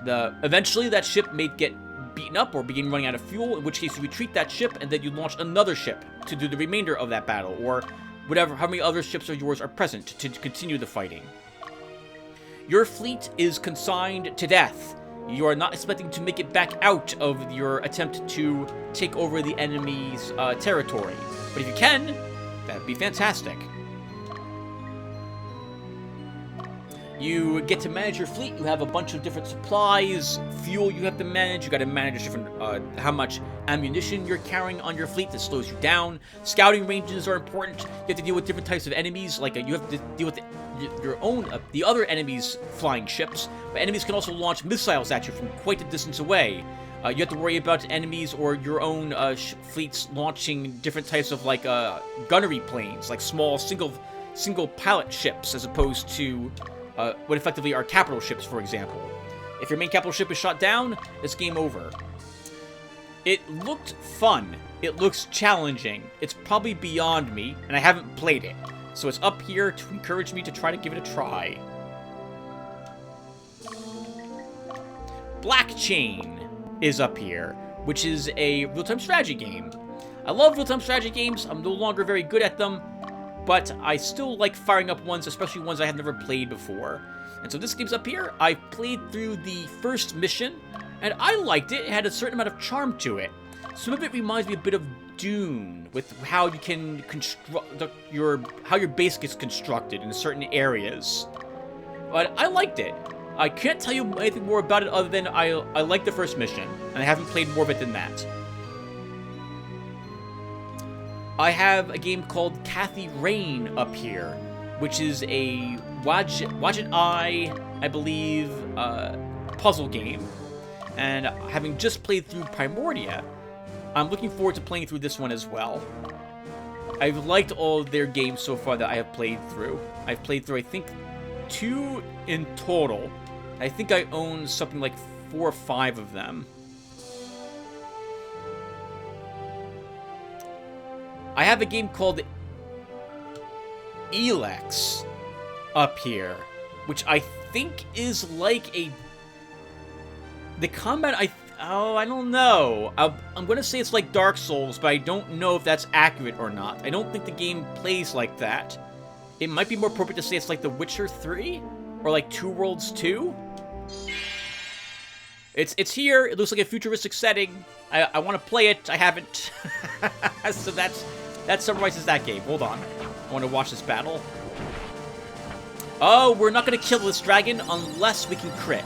Eventually, that ship may get beaten up or begin running out of fuel, in which case you retreat that ship and then you launch another ship to do the remainder of that battle, or how many other ships of yours are present to continue the fighting. Your fleet is consigned to death. You are not expecting to make it back out of your attempt to take over the enemy's territory. But if you can, that'd be fantastic. You get to manage your fleet. You have a bunch of different supplies, fuel you have to manage. You got to manage different how much ammunition you're carrying on your fleet that slows you down. Scouting ranges are important. You have to deal with different types of enemies. Like you have to deal with the other enemies' flying ships. But enemies can also launch missiles at you from quite a distance away. You have to worry about enemies or your own fleets launching different types of like gunnery planes, like small single pilot ships, as opposed to what effectively are capital ships, for example. If your main capital ship is shot down, it's game over. It looked fun. It looks challenging. It's probably beyond me, and I haven't played it. So it's up here to encourage me to try to give it a try. Black Chain is up here, which is a real-time strategy game. I love real-time strategy games. I'm no longer very good at them, but I still like firing up ones, especially ones I have never played before. And so this game's up here. I played through the first mission, and I liked it. It had a certain amount of charm to it. Some of it reminds me a bit of Dune, with how you can construct how your base gets constructed in certain areas. But I liked it. I can't tell you anything more about it other than I liked the first mission, and I haven't played more of it than that. I have a game called Kathy Rain up here, which is a Wadjet Eye, I believe, puzzle game. And having just played through Primordia, I'm looking forward to playing through this one as well. I've liked all of their games so far that I have played through. I've played through, I think, 2 in total. I think I own something like 4 or 5 of them. I have a game called Elex up here, which I think is like the combat, I don't know. I'm going to say it's like Dark Souls, but I don't know if that's accurate or not. I don't think the game plays like that. It might be more appropriate to say it's like The Witcher 3 or like Two Worlds 2. It's here. It looks like a futuristic setting. I want to play it. I haven't. So that summarizes that game. Hold on. I want to watch this battle. Oh, we're not going to kill this dragon unless we can crit.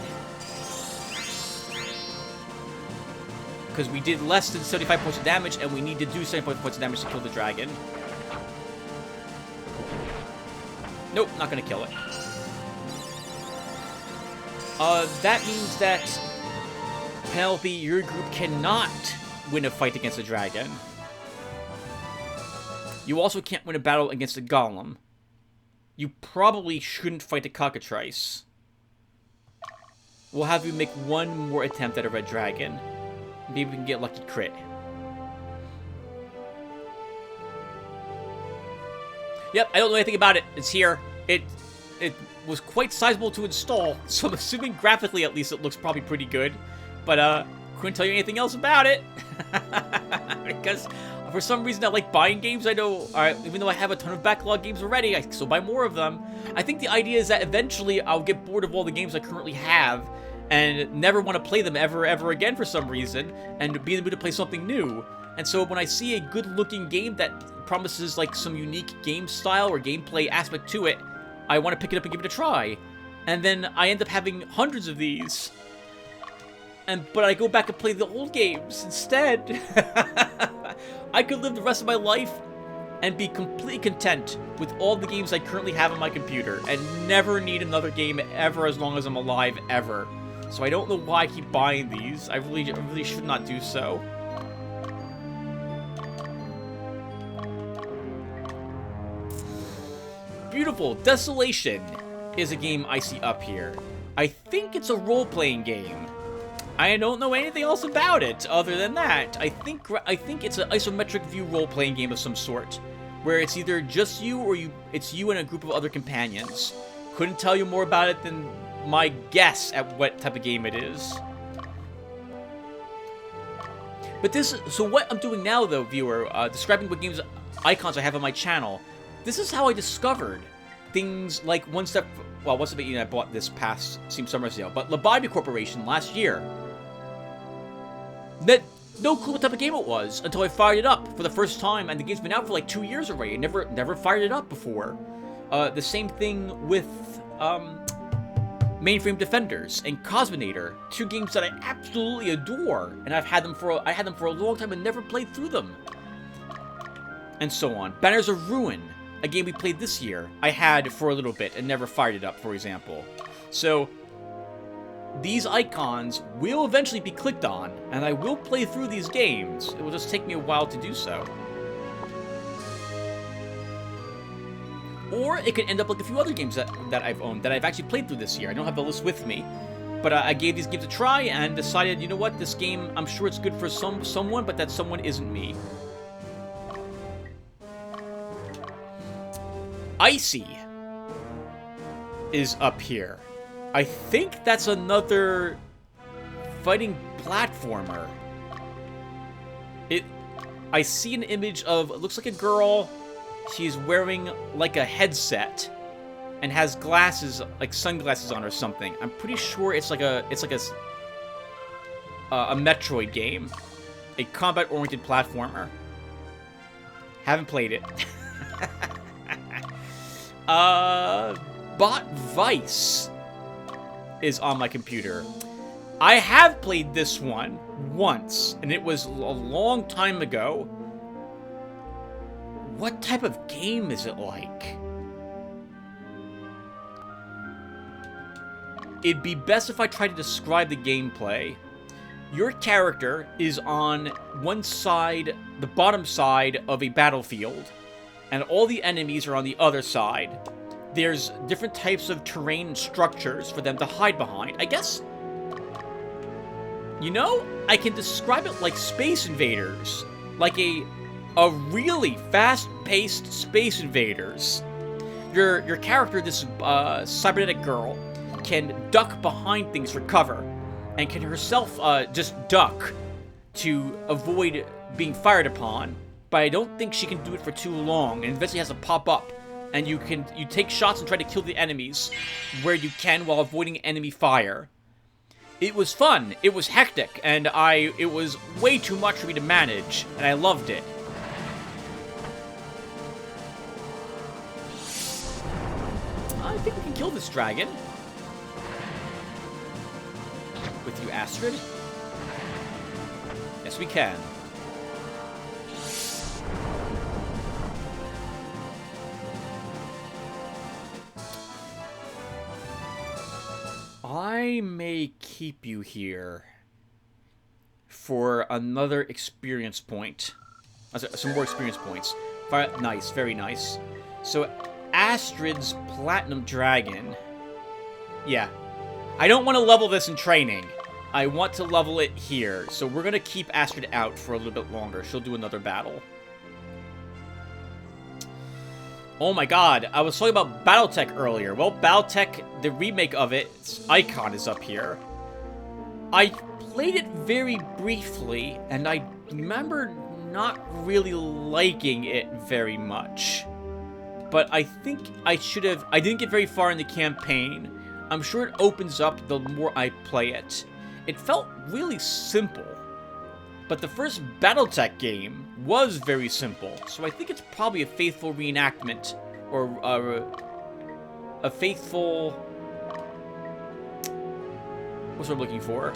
Because we did less than 75 points of damage, and we need to do 75 points of damage to kill the dragon. Nope, not going to kill it. That means that, Penelope, your group cannot win a fight against a dragon. You also can't win a battle against a golem. You probably shouldn't fight a cockatrice. We'll have you make one more attempt at a red dragon. Maybe we can get lucky crit. Yep, I don't know anything about it. It's here. It was quite sizable to install, so I'm assuming graphically at least it looks probably pretty good. But couldn't tell you anything else about it. Because for some reason I like buying games. I know, even though I have a ton of backlog games already, I still buy more of them. I think the idea is that eventually I'll get bored of all the games I currently have and never want to play them ever again for some reason, and be able to play something new. And so when I see a good-looking game that promises like some unique game style or gameplay aspect to it, I want to pick it up and give it a try. And then I end up having hundreds of these. But I go back and play the old games instead. I could live the rest of my life and be completely content with all the games I currently have on my computer and never need another game ever as long as I'm alive, ever. So I don't know why I keep buying these. I really should not do so. Beautiful. Desolation is a game I see up here. I think it's a role-playing game. I don't know anything else about it other than that. I think it's an isometric view role-playing game of some sort, where it's either just you or it's you and a group of other companions. Couldn't tell you more about it than my guess at what type of game it is. But so what I'm doing now, though, viewer, describing what games icons I have on my channel. This is how I discovered things like One Step Beyond. I bought this past summer sale, but Lotaeri Corporation last year. No clue what type of game it was until I fired it up for the first time, and the game's been out for like 2 years already. I never fired it up before. The same thing with Mainframe Defenders and Cosminator, 2 games that I absolutely adore, and I had them for a long time and never played through them. And so on. Banners of Ruin, a game we played this year, I had for a little bit and never fired it up, for example. So these icons will eventually be clicked on, and I will play through these games. It will just take me a while to do so. Or it could end up like a few other games that I've owned, that I've actually played through this year. I don't have the list with me, but I gave these games a try and decided, you know what, this game, I'm sure it's good for someone, but that someone isn't me. Icy is up here. I think that's another fighting platformer. I see an image of, it looks like a girl. She's wearing like a headset and has glasses, like sunglasses on or something. I'm pretty sure it's like a Metroid game, a combat-oriented platformer. Haven't played it. Bot Vice is on my computer. I have played this one once, and it was a long time ago. What type of game is it like? It'd be best if I tried to describe the gameplay. Your character is on one side, the bottom side of a battlefield, and all the enemies are on the other side. There's different types of terrain and structures for them to hide behind. I guess, you know, I can describe it like Space Invaders. Like a really fast-paced Space Invaders. Your character, this cybernetic girl, can duck behind things for cover, and can herself just duck to avoid being fired upon. But I don't think she can do it for too long, and eventually has to pop up. And you take shots and try to kill the enemies where you can while avoiding enemy fire. It was fun, it was hectic, and it was way too much for me to manage, and I loved it. I think we can kill this dragon. With you, Astrid. Yes, we can. I may keep you here for another experience point. Some more experience points. Nice, very nice. So, Astrid's Platinum Dragon. Yeah. I don't want to level this in training. I want to level it here. So we're going to keep Astrid out for a little bit longer. She'll do another battle. Oh my god, I was talking about Battletech earlier. Well, Battletech, the remake of its icon is up here. I played it very briefly, and I remember not really liking it very much. But I think I didn't get very far in the campaign. I'm sure it opens up the more I play it. It felt really simple. But the first Battletech game was very simple, so I think it's probably a faithful reenactment, or a faithful... What's what I'm looking for?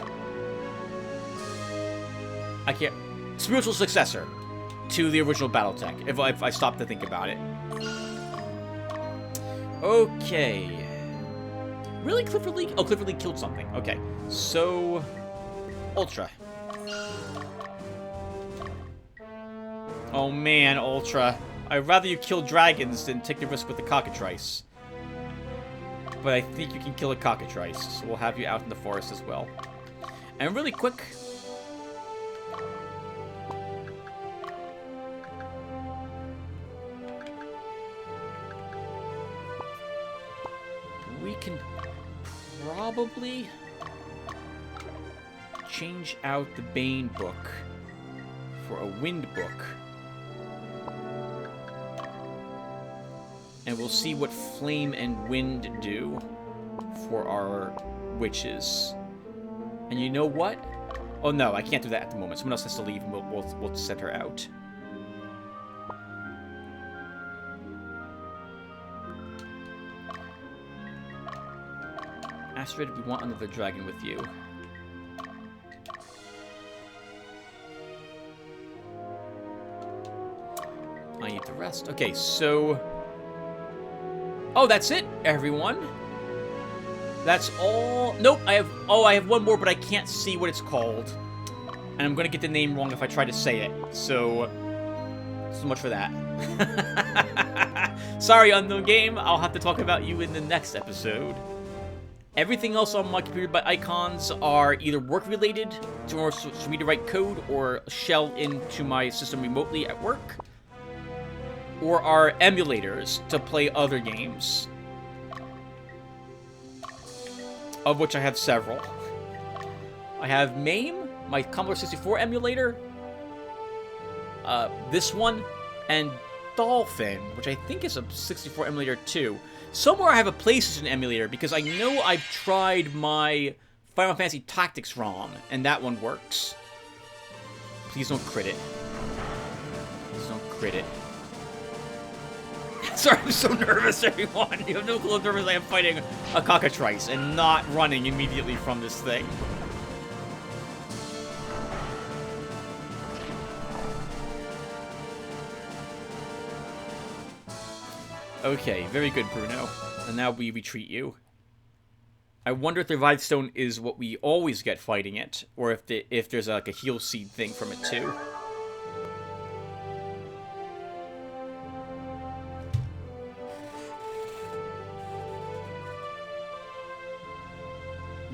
I can't... Spiritual successor. to the original BattleTech, if I stop to think about it. Okay. Really, Clifford Lee? Oh, Clifford Lee killed something. Okay, so... Ultra. Oh man, Ultra. I'd rather you kill dragons than take the risk with the cockatrice. But I think you can kill a cockatrice, so we'll have you out in the forest as well. And really quick... we can probably change out the Bane book for a Wind book. And we'll see what Flame and Wind do for our witches. And you know what? Oh no, I can't do that at the moment. Someone else has to leave and we'll send her out. Astrid, we want another dragon with you. I need to rest. Okay, so... oh, that's it, everyone. That's all... nope, I have... oh, I have one more, but I can't see what it's called. And I'm going to get the name wrong if I try to say it. So much for that. Sorry, Unknown Game. I'll have to talk about you in the next episode. Everything else on my computer by icons are either work-related, for me to write code, or shell into my system remotely at work, or are emulators to play other games, of which I have several. I have MAME, my Commodore 64 emulator, this one, and Dolphin, which I think is a 64 emulator too. Somewhere I have a PlayStation emulator, because I know I've tried my Final Fantasy Tactics ROM, and that one works. Please don't crit it. Please don't crit it. Sorry, I'm so nervous, everyone. You have no clue how nervous I am fighting a cockatrice and not running immediately from this thing. Okay, very good, Bruno. And now we retreat you. I wonder if the Revive Stone is what we always get fighting it, or if there's like a heal seed thing from it too.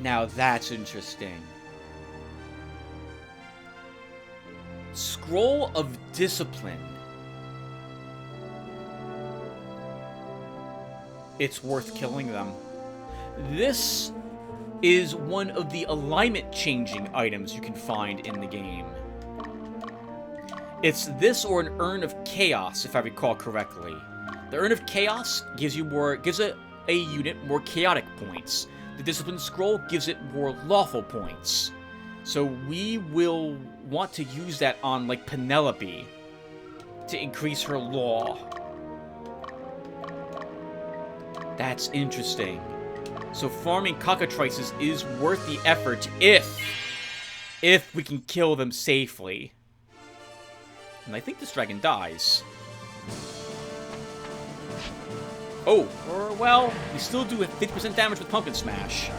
Now that's interesting. Scroll of Discipline. It's worth killing them. This is one of the alignment-changing items you can find in the game. It's this or an Urn of Chaos, if I recall correctly. The Urn of Chaos gives a unit more chaotic points. The Discipline Scroll gives it more lawful points. So we will want to use that on, like, Penelope to increase her law. That's interesting. So farming cockatrices is worth the effort if we can kill them safely. And I think this dragon dies. Oh, or, well, we still do 50% damage with Pumpkin Smash.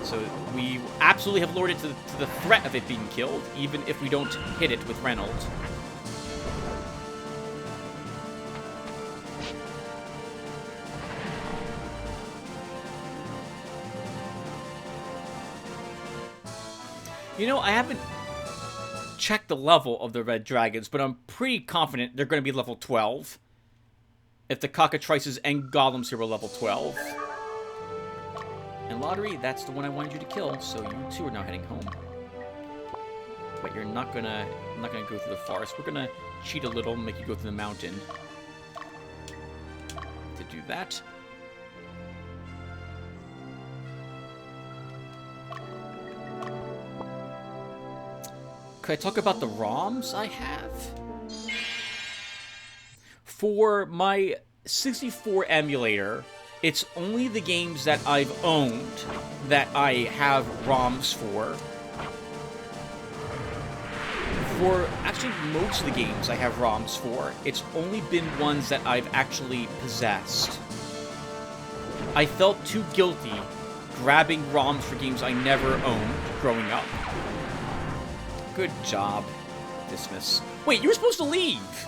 So we absolutely have lowered it to the threat of it being killed, even if we don't hit it with Reynolds. You know, I haven't checked the level of the red dragons, but I'm pretty confident they're going to be level 12. If the cockatrices and golems here were level 12. And Lotaeri, that's the one I wanted you to kill, so you two are now heading home. But you're not gonna go through the forest. We're gonna cheat a little and make you go through the mountain. To do that. Could I talk about the ROMs I have? For my 64 emulator, it's only the games that I've owned that I have ROMs for. For actually most of the games I have ROMs for, it's only been ones that I've actually possessed. I felt too guilty grabbing ROMs for games I never owned growing up. Good job, Dismas. Wait, you were supposed to leave!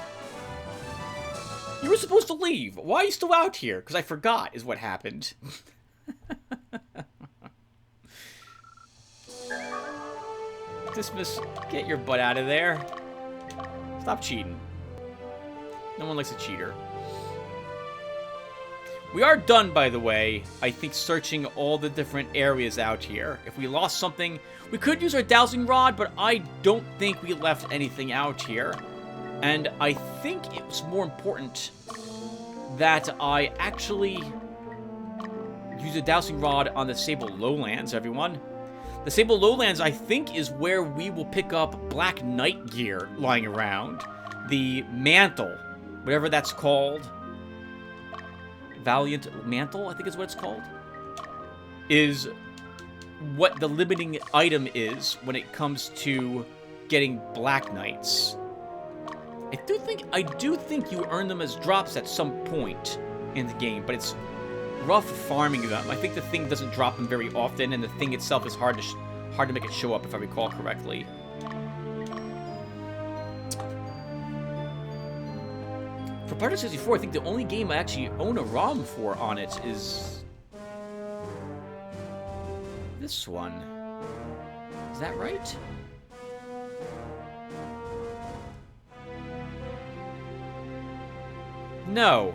You were supposed to leave! Why are you still out here? Because I forgot, is what happened. Dismas, get your butt out of there. Stop cheating. No one likes a cheater. We are done, by the way, I think, searching all the different areas out here. If we lost something, we could use our dowsing rod, but I don't think we left anything out here. And I think it was more important that I actually use a dowsing rod on the Sable Lowlands, everyone. The Sable Lowlands, I think, is where we will pick up Black Knight gear lying around. The Mantle, whatever that's called. Valiant Mantle, I think is what it's called. Is what the limiting item is when it comes to getting Black Knights. I do think you earn them as drops at some point in the game, but it's rough farming them. I think the thing doesn't drop them very often, and the thing itself is hard to make it show up, if I recall correctly. For Part 64, I think the only game I actually own a ROM for on it is this one. Is that right? No.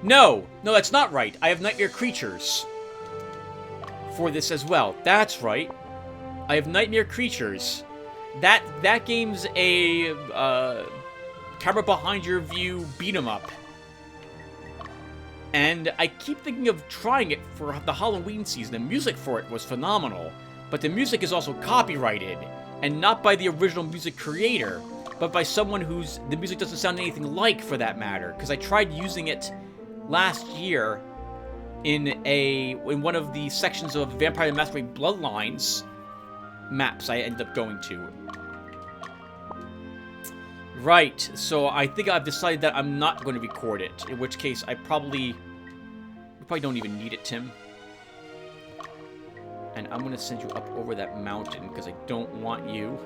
No, that's not right. I have Nightmare Creatures for this as well. That's right. I have Nightmare Creatures. That game's a camera behind your view beat 'em up. And I keep thinking of trying it for the Halloween season. The music for it was phenomenal, but the music is also copyrighted, and not by the original music creator, but by someone whose the music doesn't sound anything like, for that matter. Because I tried using it last year in one of the sections of Vampire the Masquerade Bloodlines maps I ended up going to. Right, so I think I've decided that I'm not going to record it, in which case we probably don't even need it, Tim. And I'm going to send you up over that mountain, because I don't want you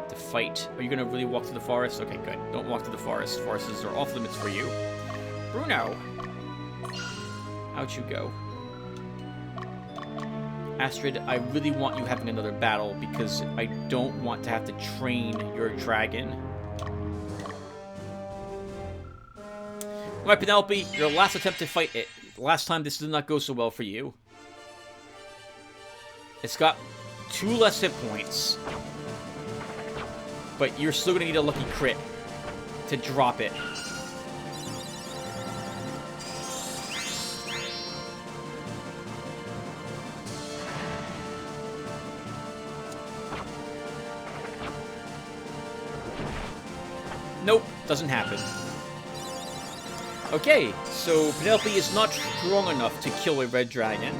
to fight. Are you going to really walk through the forest? Okay, good. Don't walk through the forest. Forests are off limits for you. Bruno! Out you go. Astrid, I really want you having another battle, because I don't want to have to train your dragon. Alright, Penelope, your last attempt to fight it. Last time this did not go so well for you. It's got 2 less hit points. But you're still going to need a lucky crit to drop it. Nope, doesn't happen. Okay, so Penelope is not strong enough to kill a red dragon.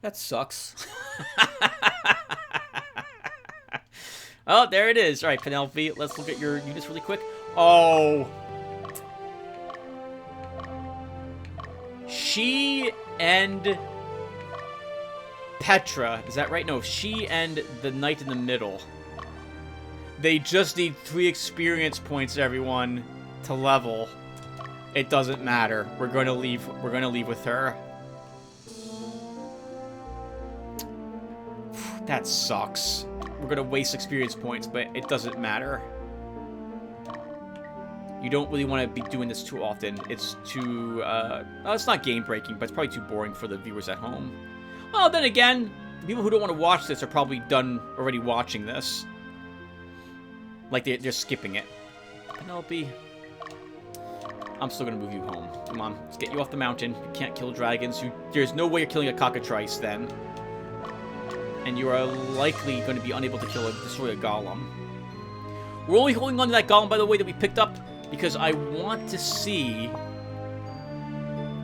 That sucks. Oh, there it is. All right, Penelope, let's look at your units really quick. Oh. She and Petra. Is that right? No, she and the knight in the middle. They just need 3 experience points, everyone, to level. It doesn't matter. We're going to leave. We're going to leave with her. That sucks. We're going to waste experience points, but it doesn't matter. You don't really want to be doing this too often. It's too, it's not game-breaking, but it's probably too boring for the viewers at home. Well, then again, people who don't want to watch this are probably done already watching this. Like, they're skipping it. Penelope, I'm still going to move you home. Come on, let's get you off the mountain. You can't kill dragons. There's no way you're killing a cockatrice, then. And you are likely going to be unable to destroy a golem. We're only holding on to that golem, by the way, that we picked up, because I want to see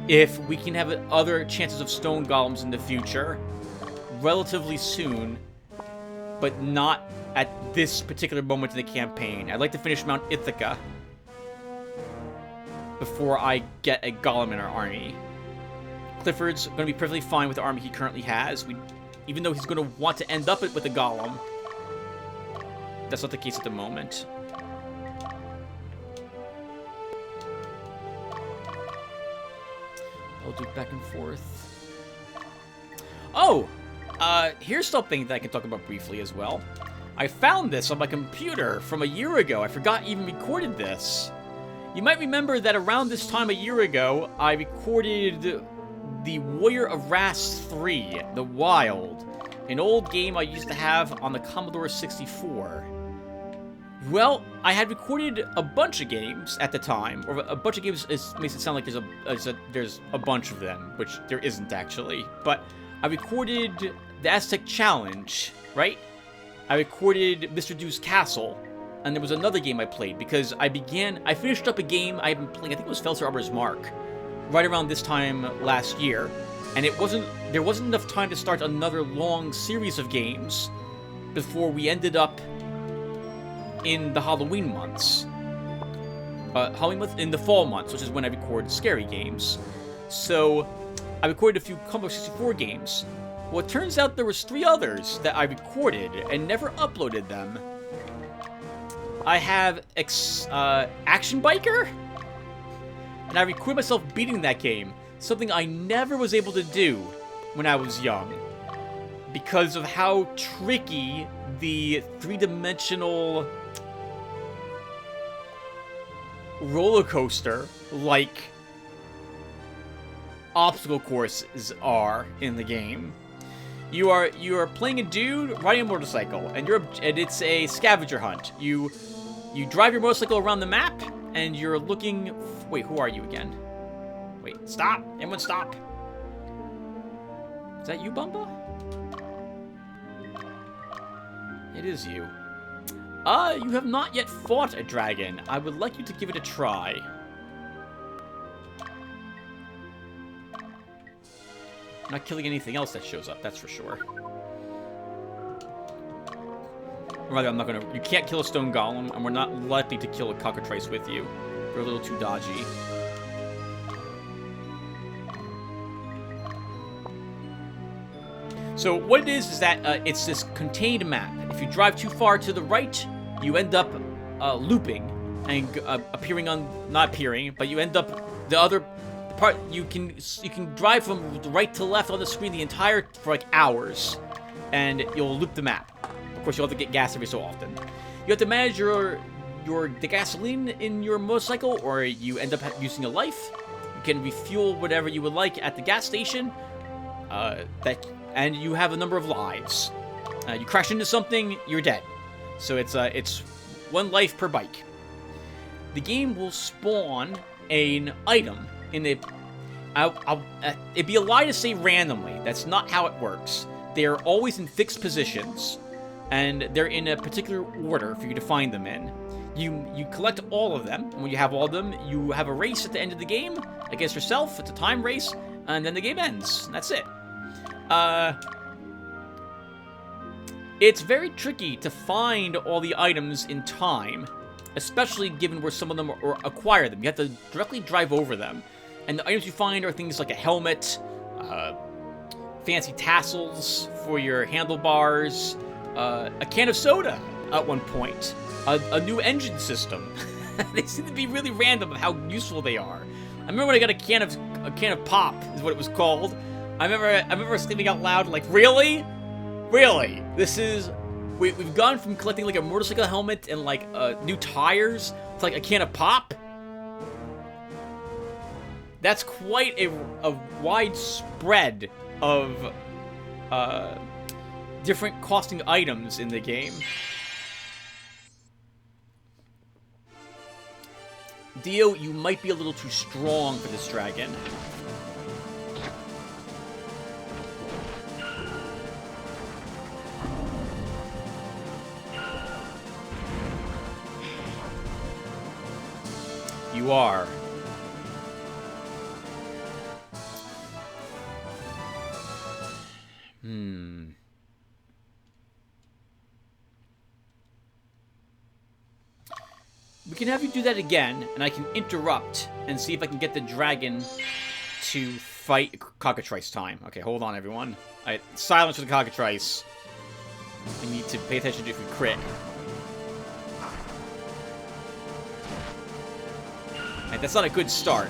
if we can have other chances of stone golems in the future relatively soon, but not at this particular moment in the campaign. I'd like to finish Mount Ithaca before I get a golem in our army. Clifford's going to be perfectly fine with the army he currently has, even though he's going to want to end up with a golem. That's not the case at the moment. I'll do it back and forth. Oh! Here's something that I can talk about briefly as well. I found this on my computer from a year ago. I forgot I even recorded this. You might remember that around this time a year ago, I recorded the Warrior of Ras 3, The Wild, an old game I used to have on the Commodore 64. Well, I had recorded a bunch of games at the time, or a bunch of games makes it sound like there's a bunch of them, which there isn't actually. But I recorded the Aztec Challenge, right? I recorded Mr. Dew's Castle, and there was another game I played because I finished up a game I had been playing. I think it was Felser Arbor's Mark, right around this time last year, and there wasn't enough time to start another long series of games before we ended up in the Halloween months. In the fall months, which is when I record scary games. So I recorded a few Commodore 64 games. Well, it turns out there was 3 others that I recorded and never uploaded them. I have Action Biker, and I recorded myself beating that game, something I never was able to do when I was young, because of how tricky the 3-dimensional roller coaster like obstacle courses are in the game. You are playing a dude riding a motorcycle, and it's a scavenger hunt. You drive your motorcycle around the map, and you're looking. Wait, who are you again? Wait, stop! Everyone, stop! Is that you, Bumba? It is you. You have not yet fought a dragon. I would like you to give it a try. I'm not killing anything else that shows up, that's for sure. Or rather, you can't kill a stone golem, and we're not likely to kill a cockatrice with you. They're a little too dodgy. So what it is that it's this contained map. If you drive too far to the right, you end up looping and not appearing, but you end up the other part. You can drive from right to left on the screen for like hours, and you'll loop the map. Of course, you'll have to get gas every so often. You have to manage the gasoline in your motorcycle, or you end up using a life. You can refuel whatever you would like at the gas station. And you have a number of lives. You crash into something, you're dead. So it's 1 life per bike. The game will spawn an item in the. It'd be a lie to say randomly. That's not how it works. They are always in fixed positions, and they're in a particular order for you to find them in. You collect all of them, and when you have all of them, you have a race at the end of the game against yourself. It's a time race, and then the game ends. And that's it. It's very tricky to find all the items in time, especially given where some of them or acquire them. You have to directly drive over them. And the items you find are things like a helmet, fancy tassels for your handlebars, a can of soda at one point, a new engine system. They seem to be really random of how useful they are. I remember when I got a can of pop, is what it was called. I remember screaming out loud, like, really? Really? We've gone from collecting, like, a motorcycle helmet and, like, new tires to, like, a can of pop? That's quite a wide spread of, different costing items in the game. Dio, you might be a little too strong for this dragon. You are. can have you do that again, and I can interrupt and see if I can get the dragon to fight Cockatrice time. Okay, hold on, everyone. Alright, silence for the Cockatrice. We need to pay attention to if we crit. Alright, that's not a good start.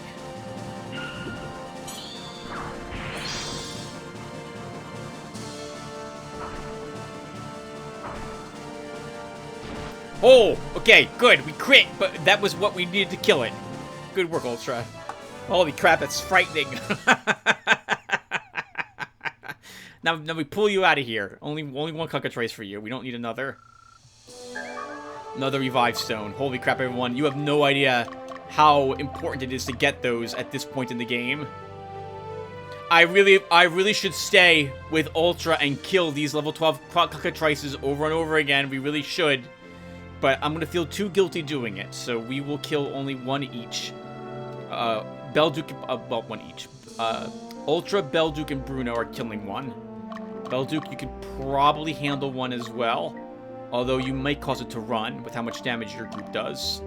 Oh, okay, good. We crit, but that was what we needed to kill it. Good work, Ultra. Holy crap, that's frightening. now we pull you out of here. Only one Cockatrice for you. We don't need another. Another revive stone. Holy crap, everyone. You have no idea how important it is to get those at this point in the game. I really should stay with Ultra and kill these level 12 Cockatrices over and over again. We really should. But I'm going to feel too guilty doing it, so we will kill only one each. Belduke, well, one each. Ultra, Belduke, and Bruno are killing one. Belduke, you can probably handle one as well, although you might cause it to run with how much damage your group does.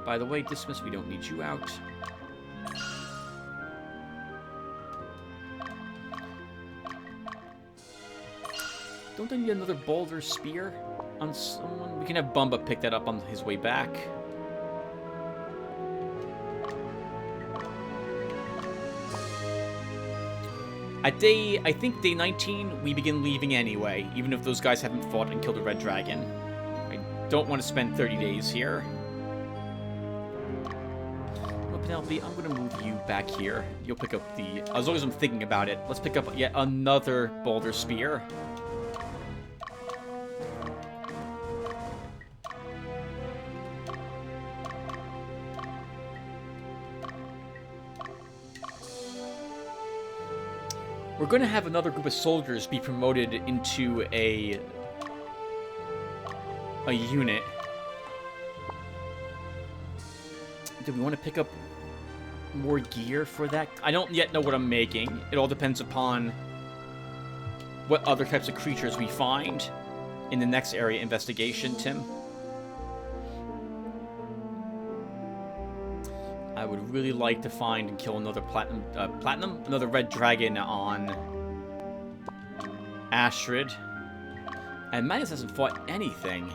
By the way, Dismiss, we don't need you out. Don't I need another Boulder Spear on someone? We can have Bumba pick that up on his way back. I think day 19, we begin leaving anyway, even if those guys haven't fought and killed a red dragon. I don't want to spend 30 days here. Well, Penelope, I'm going to move you back here. You'll pick up the... As long as I'm thinking about it, let's pick up yet another Boulder Spear. We're going to have another group of soldiers be promoted into a unit. Do we want to pick up more gear for that? I don't yet know what I'm making. It all depends upon what other types of creatures we find in the next area investigation, Tim. I would really like to find and kill another another red dragon on Astrid. And Magnus hasn't fought anything.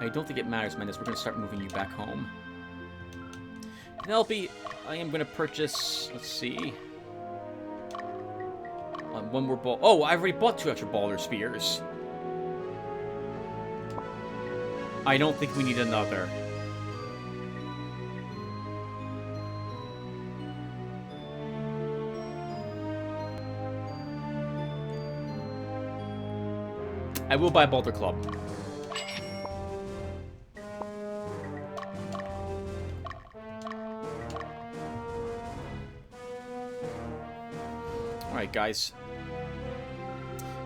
I don't think it matters, Magnus. We're going to start moving you back home. Penelope, I am going to purchase, let's see. One more ball. Oh, I've already bought 2 extra Boulder Spears. I don't think we need another. I will buy a Boulder Club. Alright, guys.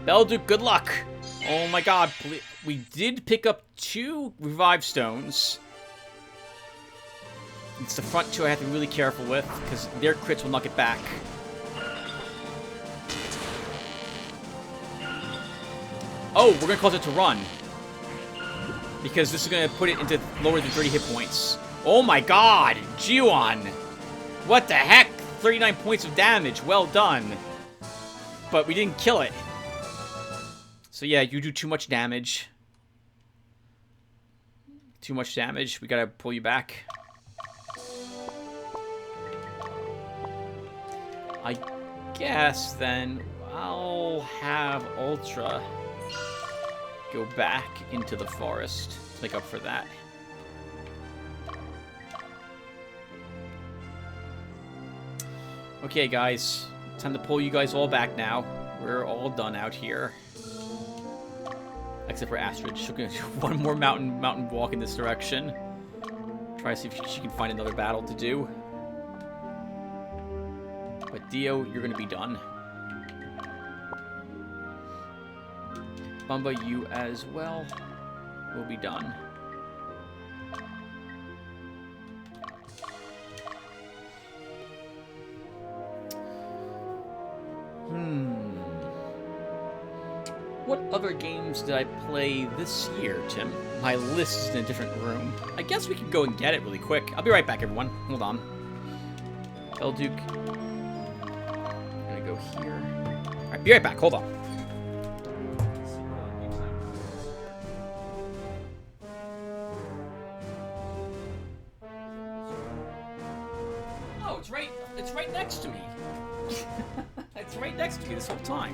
Belduke, good luck! Oh my god, we did pick up 2 revive stones. It's the front 2 I have to be really careful with, because their crits will knock it back. Oh, we're going to cause it to run. Because this is going to put it into lower than 30 hit points. Oh my god! Jiwon! What the heck? 39 points of damage. Well done. But we didn't kill it. So yeah, you do too much damage. Too much damage. We gotta pull you back. I guess then I'll have Ultra go back into the forest to make up for that. Okay, guys. Time to pull you guys all back now. We're all done out here. Except for Astrid. She'll do one more mountain walk in this direction. Try to see if she can find another battle to do. But Dio, you're going to be done. Bumba, you as well will be done. what other games did I play this year, Tim? My list is in a different room. I guess we could go and get it really quick. I'll be right back, everyone. Hold on. Belduke. I'm gonna go here. Alright, be right back. Hold on. Oh, it's right next to me. It's right next to me this whole time.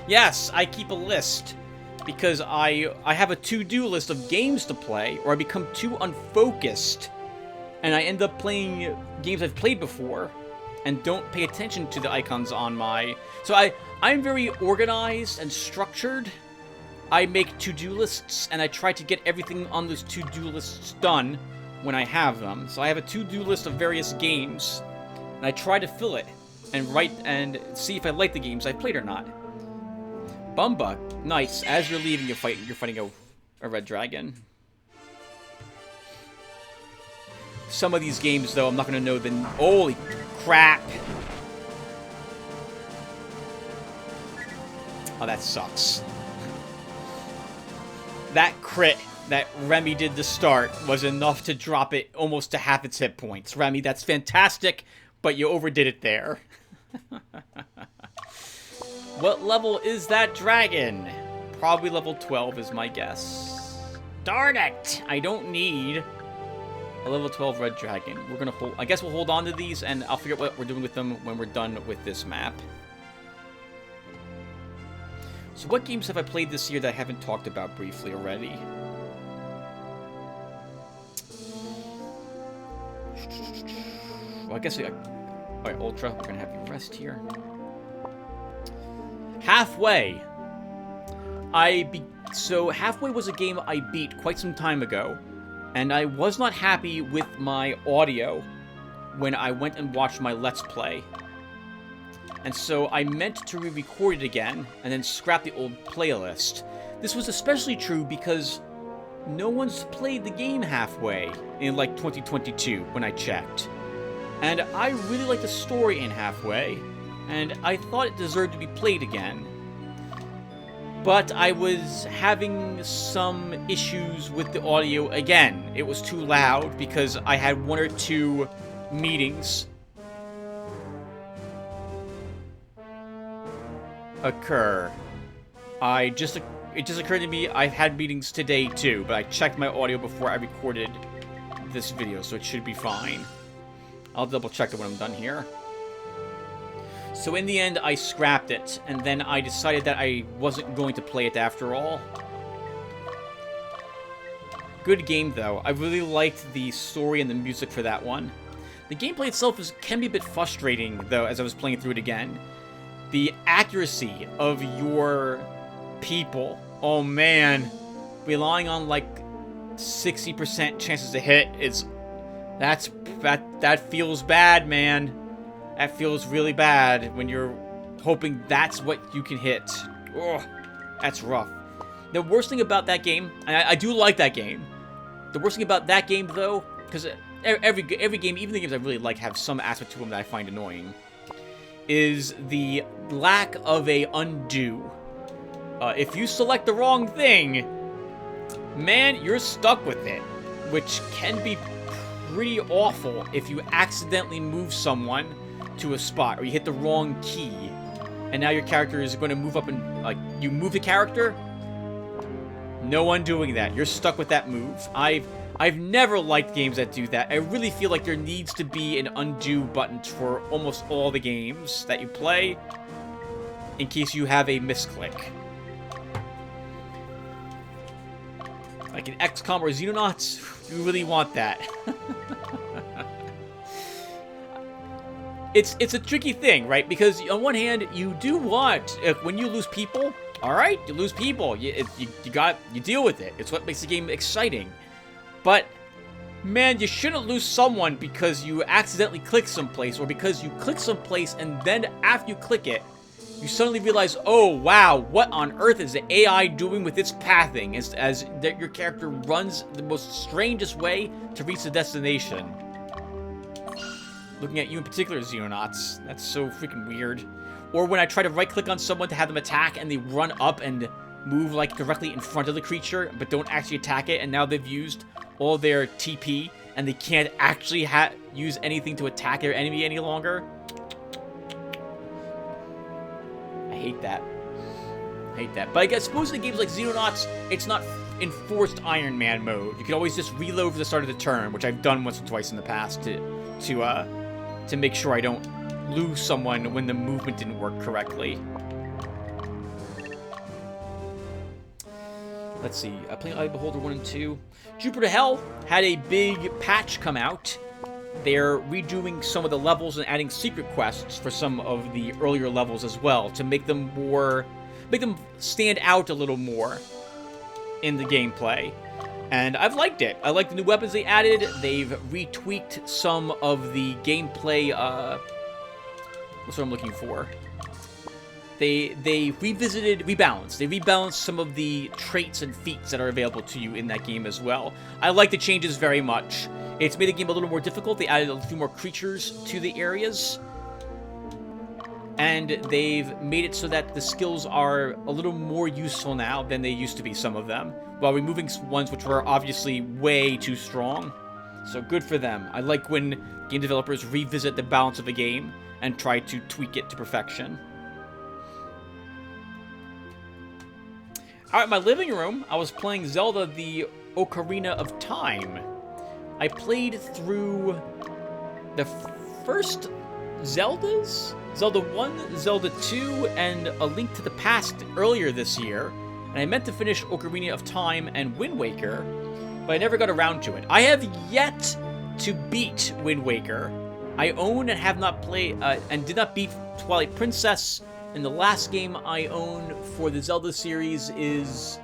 Yes, I keep a list because I have a to-do list of games to play, or I become too unfocused and I end up playing games I've played before and don't pay attention to the icons on my... So I'm very organized and structured. I make to-do lists and I try to get everything on those to-do lists done when I have them. So I have a to-do list of various games and I try to fill it and write and see if I like the games I've played or not. Bumba, nice. As you're leaving, you're fighting a red dragon. Some of these games, though, I'm not going to know the... Holy crap! Oh, that sucks. That crit that Remy did to start was enough to drop it almost to half its hit points. Remy, that's fantastic, but you overdid it there. What level is that dragon? Probably level 12 is my guess. Darn it! I don't need a level 12 red dragon. We're gonna hold... I guess we'll hold on to these, and I'll figure out what we're doing with them when we're done with this map. So what games have I played this year that I haven't talked about briefly already? Well, I guess we got... Alright, Ultra, we're gonna have you rest here. Halfway. So Halfway was a game I beat quite some time ago, and I was not happy with my audio when I went and watched my Let's Play. And so I meant to re-record it again, and then scrap the old playlist. This was especially true because no one's played the game Halfway in, like, 2022, when I checked. And I really like the story in Halfway, and I thought it deserved to be played again. But I was having some issues with the audio again. It was too loud because I had 1 or 2 meetings occur. It just occurred to me I've had meetings today too, but I checked my audio before I recorded this video, so it should be fine. I'll double check it when I'm done here. So in the end, I scrapped it, and then I decided that I wasn't going to play it after all. Good game, though. I really liked the story and the music for that one. The gameplay itself can be a bit frustrating, though, as I was playing through it again. The accuracy of your people, oh man, relying on like 60% chances to hit that feels bad, man. That feels really bad when you're hoping that's what you can hit. Ugh, that's rough. The worst thing about that game, and I do like that game. The worst thing about that game, though, because every game, even the games I really like, have some aspect to them that I find annoying, is the lack of a undo. If you select the wrong thing, man, you're stuck with it, which can be pretty awful if you accidentally move someone to a spot, or you hit the wrong key, and now your character is going to move up and, like, you move the character, no undoing that. You're stuck with that move. I've never liked games that do that. I really feel like there needs to be an undo button for almost all the games that you play, in case you have a misclick. Like in XCOM or Xenonauts, you really want that. It's a tricky thing, right? Because on one hand, you do want, when you lose people, all right, you lose people, you deal with it. It's what makes the game exciting. But man, you shouldn't lose someone because you accidentally click someplace, or because you click someplace and then after you click it, you suddenly realize, oh wow, what on earth is the AI doing with its pathing as your character runs the most strangest way to reach the destination. Looking at you in particular, Xenonauts. That's so freaking weird. or when I try to right-click on someone to have them attack and they run up and move like directly in front of the creature, but don't actually attack it, and now they've used all their TP, and they can't actually use anything to attack their enemy any longer. I hate that. I hate that. But I suppose in games like Xenonauts, it's not enforced Iron Man mode. You can always just reload for the start of the turn, which I've done once or twice in the past to make sure I don't lose someone when the movement didn't work correctly. Let's see. Playing Eye Beholder 1 and 2. Jupiter Hell had a big patch come out. They're redoing some of the levels and adding secret quests for some of the earlier levels as well to make them stand out a little more in the gameplay. And I've liked it. I like the new weapons they added. They've retweaked some of the gameplay, what's what I'm looking for? They rebalanced. They rebalanced some of the traits and feats that are available to you in that game as well. I like the changes very much. It's made the game a little more difficult. They added a few more creatures to the areas. And they've made it so that the skills are a little more useful now than they used to be, some of them, while removing ones which were obviously way too strong. So good for them. I like when game developers revisit the balance of a game and try to tweak it to perfection. Alright, my living room, I was playing Zelda the Ocarina of Time. I played through the first Zeldas? Zelda 1, Zelda 2, and A Link to the Past earlier this year. And I meant to finish Ocarina of Time and Wind Waker, but I never got around to it. I have yet to beat Wind Waker. I own and have not played, and did not beat Twilight Princess. And the last game I own for the Zelda series is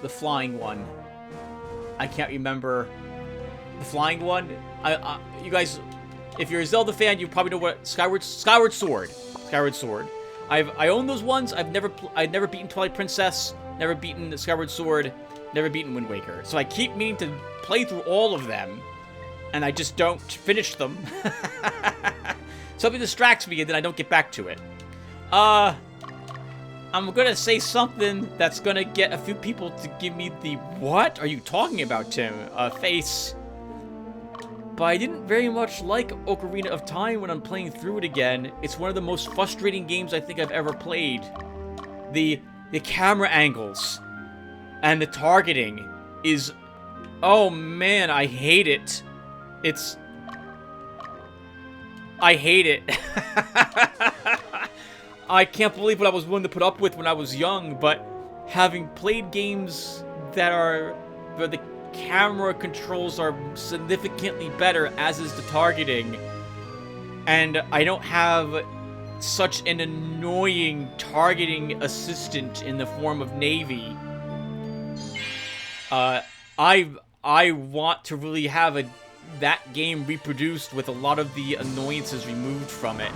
the flying one. I can't remember the flying one. You guys, if you're a Zelda fan, you probably know what Skyward Sword. Skyward Sword. I own those ones. I've never beaten Twilight Princess, never beaten Skyward Sword, never beaten Wind Waker. So I keep meaning to play through all of them, and I just don't finish them. Something distracts me, and then I don't get back to it. I'm gonna say something that's gonna get a few people to give me the "What are you talking about, Tim?" Face. But I didn't very much like Ocarina of Time when I'm playing through it again. It's one of the most frustrating games I think I've ever played. The camera angles and the targeting is... Oh man, I hate it. I hate it. I can't believe what I was willing to put up with when I was young, but having played games where the camera controls are significantly better, as is the targeting, and I don't have such an annoying targeting assistant in the form of Navy. I want to really have that game reproduced with a lot of the annoyances removed from it.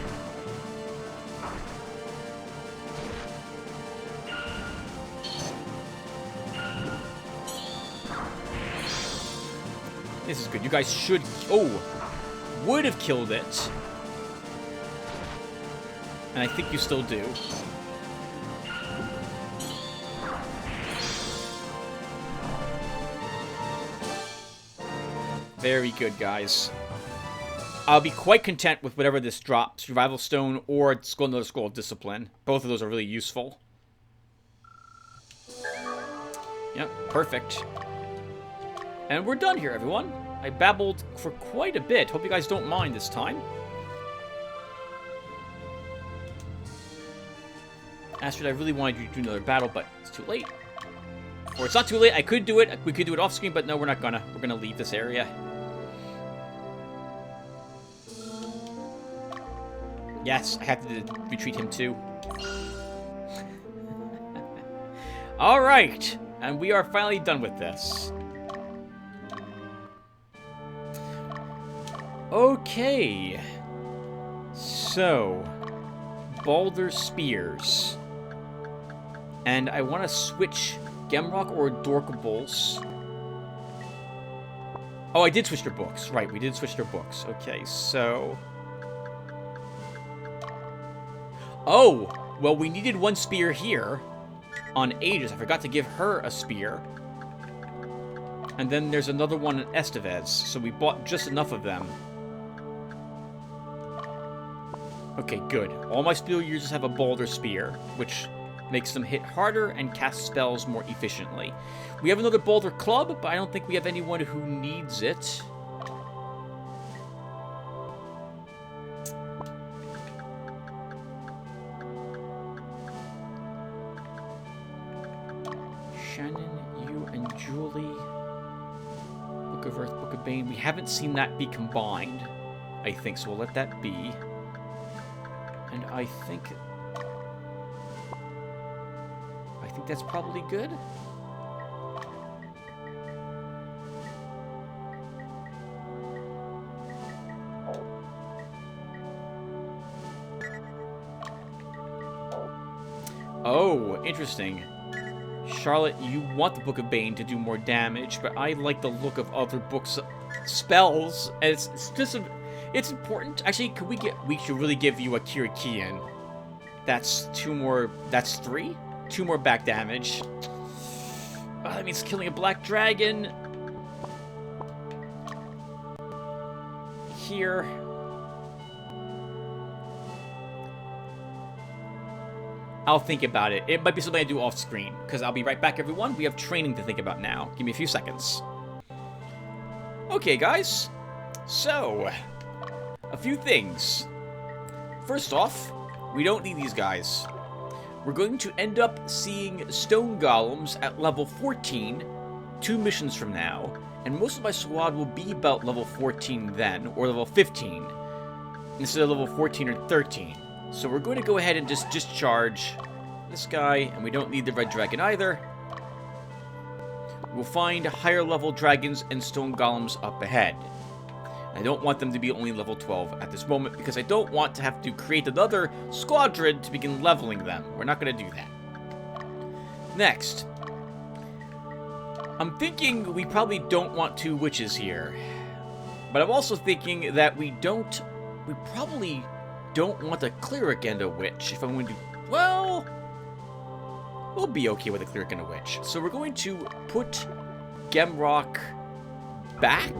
This is good. You guys should... Oh! Would have killed it. And I think you still do. Very good, guys. I'll be quite content with whatever this drops. Survival Stone or another Scroll of Discipline. Both of those are really useful. Yep, perfect. And we're done here, everyone. I babbled for quite a bit. Hope you guys don't mind this time. Astrid, I really wanted you to do another battle, but it's too late. Or it's not too late. I could do it. We could do it off screen, but no, we're not gonna. We're gonna leave this area. Yes, I have to retreat him too. Alright, and we are finally done with this. Okay. So, Baldur's Spears. And I want to switch Gemrock or Dorkables. Oh, I did switch their books. Right, we did switch their books. Okay, so... Oh, well, we needed one spear here on Aegis. I forgot to give her a spear. And then there's another one in Estevez, so we bought just enough of them. Okay, good. All my spear users have a Boulder Spear, which makes them hit harder and cast spells more efficiently. We have another Boulder Club, but I don't think we have anyone who needs it. Shannon, you and Julie. Book of Earth, Book of Bane. We haven't seen that be combined, I think, so we'll let that be. And I think that's probably good. Oh, interesting. Charlotte, you want the Book of Bane to do more damage, but I like the look of other books' spells. It's just it's important. Actually, we should really give you a Kirikian. That's 2 more. That's 3. 2 more back damage. Oh, that means killing a black dragon. Here. I'll think about it. It might be something I do off screen, because I'll be right back, everyone. We have training to think about now. Give me a few seconds. Okay, guys. So, a few things. First off, we don't need these guys. We're going to end up seeing stone golems at level 14 2 missions from now, and most of my squad will be about level 14 then, or level 15, instead of level 14 or 13. So we're going to go ahead and just discharge this guy, and we don't need the red dragon either. We'll find higher level dragons and stone golems up ahead. I don't want them to be only level 12 at this moment, because I don't want to have to create another squadron to begin leveling them. We're not going to do that. Next. I'm thinking we probably don't want 2 witches here. But I'm also thinking that we probably don't want a cleric and a witch. If I'm going to... Well... We'll be okay with a cleric and a witch. So we're going to put Gemrock back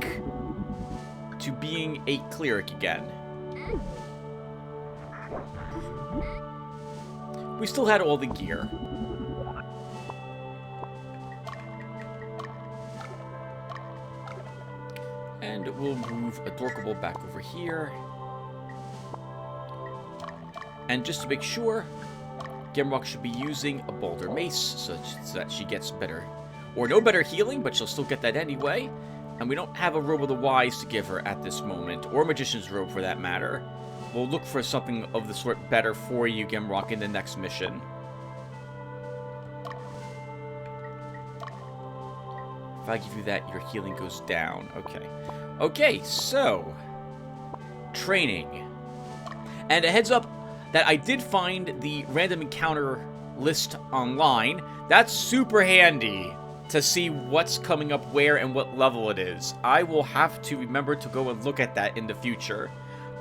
to being a cleric again. We still had all the gear. And we'll move Adorkable back over here. And just to make sure, Gemrock should be using a Boulder Mace so that she gets better, or no better healing, but she'll still get that anyway. And we don't have a Robe of the Wise to give her at this moment, or Magician's Robe for that matter. We'll look for something of the sort better for you, Gemrock, in the next mission. If I give you that, your healing goes down. Okay. Okay, so... training. And a heads up that I did find the random encounter list online. That's super handy to see what's coming up where and what level it is. I will have to remember to go and look at that in the future.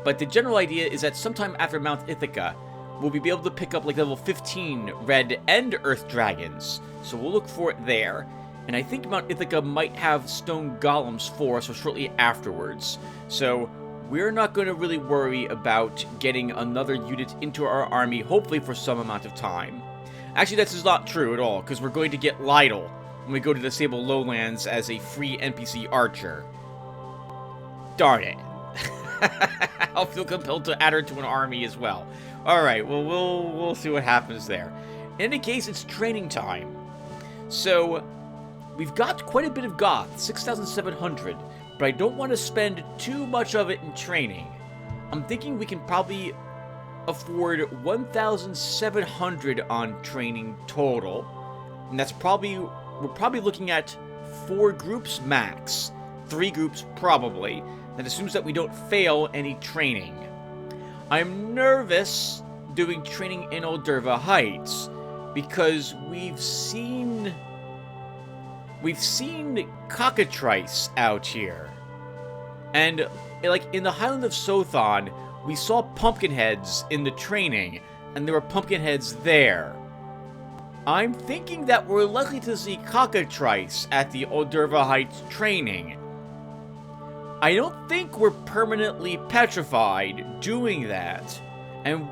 But the general idea is that sometime after Mount Ithaca, we'll be able to pick up like level 15 red and earth dragons. So we'll look for it there. And I think Mount Ithaca might have stone golems for us shortly afterwards. So we're not going to really worry about getting another unit into our army, hopefully for some amount of time. Actually, that's not true at all, because we're going to get Lytle when we go to the Sable Lowlands as a free NPC archer. Darn it. I'll feel compelled to add her to an army as well. Alright, well, we'll see what happens there. In any case, it's training time. So, we've got quite a bit of Goth, 6,700, but I don't want to spend too much of it in training. I'm thinking we can probably afford 1,700 on training total, and that's we're probably looking at 4 groups max, 3 groups probably. That assumes that we don't fail any training. I'm nervous doing training in Audvera Heights because we've seen cockatrice out here, and like in the Highland of Sothon, we saw pumpkin heads in the training. and there were pumpkin heads there. I'm thinking that we're likely to see cockatrice at the Audvera Heights training. I don't think we're permanently petrified doing that, and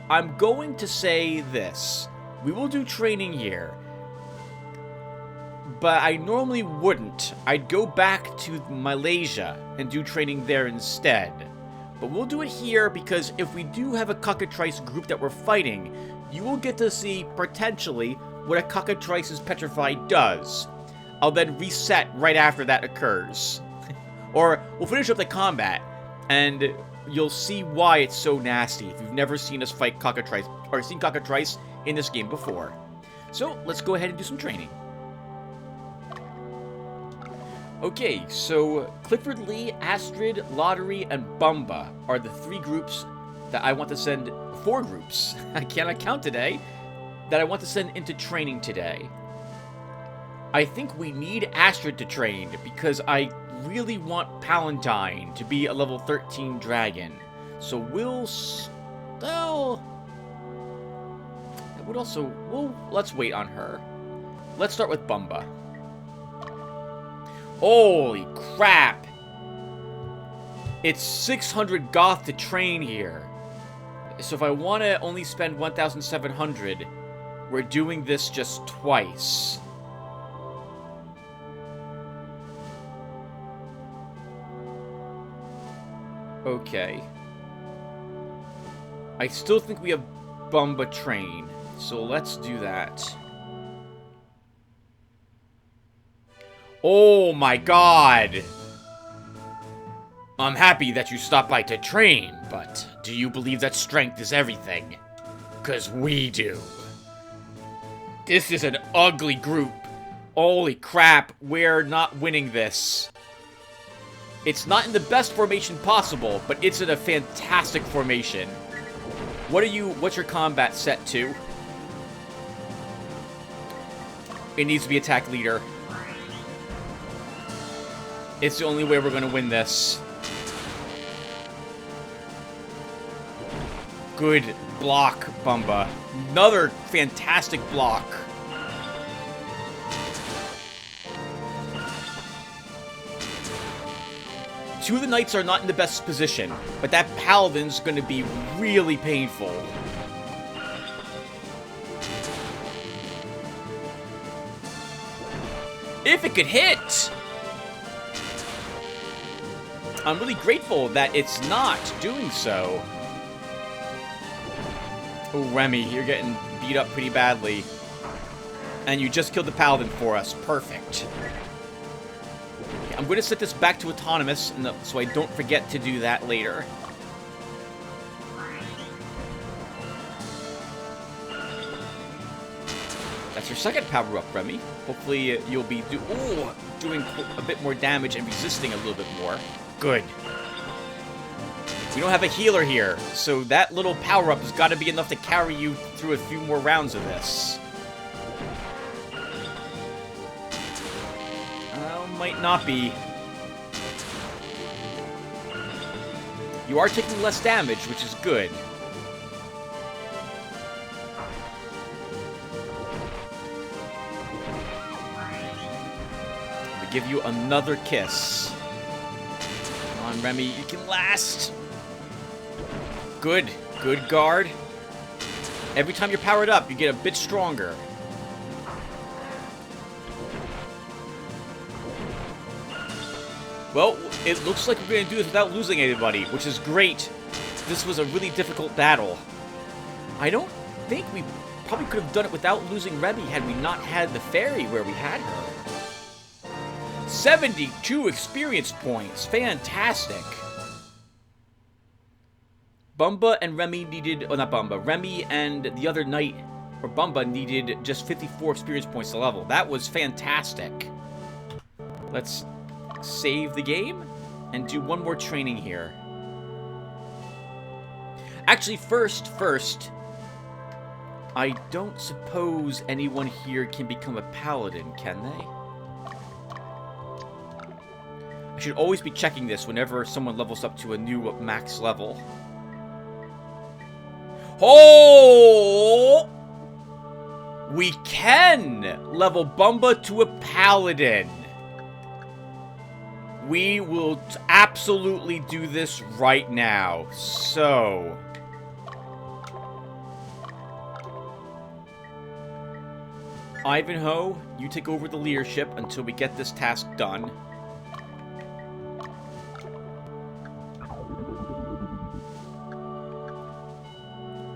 I'm going to say this. We will do training here, but I normally wouldn't. I'd go back to Malaysia and do training there instead. But we'll do it here because if we do have a cockatrice group that we're fighting, you will get to see, potentially, what a cockatrice's petrified does. I'll then reset right after that occurs. Or we'll finish up the combat, and you'll see why it's so nasty if you've never seen us fight cockatrice, or seen cockatrice in this game before. So, let's go ahead and do some training. Okay, so Clifford Lee, Astrid, Lotaeri, and Bumba are the 3 groups that I want to send, 4 groups, I cannot count today, that I want to send into training today. I think we need Astrid to train because I really want Palatine to be a level 13 dragon. So we'll still... let's wait on her. Let's start with Bumba. Holy crap! It's 600 goth to train here. So if I want to only spend 1,700, we're doing this just twice. Okay. I still think we have Bumba train, so let's do that. Oh my god! I'm happy that you stopped by to train, but do you believe that strength is everything? 'Cause we do. This is an ugly group. Holy crap, we're not winning this. It's not in the best formation possible, but it's in a fantastic formation. What's your combat set to? It needs to be attack leader. It's the only way we're gonna win this. Good block, Bumba. Another fantastic block. Two of the knights are not in the best position, but that paladin's gonna be really painful. If it could hit! I'm really grateful that it's not doing so. Oh, Remy, you're getting beat up pretty badly. And you just killed the paladin for us. Perfect. I'm going to set this back to autonomous, so I don't forget to do that later. That's your second power-up, Remy. Hopefully you'll be doing a bit more damage and resisting a little bit more. Good. We don't have a healer here, so that little power-up has got to be enough to carry you through a few more rounds of this. Might not be. You are taking less damage, which is good. I'm gonna give you another kiss. Come on, Remy, you can last. Good. Good guard. Every time you're powered up, you get a bit stronger. Well, it looks like we're going to do this without losing anybody, which is great. This was a really difficult battle. I don't think we probably could have done it without losing Remy had we not had the fairy where we had her. 72 experience points. Fantastic. Bumba and Remy needed... Oh, not Bumba. Remy and the other knight, or Bumba, needed just 54 experience points to level. That was fantastic. Let's save the game and do one more training here. Actually, first, I don't suppose anyone here can become a paladin, can they? I should always be checking this whenever someone levels up to a new max level. Oh! We can level Bumba to a paladin. We will absolutely do this right now. So... Ivanhoe, you take over the leadership until we get this task done.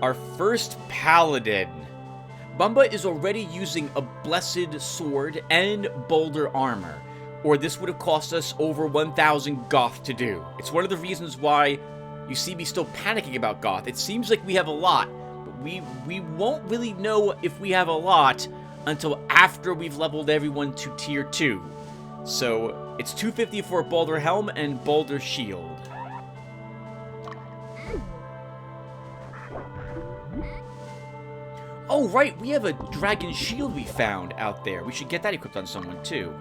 Our first paladin. Bumba is already using a blessed sword and boulder armor, or this would have cost us over 1,000 goth to do. It's one of the reasons why you see me still panicking about goth. It seems like we have a lot, but we won't really know if we have a lot until after we've leveled everyone to tier 2. So it's 250 for a boulder helm and boulder shield. Oh, right, we have a dragon shield we found out there. We should get that equipped on someone, too.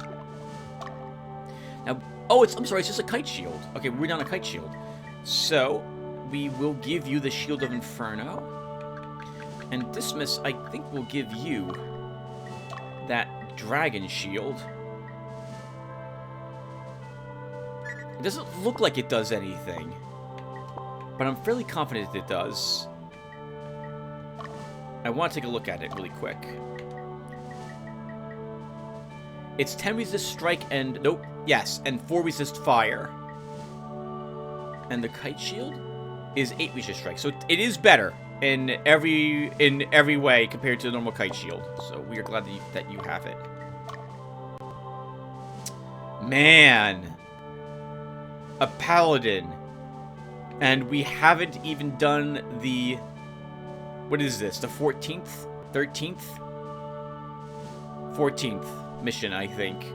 Now, oh, I'm sorry, it's just a kite shield. Okay, we're down a kite shield. So, we will give you the Shield of Inferno. And Dismas, I think, will give you that dragon shield. It doesn't look like it does anything, but I'm fairly confident it does. I want to take a look at it really quick. It's 10 resist strike and... Nope. Yes, and 4 resist fire. And the kite shield is 8 resist strike. So it is better in every way compared to the normal kite shield. So we are glad that you have it. Man. A paladin. And we haven't even done the... What is this? The 14th? 13th? 14th mission, I think.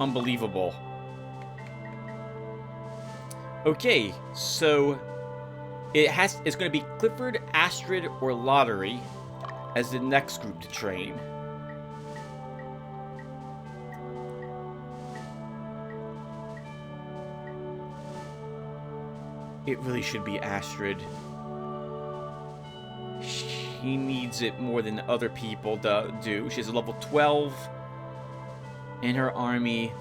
Unbelievable. Okay, so it's going to be Clifford, Astrid, or Lotaeri as the next group to train. It really should be Astrid. She needs it more than other people do. She has a level 12 in her army,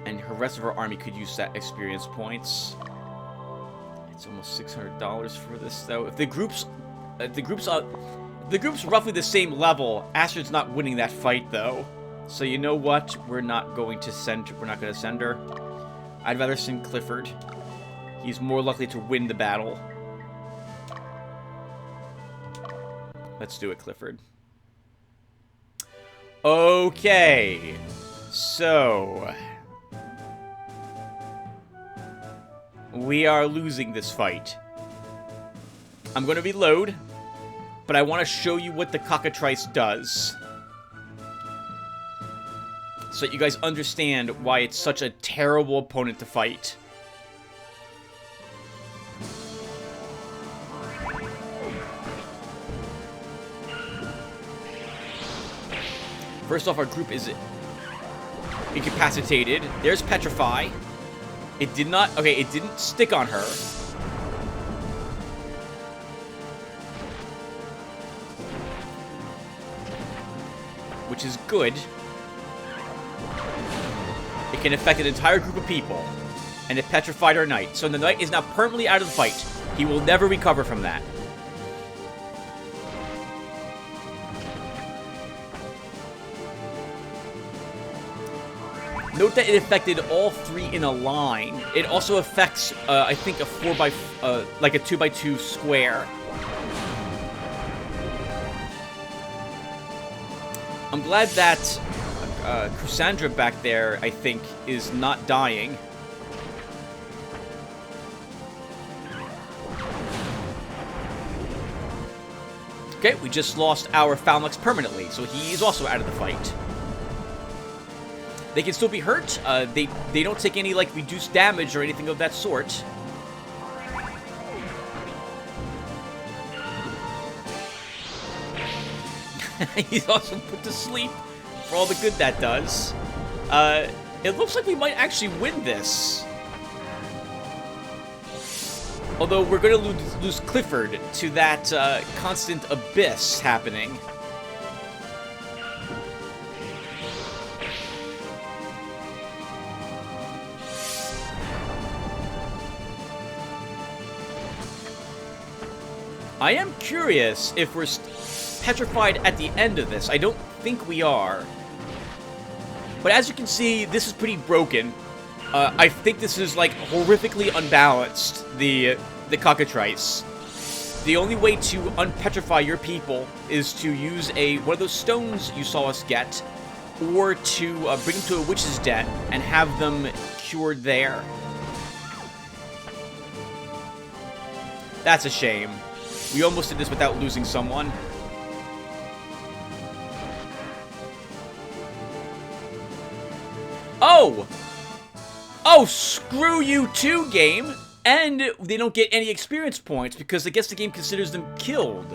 and her rest of her army could use that experience points. It's almost $600 for this, though. If the group's roughly the same level, Astrid's not winning that fight, though. So you know what? We're not going to send her. I'd rather send Clifford. He's more likely to win the battle. Let's do it, Clifford. Okay. So... we are losing this fight. I'm going to reload, but I want to show you what the cockatrice does. So that you guys understand why it's such a terrible opponent to fight. First off, our group is incapacitated. There's Petrify. It did not... Okay, it didn't stick on her. Which is good. It can affect an entire group of people. And it petrified our knight. So the knight is now permanently out of the fight. He will never recover from that. Note that it affected all 3 in a line. It also affects, I think, a 2x2 square. I'm glad that Cassandra back there, I think, is not dying. Okay, we just lost our Phalanx permanently, so he is also out of the fight. They can still be hurt. They don't take any, like, reduced damage or anything of that sort. He's also put to sleep for all the good that does. It looks like we might actually win this. Although we're going to lose Clifford to that constant abyss happening. I am curious if we're petrified at the end of this. I don't think we are. But as you can see, this is pretty broken. I think this is, like, horrifically unbalanced, the cockatrice. The only way to unpetrify your people is to use one of those stones you saw us get, or to bring them to a witch's den and have them cured there. That's a shame. We almost did this without losing someone. Oh! Oh, screw you too, game! And they don't get any experience points because I guess the game considers them killed.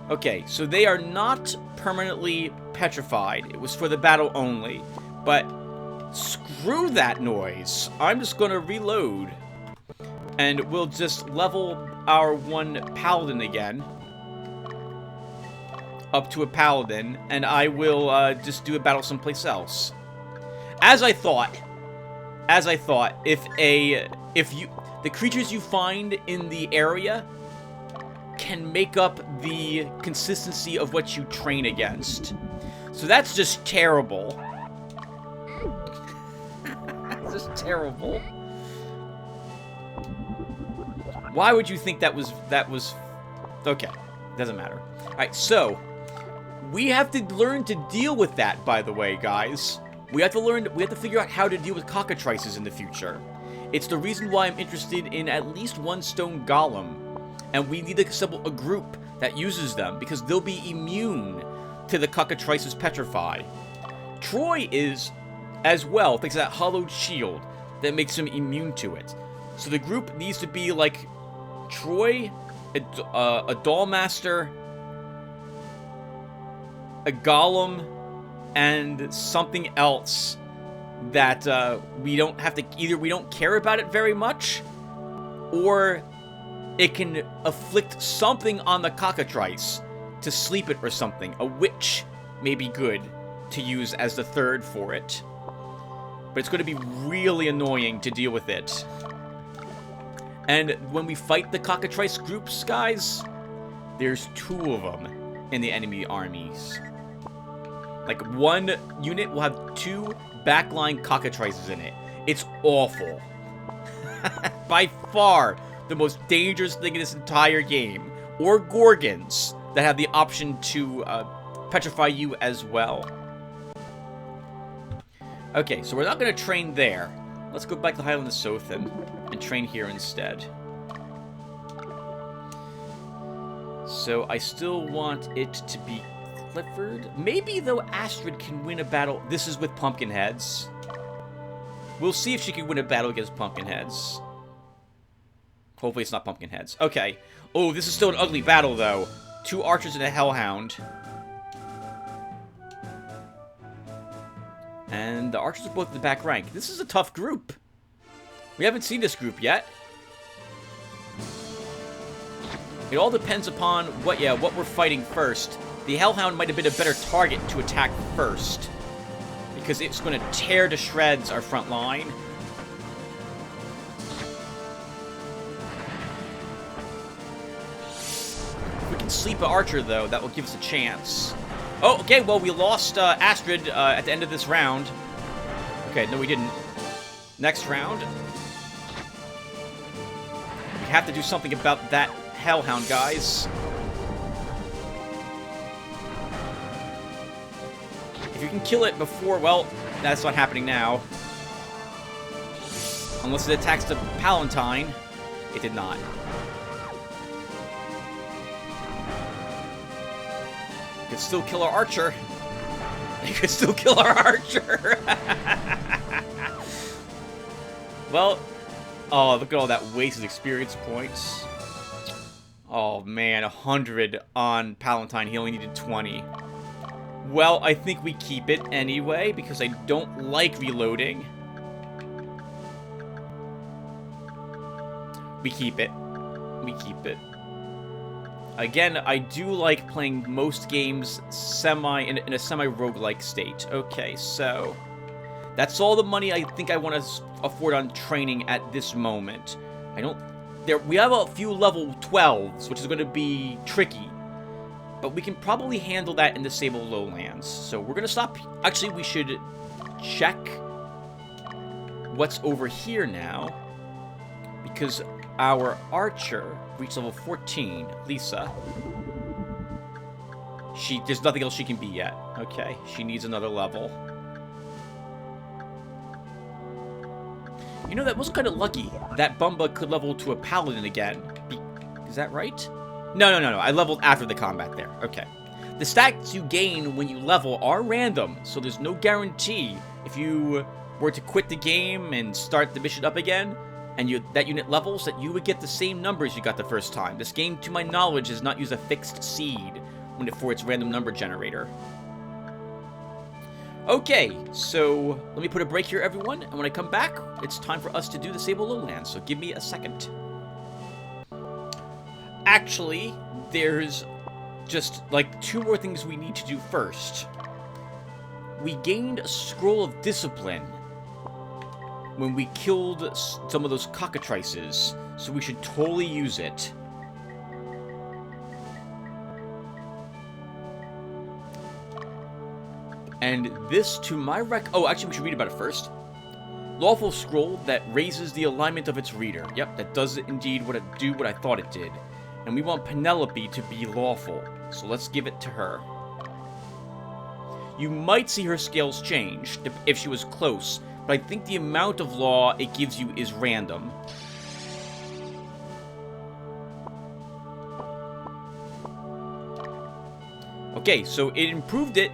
Okay, so they are not permanently petrified. It was for the battle only. But screw that noise. I'm just gonna reload. And we'll just level our one paladin again. Up to a paladin, and I will just do a battle someplace else. As I thought, if the creatures you find in the area can make up the consistency of what you train against. So that's just terrible. That's just terrible. Why would you think that was okay, doesn't matter. Alright, so we have to learn to deal with that, by the way, guys. We have to figure out how to deal with cockatrices in the future. It's the reason why I'm interested in at least one stone golem. And we need to assemble a group that uses them, because they'll be immune to the cockatrice's petrify. Troy is, as well, thanks to that hollowed shield that makes him immune to it. So the group needs to be like Troy, a Dollmaster, a golem, and something else that we don't have to, either we don't care about it very much, or it can afflict something on the cockatrice to sleep it or something. A witch may be good to use as the third for it. But it's going to be really annoying to deal with it. And when we fight the cockatrice groups, guys, there's 2 of them in the enemy armies. Like, one unit will have 2 backline cockatrices in it. It's awful. By far the most dangerous thing in this entire game. Or Gorgons that have the option to petrify you as well. Okay, so we're not going to train there. Let's go back to Highland of Sothan and train here instead. So I still want it to be Clifford. Maybe, though, Astrid can win a battle. This is with Pumpkinheads. We'll see if she can win a battle against Pumpkinheads. Hopefully it's not Pumpkinheads. Okay. Oh, this is still an ugly battle, though. 2 archers and a hellhound. And the archers are both in the back rank. This is a tough group. We haven't seen this group yet. It all depends upon what we're fighting first. The hellhound might have been a better target to attack first, because it's going to tear to shreds our front line. If we can sleep an archer, though, that will give us a chance. Oh, okay, well, we lost Astrid at the end of this round. Okay, no, we didn't. Next round. We have to do something about that hellhound, guys. If you can kill it before, well, that's not happening now. Unless it attacks the Palatine. It did not. Could still kill our archer. You could still kill our archer. Well, oh, look at all that wasted experience points. Oh man, 100 on Palatine. He only needed 20. Well, I think we keep it anyway, because I don't like reloading. We keep it. We keep it. Again, I do like playing most games in a semi-roguelike state. Okay, so that's all the money I think I want to afford on training at this moment. We have a few level 12s, which is going to be tricky, but we can probably handle that in the Sable Lowlands. So we're going to stop. Actually, we should check what's over here now, because our archer reached level 14, Lisa. There's nothing else she can be yet. Okay, she needs another level. You know, that was kind of lucky. That Bumba could level to a paladin again. Is that right? No. I leveled after the combat there. Okay. The stats you gain when you level are random, so there's no guarantee if you were to quit the game and start the mission up again, and that unit levels, that you would get the same numbers you got the first time. This game, to my knowledge, does not use a fixed seed for its random number generator. Okay, so let me put a break here, everyone, and when I come back, it's time for us to do the Sable Lowlands, so give me a second. Actually, there's just, like, 2 more things we need to do first. We gained a Scroll of Discipline when we killed some of those cockatrices, so we should totally use it. And this, to my oh, actually, we should read about it first. Lawful scroll that raises the alignment of its reader. Yep, that does indeed what I thought it did. And we want Penelope to be lawful, so let's give it to her. You might see her scales change if she was close, but I think the amount of law it gives you is random. Okay, so it improved it,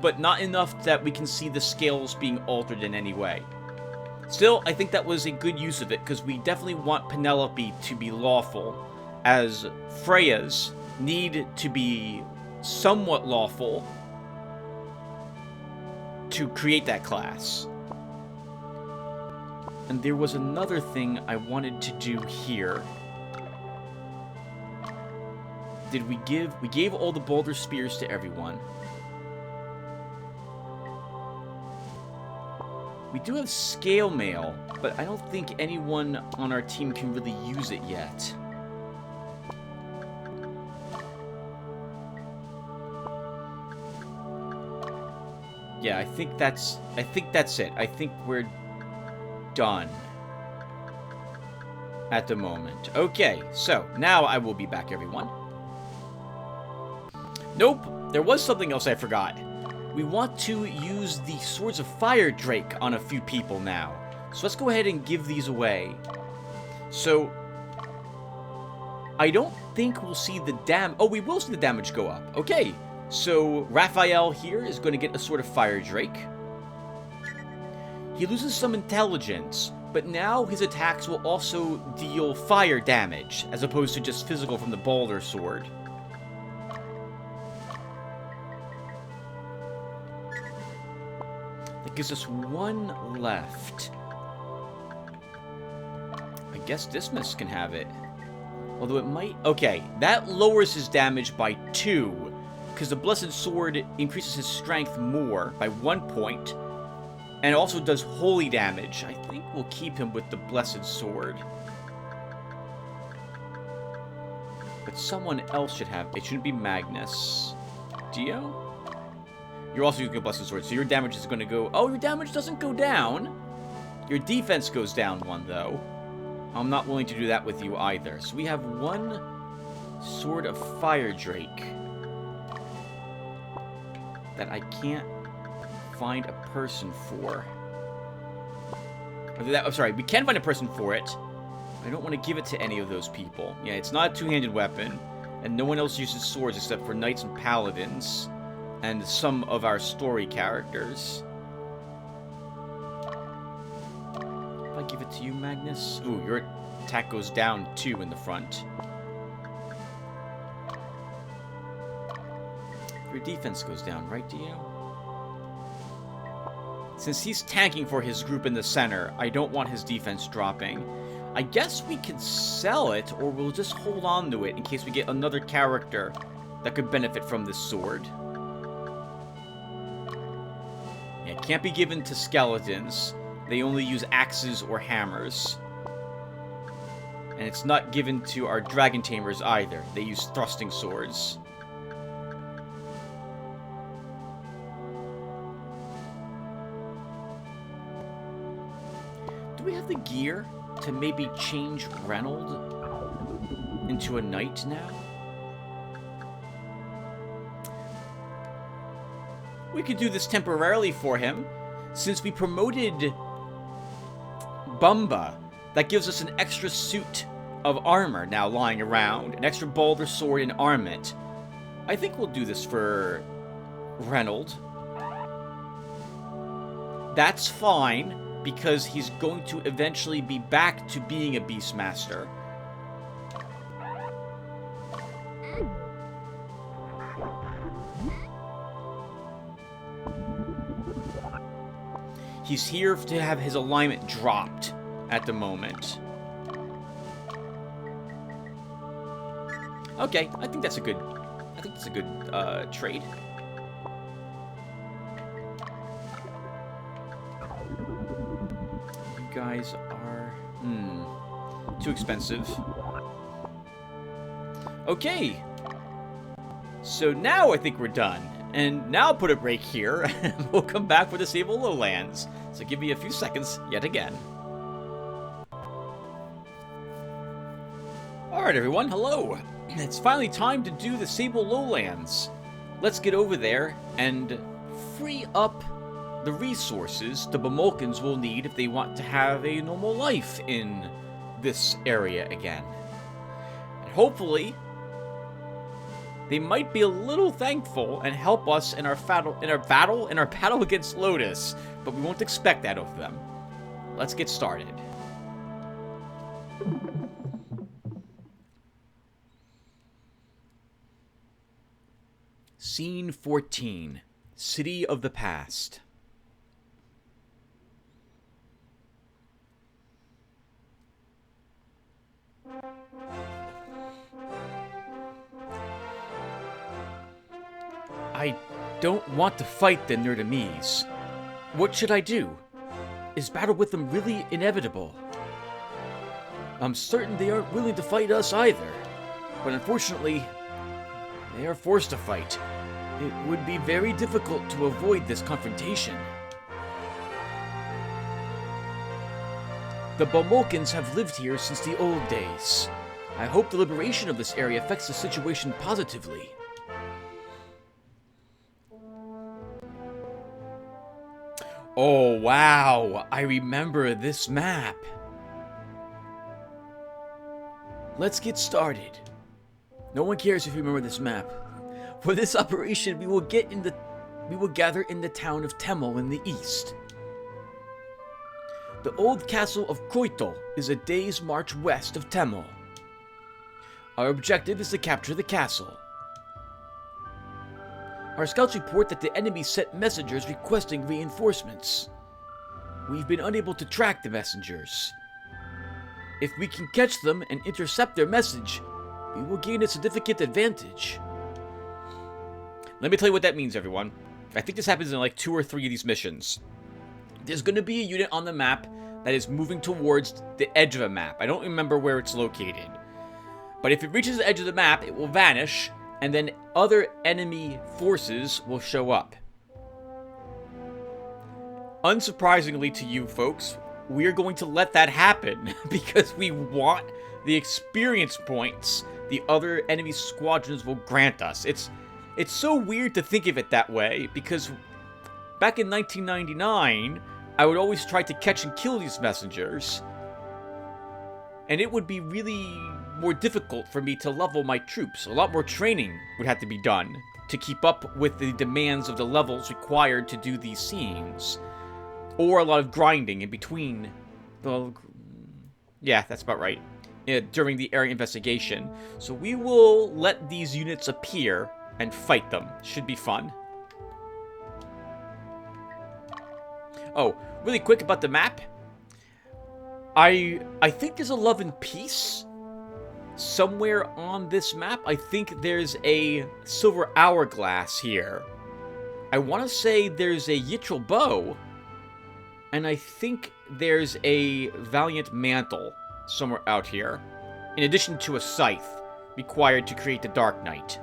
but not enough that we can see the scales being altered in any way. Still, I think that was a good use of it, because we definitely want Penelope to be lawful, as Freya's need to be somewhat lawful to create that class. And there was another thing I wanted to do here. We gave all the boulder spears to everyone. We do have scale mail, but I don't think anyone on our team can really use it yet. Yeah, I think that's it. I think we're done at the moment. Okay, so now I will be back, everyone. Nope, there was something else I forgot. We want to use the Swords of Fire Drake on a few people now. So let's go ahead and give these away. So, I don't think we'll see the oh, we will see the damage go up. Okay, so Raphael here is going to get a Sword of Fire Drake. He loses some intelligence, but now his attacks will also deal fire damage, as opposed to just physical from the Boulder Sword. That gives us 1 left. I guess Dismas can have it. Although it might... Okay, that lowers his damage by 2, because the Blessed Sword increases his strength more by 1 point, and it also does holy damage. I think we'll keep him with the Blessed Sword. But someone else should have... It shouldn't be Magnus. Dio? You're also using a Blessed Sword, so your damage is going to go... Oh, your damage doesn't go down. Your defense goes down 1, though. I'm not willing to do that with you either. So we have 1 Sword of Fire Drake that I can't find a person for. I'm sorry, we can find a person for it. I don't want to give it to any of those people. Yeah, it's not a two-handed weapon, and no one else uses swords except for knights and paladins, and some of our story characters. If I give it to you, Magnus... Ooh, your attack goes down 2 in the front. Your defense goes down, right, Dio? Since he's tanking for his group in the center, I don't want his defense dropping. I guess we can sell it, or we'll just hold on to it in case we get another character that could benefit from this sword. Yeah, it can't be given to skeletons. They only use axes or hammers. And it's not given to our dragon tamers either. They use thrusting swords. Do we have the gear to maybe change Reynold into a knight now? We could do this temporarily for him, since we promoted Bumba. That gives us an extra suit of armor now lying around, an extra boulder sword and armament. I think we'll do this for Reynold. That's fine, because he's going to eventually be back to being a Beastmaster. He's here to have his alignment dropped at the moment. Okay, I think that's a good trade. You guys are too expensive. Okay. So now I think we're done. And now put a break here, and we'll come back with the Sable Lowlands. So give me a few seconds yet again. Alright everyone, hello! It's finally time to do the Sable Lowlands. Let's get over there and free up the resources the Bamulkans will need if they want to have a normal life in this area again. And hopefully, they might be a little thankful and help us in our battle against Lotus, but we won't expect that of them. Let's get started. Scene 14, City of the Past. I don't want to fight the Nerdames. What should I do? Is battle with them really inevitable? I'm certain they aren't willing to fight us either, but unfortunately, they are forced to fight. It would be very difficult to avoid this confrontation. The Bamulkans have lived here since the old days. I hope the liberation of this area affects the situation positively. Oh wow, I remember this map. Let's get started. No one cares if you remember this map. For this operation, we will gather in the town of Temel in the east. The old castle of Koital is a day's march west of Temel. Our objective is to capture the castle. Our scouts report that the enemy sent messengers requesting reinforcements. We've been unable to track the messengers. If we can catch them and intercept their message, we will gain a significant advantage. Let me tell you what that means, everyone. I think this happens in like 2 or 3 of these missions. There's going to be a unit on the map that is moving towards the edge of a map. I don't remember where it's located. But if it reaches the edge of the map, it will vanish, and then other enemy forces will show up. Unsurprisingly to you folks, we're going to let that happen because we want the experience points the other enemy squadrons will grant us. It's so weird to think of it that way, because back in 1999, I would always try to catch and kill these messengers, and it would be really more difficult for me to level my troops. A lot more training would have to be done to keep up with the demands of the levels required to do these scenes, or a lot of grinding in between. Yeah, that's about right. During the area investigation. So we will let these units appear and fight them. Should be fun. Oh, really quick about the map. I think there's a Love and Peace somewhere on this map. I think there's a Silver Hourglass here. I want to say there's a Yitral Bow. And I think there's a Valiant Mantle somewhere out here. In addition to a Scythe required to create the Dark Knight.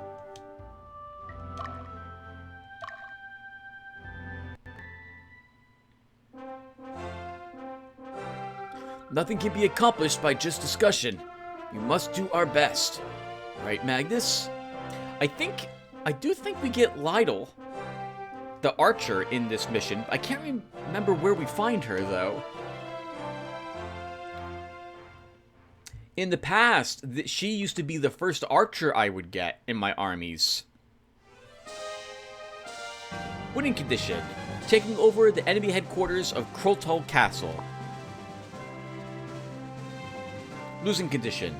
Nothing can be accomplished by just discussion. We must do our best. Right, Magnus? I do think we get Lytle, the archer, in this mission. I can't remember where we find her, though. In the past, she used to be the first archer I would get in my armies. Winning condition. Taking over the enemy headquarters of Kroltal Castle. Losing condition.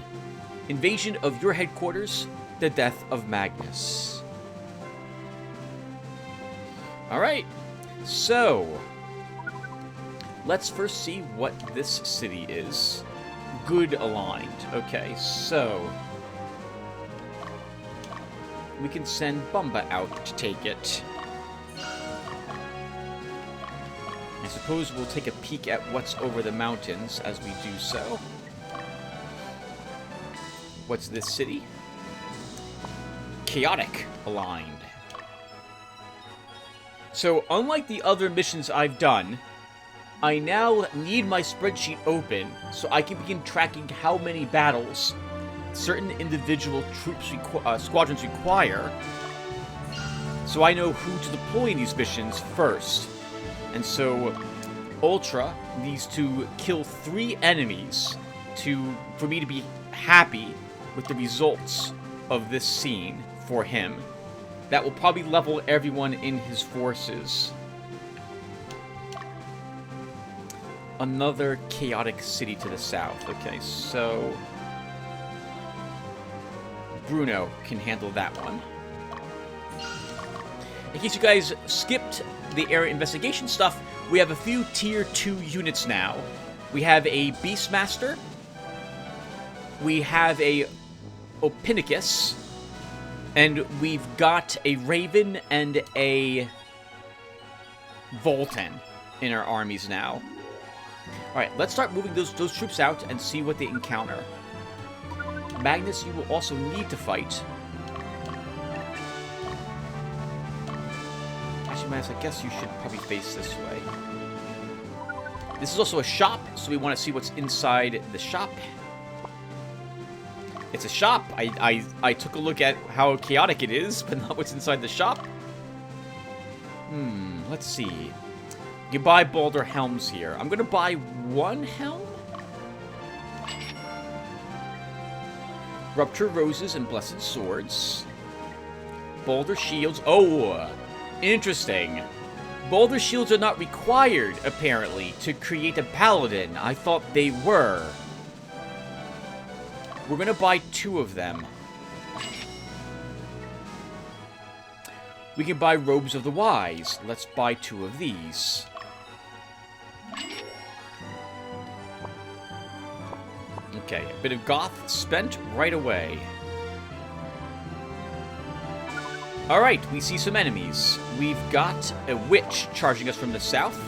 Invasion of your headquarters. The death of Magnus. Alright. So, let's first see what this city is. Good aligned. Okay, so we can send Bumba out to take it. I suppose we'll take a peek at what's over the mountains as we do so. What's this city? Chaotic aligned. So, unlike the other missions I've done, I now need my spreadsheet open so I can begin tracking how many battles certain individual squadrons require, so I know who to deploy in these missions first. And so Ultra needs to kill 3 enemies for me to be happy with the results of this scene for him. That will probably level everyone in his forces. Another chaotic city to the south. Okay, so Bruno can handle that one. In case you guys skipped the area investigation stuff, we have a few tier 2 units now. We have a Beastmaster. We have a Opinicus. And we've got a Raven and a Voltan in our armies now. Alright, let's start moving those troops out and see what they encounter. Magnus, you will also need to fight. Actually, Magnus, I guess you should probably face this way. This is also a shop, so we want to see what's inside the shop. It's a shop. I took a look at how chaotic it is, but not what's inside the shop. Let's see. You buy Balder helms here. I'm going to buy 1 helm. Rupture roses and blessed swords. Balder shields. Oh, interesting. Balder shields are not required, apparently, to create a paladin. I thought they were. We're going to buy 2 of them. We can buy Robes of the Wise. Let's buy 2 of these. Okay, a bit of Goth spent right away. Alright, we see some enemies. We've got a Witch charging us from the south.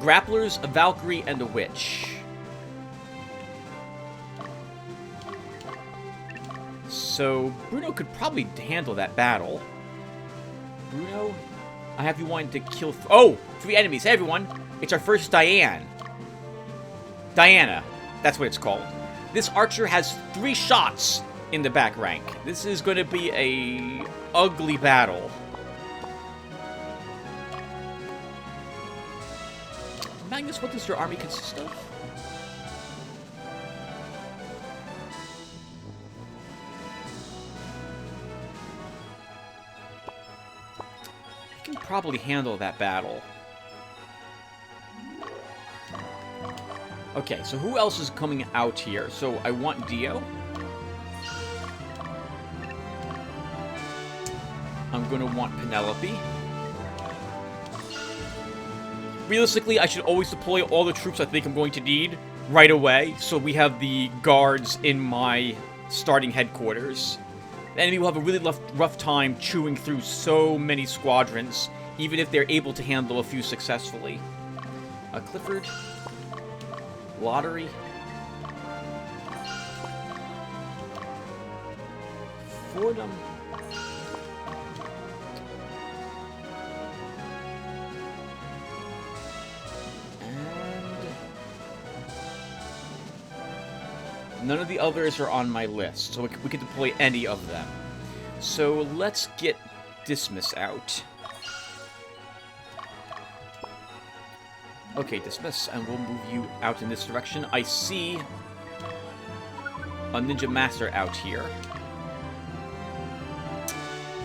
Grapplers, a Valkyrie, and a Witch. So, Bruno could probably handle that battle. Bruno, I have you wanting to kill... 3 enemies. Hey, everyone. It's our first Diana. That's what it's called. This archer has 3 shots in the back rank. This is going to be a ugly battle. Magnus, what does your army consist of? You can probably handle that battle. Okay, so who else is coming out here? So I want Dio. I'm going to want Penelope. Realistically, I should always deploy all the troops I think I'm going to need right away, so we have the guards in my starting headquarters. The enemy will have a really rough time chewing through so many squadrons, even if they're able to handle a few successfully. Clifford. Lotaeri. Fordham. None of the others are on my list, so we can deploy any of them. So let's get Dismiss out. Okay, Dismiss, and we'll move you out in this direction. I see a Ninja Master out here.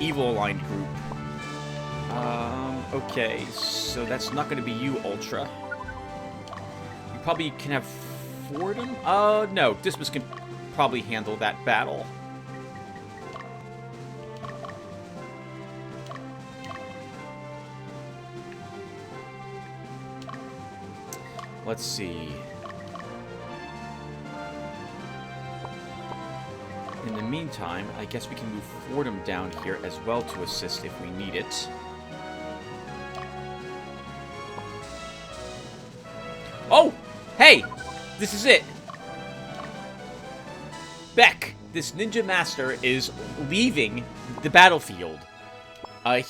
Evil aligned group. Okay, so that's not going to be you, Ultra. You probably can have Fordham? No. Dismiss can probably handle that battle. Let's see. In the meantime, I guess we can move Fordham down here as well to assist if we need it. Oh! Hey! This is it! Beck, this Ninja Master, is leaving the battlefield.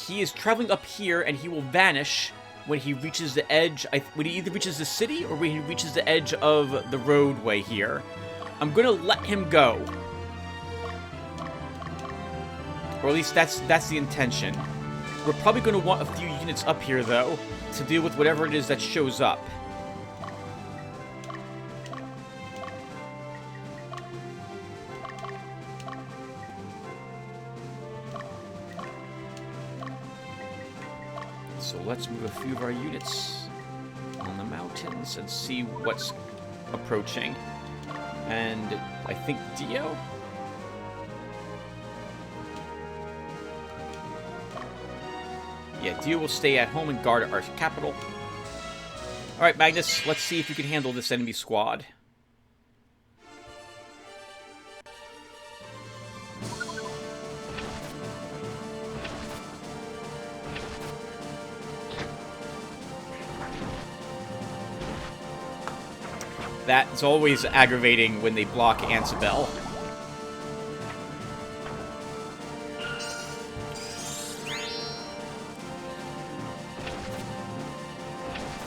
He is traveling up here, and he will vanish when he reaches the edge. When he either reaches the city, or when he reaches the edge of the roadway here. I'm gonna let him go. Or at least that's the intention. We're probably gonna want a few units up here, though, to deal with whatever it is that shows up. So let's move a few of our units on the mountains and see what's approaching. And I think Dio? Yeah, Dio will stay at home and guard our capital. Alright, Magnus, let's see if you can handle this enemy squad. That's always aggravating when they block Ansabel.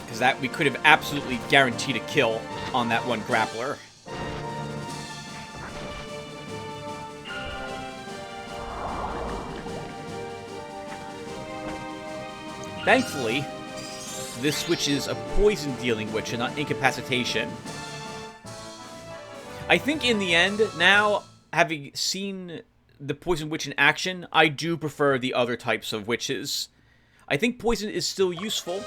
Because that we could have absolutely guaranteed a kill on that one grappler. Thankfully, this switch is a poison-dealing witch and not incapacitation. I think in the end, now, having seen the Poison Witch in action, I do prefer the other types of witches. I think poison is still useful.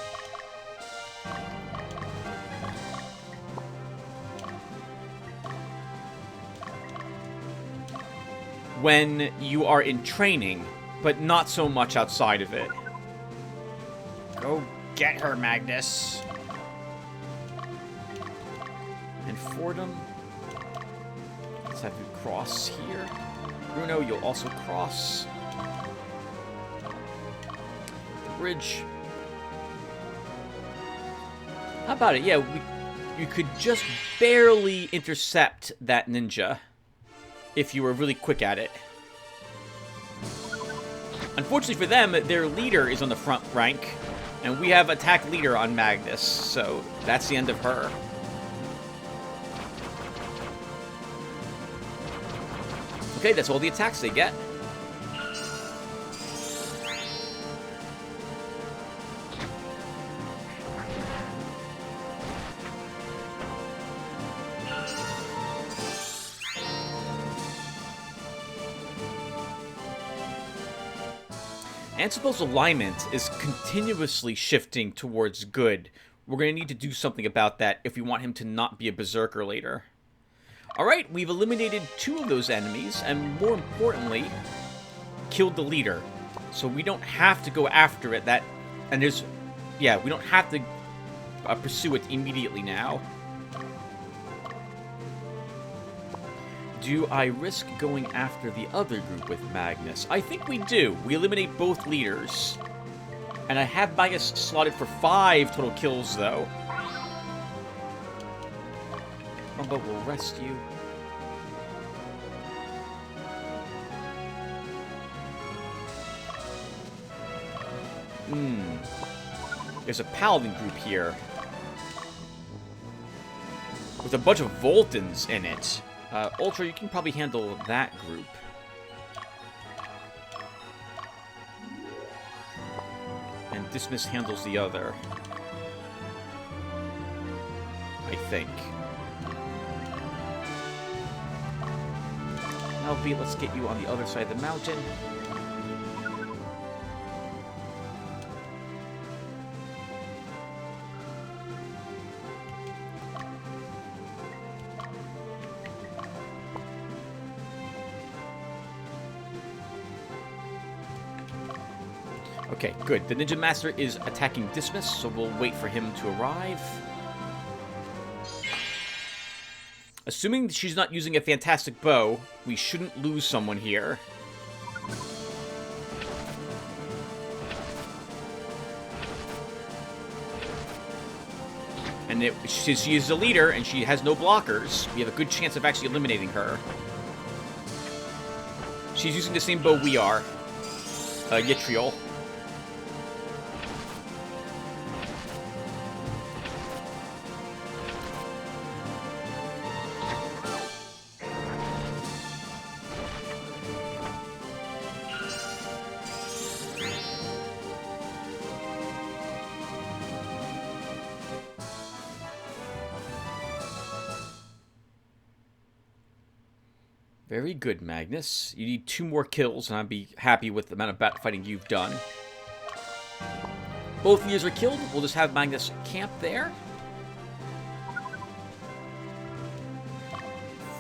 When you are in training, but not so much outside of it. Go get her, Magnus. And Fordham. Let's have you cross here. Bruno, you'll also cross. The bridge. How about it? Yeah, you could just barely intercept that ninja if you were really quick at it. Unfortunately for them, their leader is on the front rank, and we have attack leader on Magnus, so that's the end of her. Okay, that's all the attacks they get. Ansabel's alignment is continuously shifting towards good. We're going to need to do something about that if we want him to not be a berserker later. Alright, we've eliminated 2 of those enemies, and more importantly, killed the leader. So we don't have to go after it. We don't have to pursue it immediately now. Do I risk going after the other group with Magnus? I think we do. We eliminate both leaders. And I have Magnus slotted for 5 total kills, though. Bumba will rest you. There's a paladin group here. With a bunch of Voltons in it. Ultra, you can probably handle that group. And Dismiss handles the other. I think. Now, V, let's get you on the other side of the mountain. Okay, good. The Ninja Master is attacking Dismiss, so we'll wait for him to arrive. Assuming she's not using a fantastic bow, we shouldn't lose someone here. And she is the leader, and she has no blockers. We have a good chance of actually eliminating her. She's using the same bow we are. Yttriol. Very good, Magnus. You need 2 more kills, and I'd be happy with the amount of bat fighting you've done. Both leaders are killed. We'll just have Magnus camp there.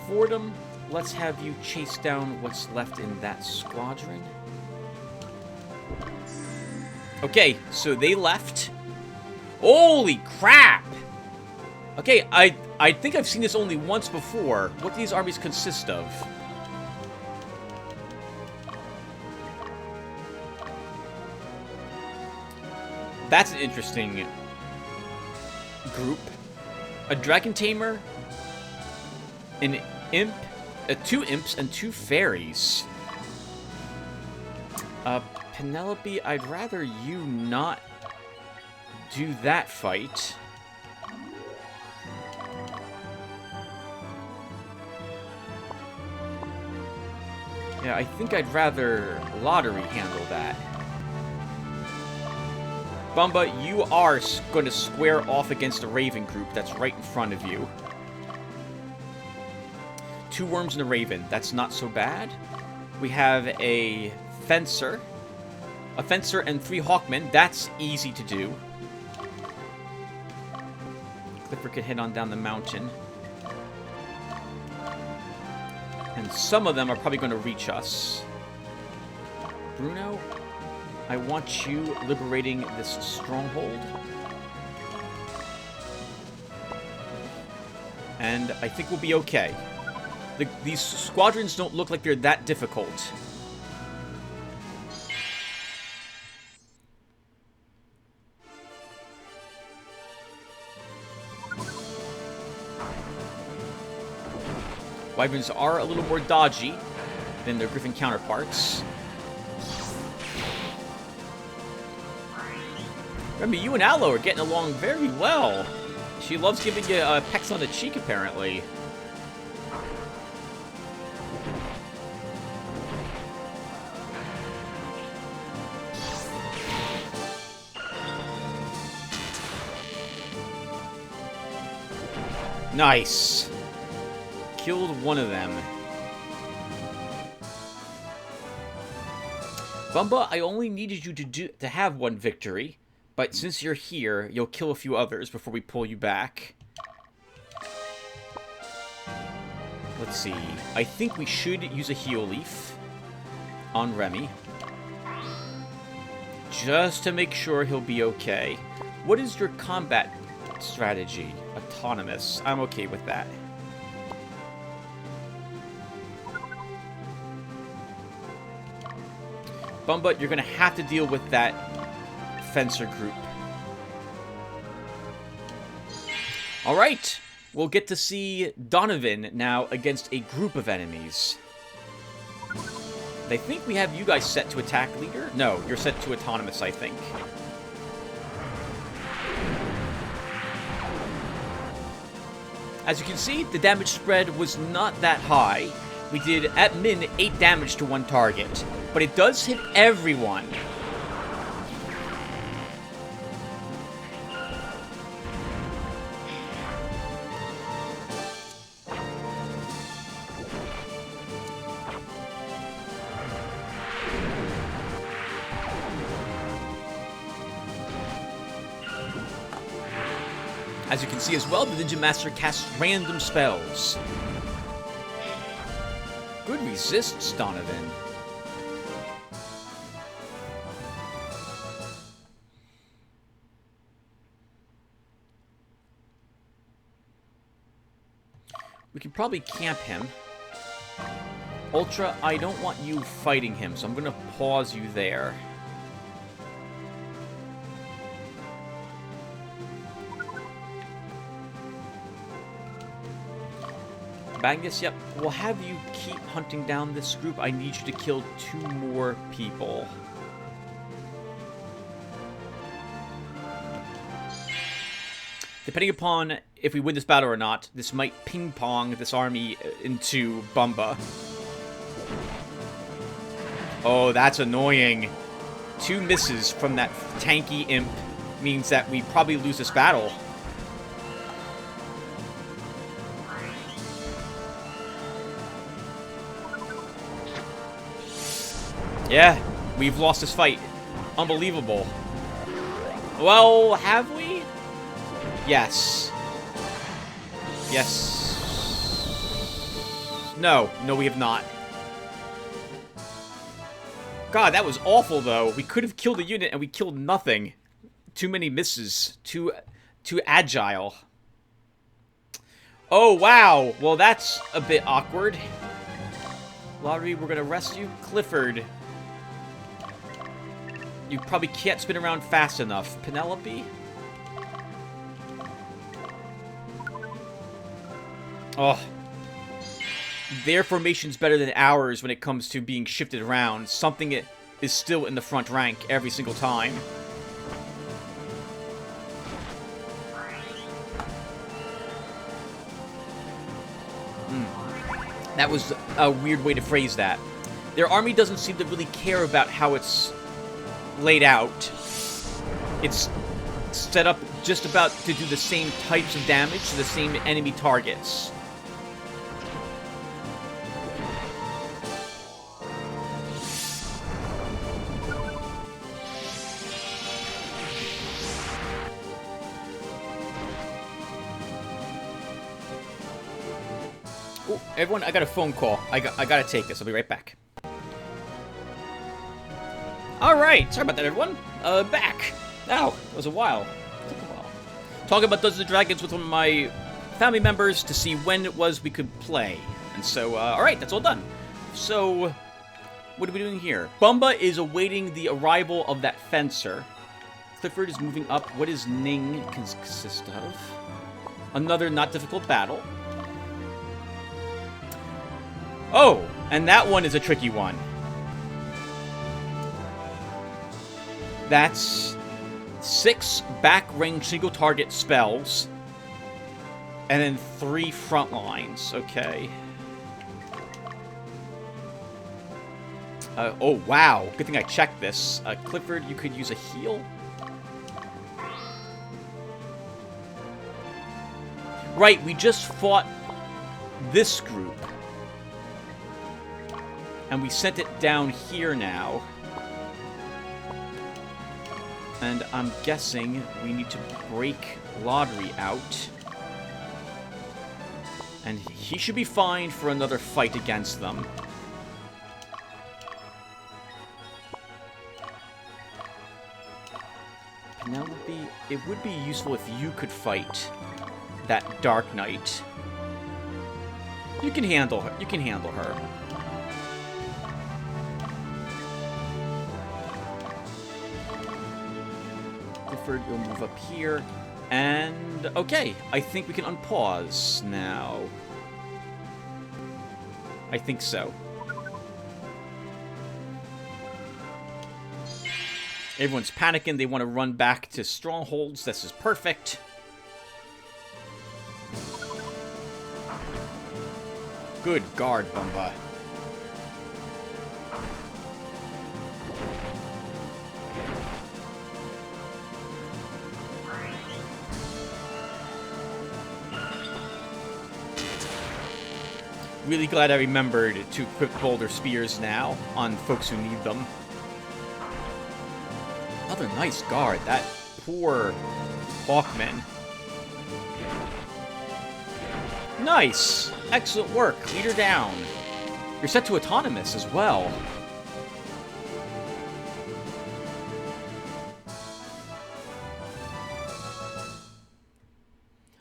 Fordham, let's have you chase down what's left in that squadron. Okay, so they left. Holy crap! Okay, I think I've seen this only once before. What do these armies consist of? That's an interesting group. A Dragon Tamer, an Imp, 2 Imps, and 2 Fairies. Penelope, I'd rather you not do that fight. Yeah, I think I'd rather Lotaeri handle that. Bumba, you are going to square off against the Raven group that's right in front of you. 2 Worms and a Raven. That's not so bad. We have a Fencer. A Fencer and 3 Hawkmen. That's easy to do. Clifford can head on down the mountain. And some of them are probably going to reach us. Bruno, I want you liberating this stronghold. And I think we'll be okay. These squadrons don't look like they're that difficult. Wyverns are a little more dodgy than their Griffin counterparts. Remember, you and Aloe are getting along very well. She loves giving you pecks on the cheek, apparently. Nice. Killed one of them. Bumba, I only needed you to have 1 victory, but since you're here, you'll kill a few others before we pull you back. Let's see. I think we should use a heal leaf on Remy, just to make sure he'll be okay. What is your combat strategy? Autonomous. I'm okay with that. Bumba, you're going to have to deal with that fencer group. Alright, we'll get to see Donovan now against a group of enemies. I think we have you guys set to attack leader? No, you're set to autonomous, I think. As you can see, the damage spread was not that high. We did, at min, 8 damage to one target. But it does hit everyone. As you can see as well, the Ninja Master casts random spells. Good resists, Donovan. We can probably camp him. Ultra, I don't want you fighting him, so I'm going to pause you there. Magnus, yep. We'll have you keep hunting down this group. I need you to kill 2 more people. Depending upon if we win this battle or not, this might ping-pong this army into Bumba. Oh, that's annoying. 2 misses from that tanky imp means that we probably lose this battle. Yeah, we've lost this fight. Unbelievable. Well, have we? Yes. Yes. No, we have not. God, that was awful, though. We could have killed a unit, and we killed nothing. Too many misses. Too agile. Oh, wow. Well, that's a bit awkward. Lottery, we're gonna rest you. Clifford. You probably can't spin around fast enough. Penelope? Oh. Their formation's better than ours when it comes to being shifted around. Something is still in the front rank every single time. That was a weird way to phrase that. Their army doesn't seem to really care about how it's laid out. It's set up just about to do the same types of damage to the same enemy targets. Oh, everyone, I got a phone call. I gotta take this. I'll be right back. Alright, sorry about that, everyone. Back. Ow, it was a while. It took a while. Talking about Dungeons & Dragons with one of my family members to see when it was we could play. And so, alright, that's all done. So, what are we doing here? Bumba is awaiting the arrival of that fencer. Clifford is moving up. What does Ning consist of? Another not difficult battle. Oh, and that one is a tricky one. That's 6 back-range single-target spells, and then 3 front lines. Okay. Oh, wow. Good thing I checked this. Clifford, you could use a heal? Right, we just fought this group. And we sent it down here now. And I'm guessing we need to break Lottery out. And he should be fine for another fight against them. Penelope, it would be useful if you could fight that Dark Knight. You can handle her. You can handle her. Clifford, you'll move up here. And, okay, I think we can unpause now. I think so. Everyone's panicking. They want to run back to strongholds. This is perfect. Good guard, Bumba. Really glad I remembered to equip boulder spears now on folks who need them. Another nice guard. That poor Hawkman. Nice! Excellent work. Leader down. You're set to autonomous as well.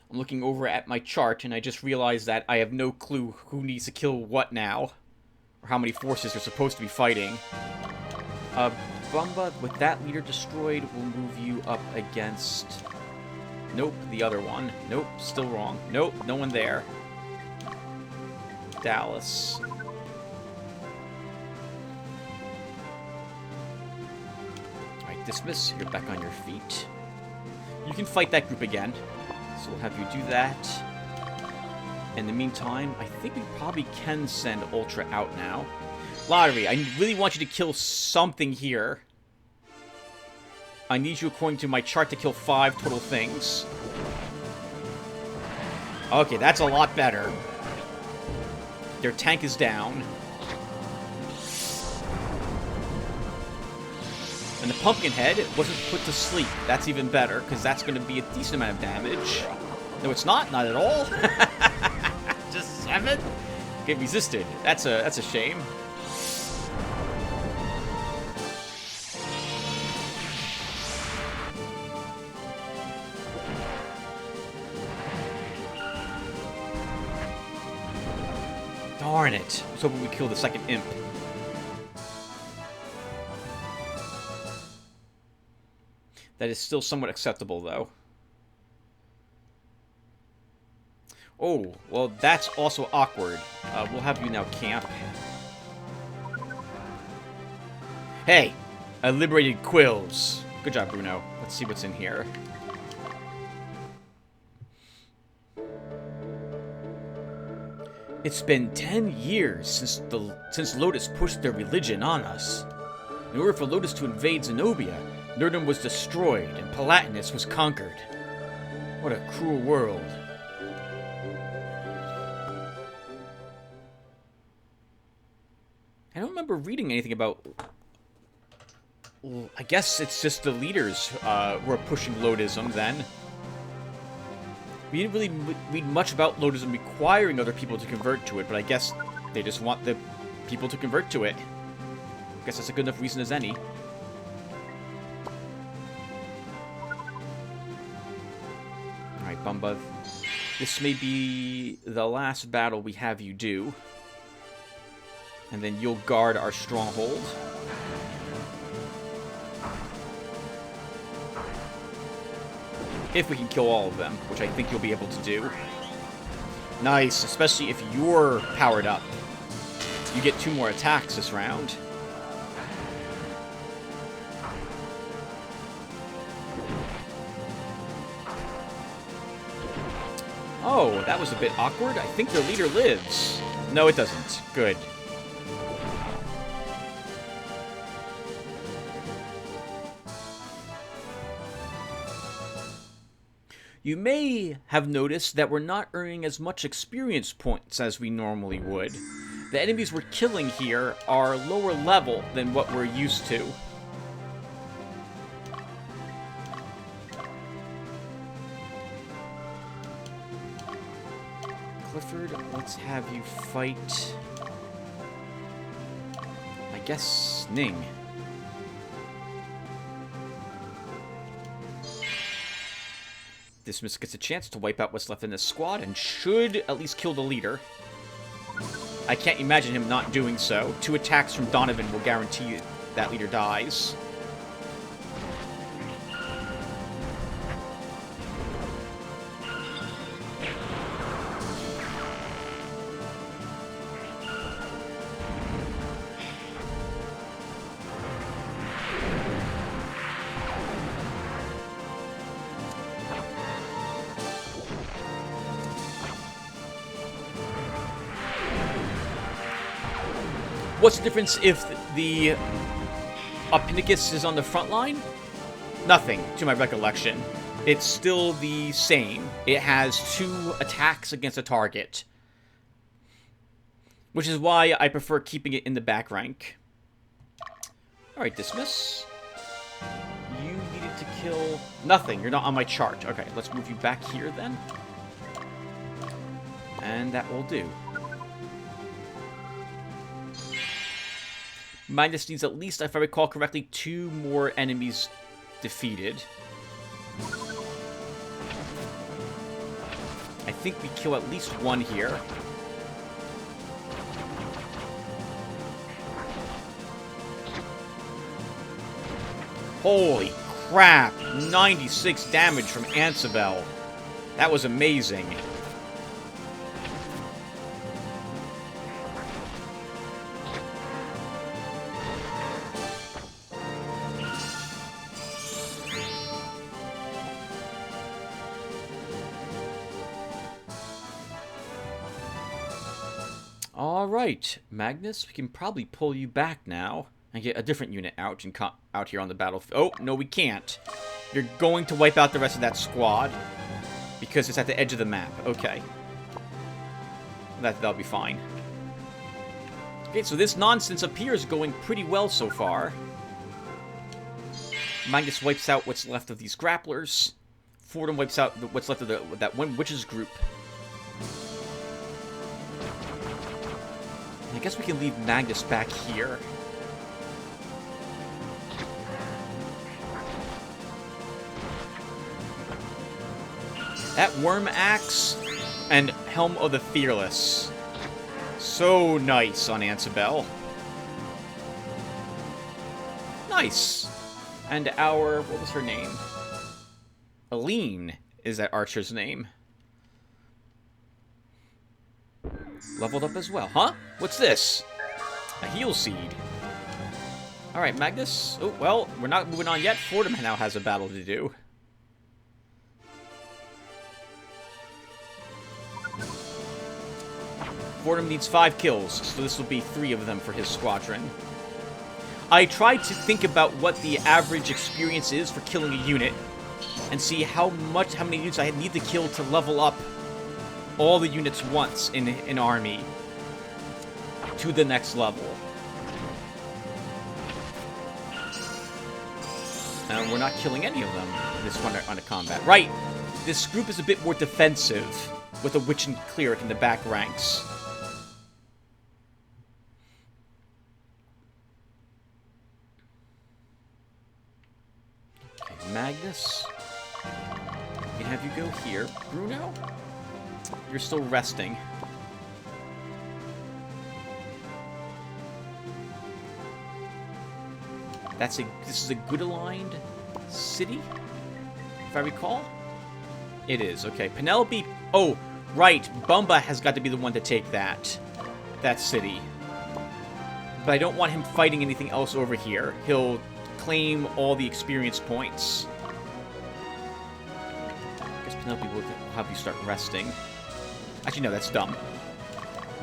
I'm looking over at my chart, and I just realized that I have no clue who needs to kill what now. Or how many forces are supposed to be fighting. Bumba, with that leader destroyed, we'll move you up against... Nope, the other one. Nope, still wrong. Nope, no one there. Dallas. Alright, dismiss. You're back on your feet. You can fight that group again. So we'll have you do that. In the meantime, I think we probably can send Ultra out now. Lotaeri, I really want you to kill something here. I need you, according to my chart, to kill 5 total things. Okay, that's a lot better. Their tank is down. And the Pumpkinhead wasn't put to sleep. That's even better, because that's going to be a decent amount of damage. No, it's not. Not at all. Just 7? Get resisted. That's a shame. Darn it. I was hoping we'd kill the second imp. That is still somewhat acceptable, though. Oh, well, that's also awkward. We'll have you now camp. Hey! I liberated Quills. Good job, Bruno. Let's see what's in here. It's been 10 years since Lotus pushed their religion on us. In order for Lotus to invade Zenobia, Nerdum was destroyed and Palatinus was conquered. What a cruel world. I don't remember reading anything about... Well, I guess it's just the leaders who are pushing Lotism then. We didn't really read much about Lotism requiring other people to convert to it, but I guess they just want the people to convert to it. I guess that's a good enough reason as any. Alright, Bumba. This may be the last battle we have you do. And then you'll guard our stronghold. If we can kill all of them, which I think you'll be able to do. Nice, especially if you're powered up. You get 2 more attacks this round. Oh, that was a bit awkward. I think their leader lives. No, it doesn't. Good. You may have noticed that we're not earning as much experience points as we normally would. The enemies we're killing here are lower level than what we're used to. Clifford, let's have you fight... I guess Ning. Dismiss gets a chance to wipe out what's left in this squad and should at least kill the leader. I can't imagine him not doing so. 2 attacks from Donovan will guarantee that leader dies. What's the difference if the Appendicus is on the front line? Nothing, to my recollection. It's still the same. It has 2 attacks against a target. Which is why I prefer keeping it in the back rank. Alright, dismiss. You needed to kill... Nothing, you're not on my chart. Okay, let's move you back here then. And that will do. Magnus needs at least, if I recall correctly, 2 more enemies defeated. I think we kill at least 1 here. Holy crap! 96 damage from Ansabel. That was amazing. Alright, Magnus, we can probably pull you back now and get a different unit out and out here on the battlefield. Oh, no we can't. You're going to wipe out the rest of that squad because it's at the edge of the map. Okay. That'll be fine. Okay, so this nonsense up here is going pretty well so far. Magnus wipes out what's left of these grapplers. Fordham wipes out what's left of that one witches group. I guess we can leave Magnus back here. That Worm Axe and Helm of the Fearless. So nice on Ansabel. Nice. And our... what was her name? Aline is that archer's name. Leveled up as well. Huh? What's this? A heal seed. Alright, Magnus. Oh, well, we're not moving on yet. Fordham now has a battle to do. Fordham needs 5 kills, so this will be 3 of them for his squadron. I tried to think about what the average experience is for killing a unit, and see how many units I need to kill to level up all the units once in an army to the next level. And we're not killing any of them in this one on a combat. Right! This group is a bit more defensive with a witch and cleric in the back ranks. Okay, Magnus. We can have you go here. Bruno? You're still resting. This is a good aligned city, if I recall. It is, okay. Penelope, oh, right, Bumba has got to be the one to take that city. But I don't want him fighting anything else over here. He'll claim all the experience points. I guess Penelope will have you start resting. Actually, no, that's dumb.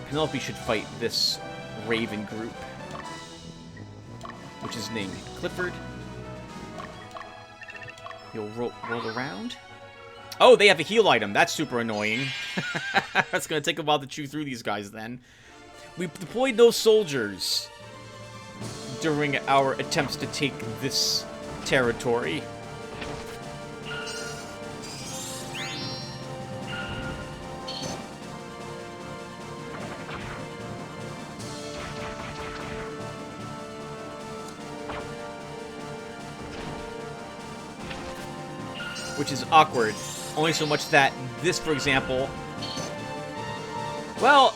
Penelope should fight this Raven group, which is named Clifford. He'll roll around. Oh, they have a heal item. That's super annoying. That's going to take a while to chew through these guys then. We deployed those soldiers during our attempts to take this territory. Which is awkward. Only so much that this, for example... Well,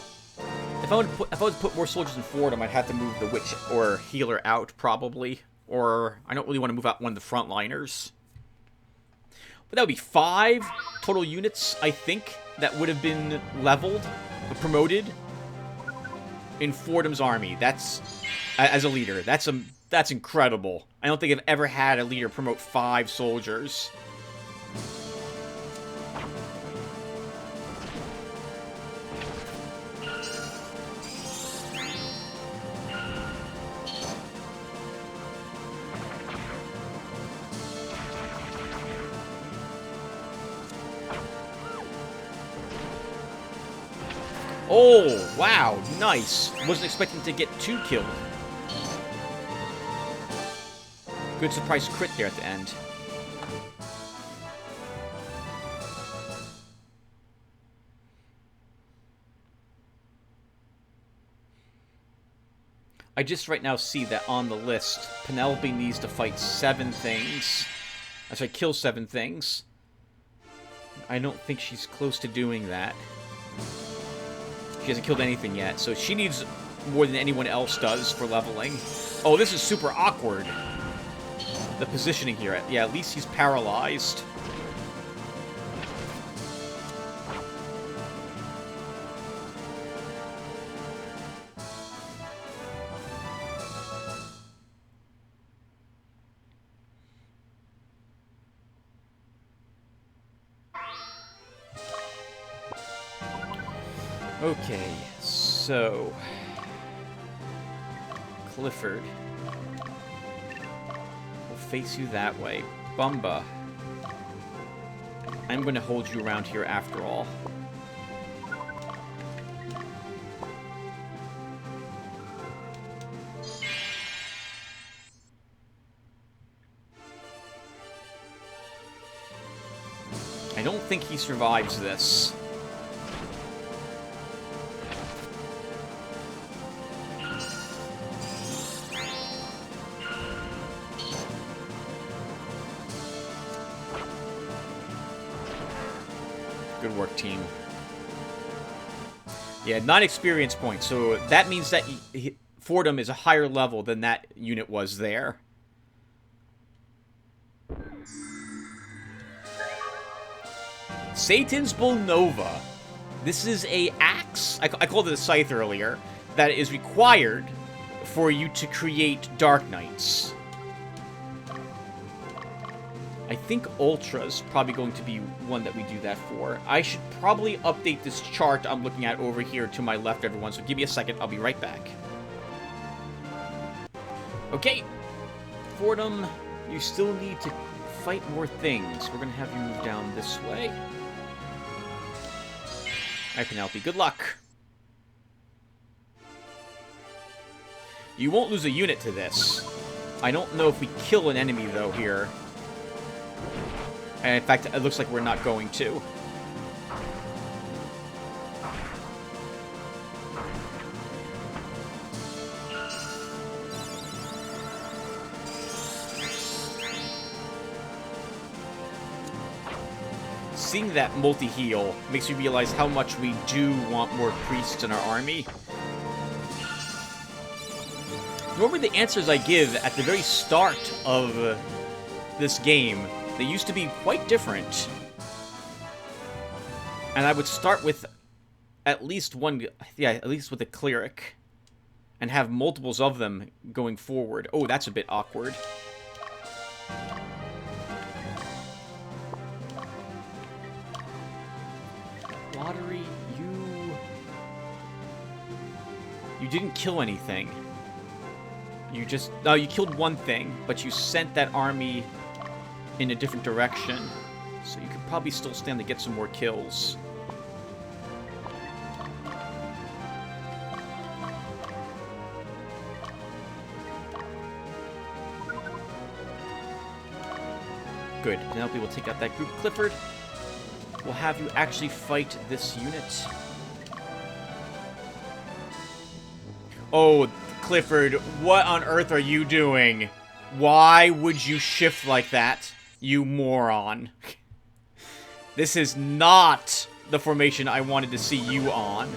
if I was to put more soldiers in Fordham, I'd have to move the witch or healer out, probably. Or I don't really want to move out one of the frontliners. But that would be 5 total units, I think, that would have been leveled, promoted in Fordham's army. That's, as a leader, that's incredible. I don't think I've ever had a leader promote 5 soldiers. Oh, wow, nice. Wasn't expecting to get 2 killed. Good surprise crit there at the end. I just right now see that on the list, Penelope needs to fight 7 things. Sorry, kill 7 things. I don't think she's close to doing that. She hasn't killed anything yet, so she needs more than anyone else does for leveling. Oh, this is super awkward. The positioning here. Yeah, at least he's paralyzed. Okay, so Clifford will face you that way. Bumba, I'm going to hold you around here after all. I don't think he survives this. Good work, team. Yeah, 9 experience points, so that means that Fordham is a higher level than that unit was there. Satan's Bolnova. This is a axe, I called it a scythe earlier, that is required for you to create Dark Knights. I think Ultra's probably going to be one that we do that for. I should probably update this chart I'm looking at over here to my left, everyone, so give me a second, I'll be right back. Okay, Fordham, you still need to fight more things. We're going to have you move down this way. I can help you. Good luck. You won't lose a unit to this. I don't know if we kill an enemy, though, here. And in fact, it looks like we're not going to. Seeing that multi-heal makes me realize how much we do want more priests in our army. Normally the answers I give at the very start of this game, they used to be quite different. And I would start with at least one, yeah, at least with a cleric. And have multiples of them going forward. Oh, that's a bit awkward. Lottery, you didn't kill anything. You just, no, you killed one thing, but you sent that army in a different direction. So you could probably still stand to get some more kills. Good. Penelope will take out that group. Clifford, we'll have you actually fight this unit. Oh, Clifford, what on earth are you doing? Why would you shift like that, you moron? This is not the formation I wanted to see you on.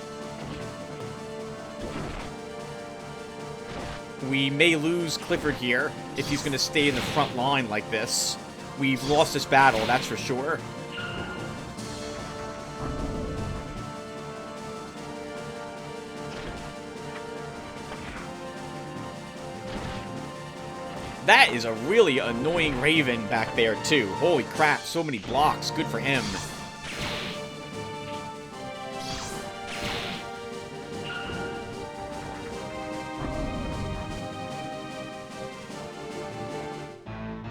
We may lose Clifford here if he's going to stay in the front line like this. We've lost this battle, that's for sure. That is a really annoying Raven back there, too. Holy crap, so many blocks. Good for him.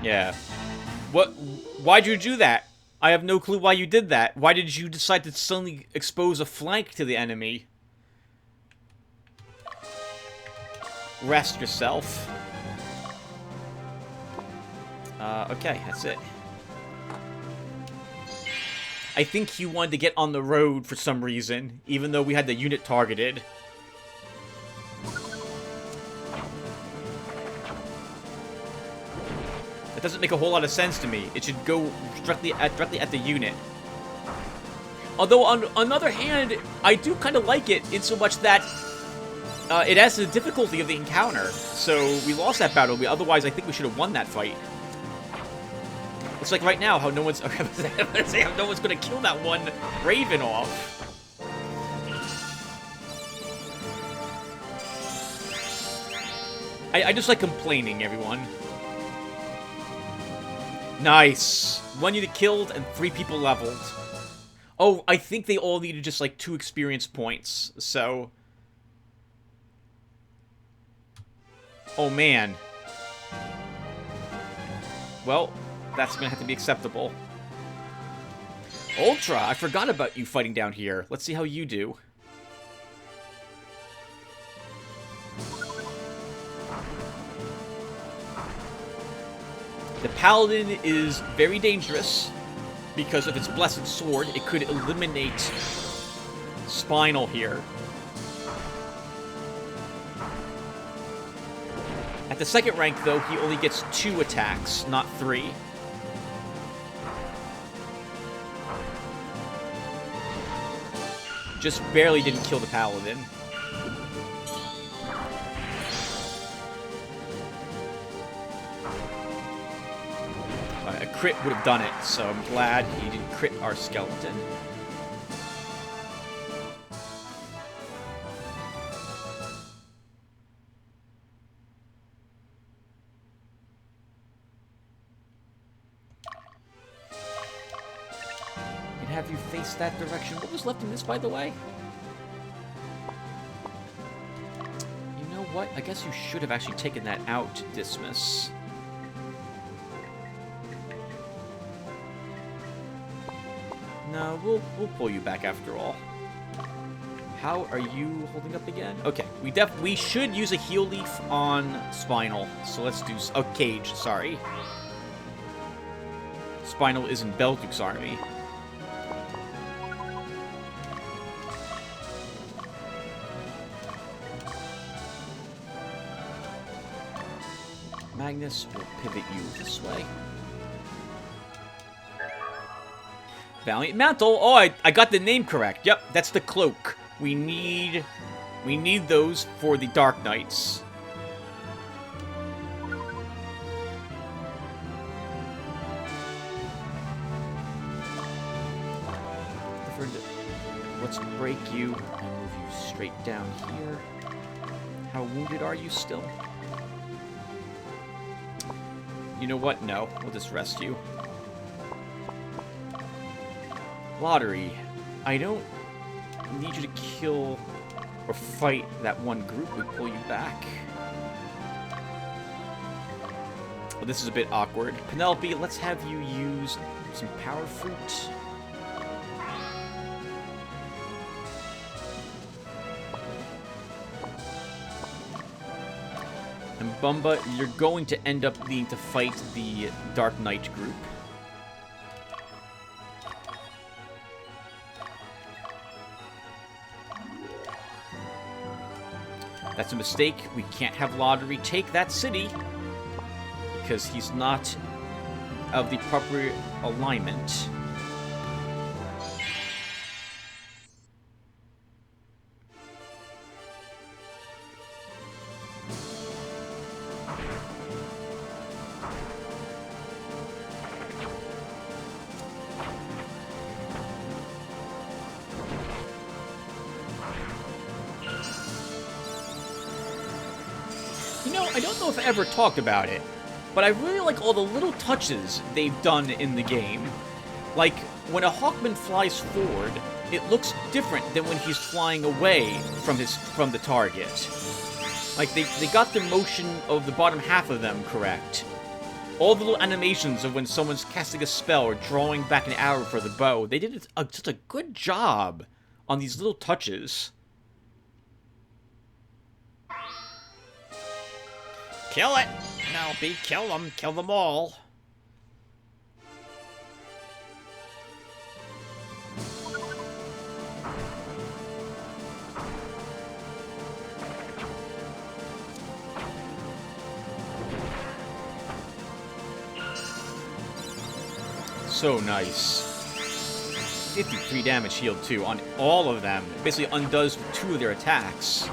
Yeah. What? Why'd you do that? I have no clue why you did that. Why did you decide to suddenly expose a flank to the enemy? rest yourself. Okay, that's it. I think he wanted to get on the road for some reason, even though we had the unit targeted. That doesn't make a whole lot of sense to me. It should go directly at the unit. Although, on the other hand, I do kind of like it in so much that it adds to the difficulty of the encounter. So, we lost that battle. Otherwise, I think we should have won that fight. It's like right now, how no one's... how no one's going to kill that one Raven off. I just like complaining, everyone. Nice. 1 unit killed and 3 people leveled. Oh, I think they all needed just like 2 experience points, so... Oh, man. Well, that's gonna have to be acceptable. Ultra, I forgot about you fighting down here. Let's see how you do. The Paladin is very dangerous because of its Blessed Sword. It could eliminate Spinal here. At the second rank, though, he only gets 2 attacks, not 3. Just barely didn't kill the Paladin. A crit would have done it, so I'm glad he didn't crit our skeleton. And have you face that direction. What was left in this, by the way? You know what? I guess you should have actually taken that out, Dismas. No, we'll pull you back after all. How are you holding up again? Okay, we should use a heal leaf on Spinal. So let's do Cage, sorry. Spinal is in Belduk's army. Magnus will pivot you this way. Valiant Mantle. Oh, I got the name correct. Yep, that's the cloak. We need those for the Dark Knights. Let's break you and move you straight down here. How wounded are you still? You know what? No, we'll just rest you. Lotaeri, I don't need you to kill or fight that one group. We pull you back. Well, this is a bit awkward. Penelope, let's have you use some power fruit. And Bumba, you're going to end up needing to fight the Dark Knight group. That's a mistake. We can't have Lotaeri take that city because he's not of the proper alignment. You know, I don't know if I ever talked about it, but I really like all the little touches they've done in the game. Like, when a Hawkman flies forward, it looks different than when he's flying away from the target. Like, they got the motion of the bottom half of them correct. All the little animations of when someone's casting a spell or drawing back an arrow for the bow, they did such a good job on these little touches. Kill it! Penelope, kill them. Kill them all. So nice. 53 damage healed, too, on all of them. It basically undoes 2 of their attacks.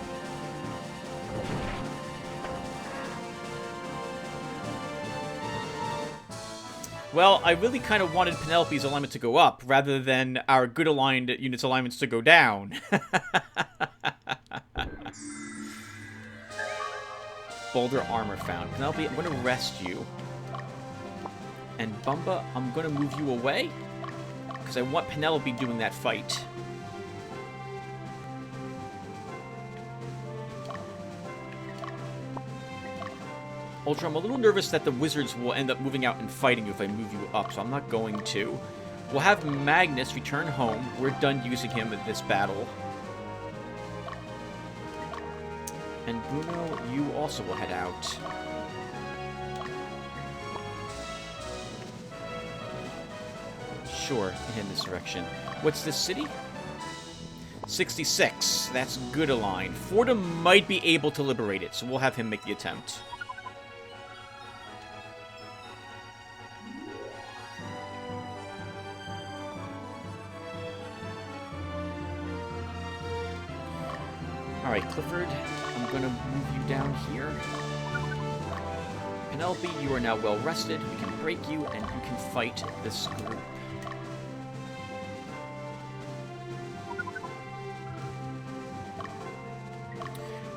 Well, I really kind of wanted Penelope's alignment to go up, rather than our good aligned units' alignments to go down. Boulder armor found. Penelope, I'm going to rest you. And Bumba, I'm going to move you away, because I want Penelope doing that fight. Ultra, I'm a little nervous that the wizards will end up moving out and fighting you if I move you up, so I'm not going to. We'll have Magnus return home. We're done using him in this battle. And Bruno, you also will head out. Sure, in this direction. What's this city? 66. That's good align. Fordham might be able to liberate it, so we'll have him make the attempt. Alright, Clifford, I'm going to move you down here. Penelope, you are now well rested. We can break you, and you can fight this group.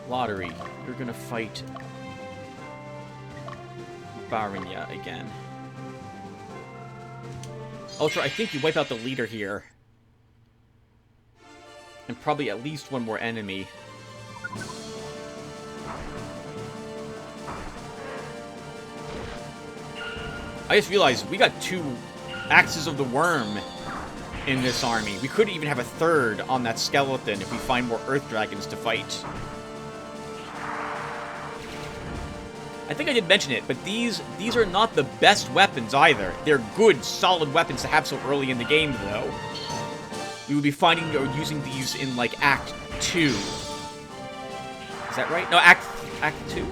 Lotaeri, you're going to fight Barinya again. Ultra, I think you wipe out the leader here. And probably at least one more enemy. I just realized we got 2 Axes of the Worm in this army. We could even have a 3rd on that skeleton if we find more Earth Dragons to fight. I think I did mention it, but these are not the best weapons either. They're good, solid weapons to have so early in the game, though. We would be finding or using these in, like, Act 2. Is that right? No, Act 2?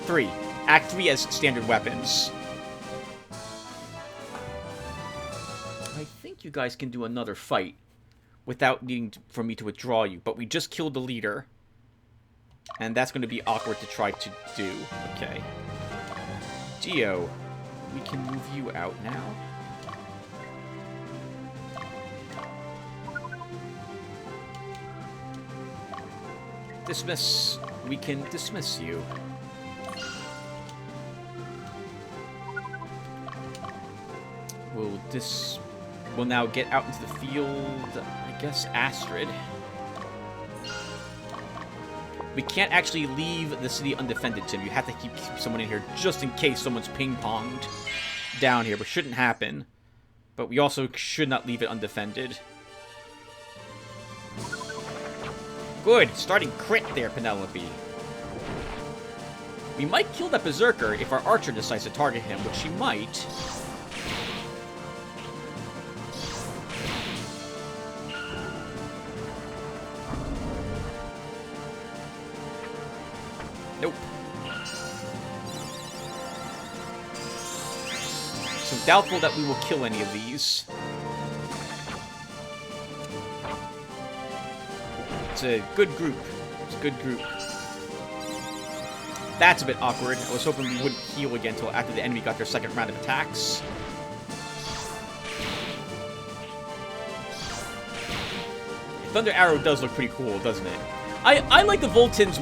3. Act 3 as standard weapons. I think you guys can do another fight without needing for me to withdraw you, but we just killed the leader. And that's going to be awkward to try to do. Okay. Geo, we can move you out now. Dismiss. We can dismiss you. We'll now get out into the field, I guess, Astrid. We can't actually leave the city undefended, Tim. You have to keep someone in here just in case someone's ping-ponged down here, which shouldn't happen. But we also should not leave it undefended. Good. Starting crit there, Penelope. We might kill that Berserker if our archer decides to target him, which she might. Nope. So doubtful that we will kill any of these. It's a good group. It's a good group. That's a bit awkward. I was hoping we wouldn't heal again until after the enemy got their second round of attacks. Thunder Arrow does look pretty cool, doesn't it? I like the Voltin's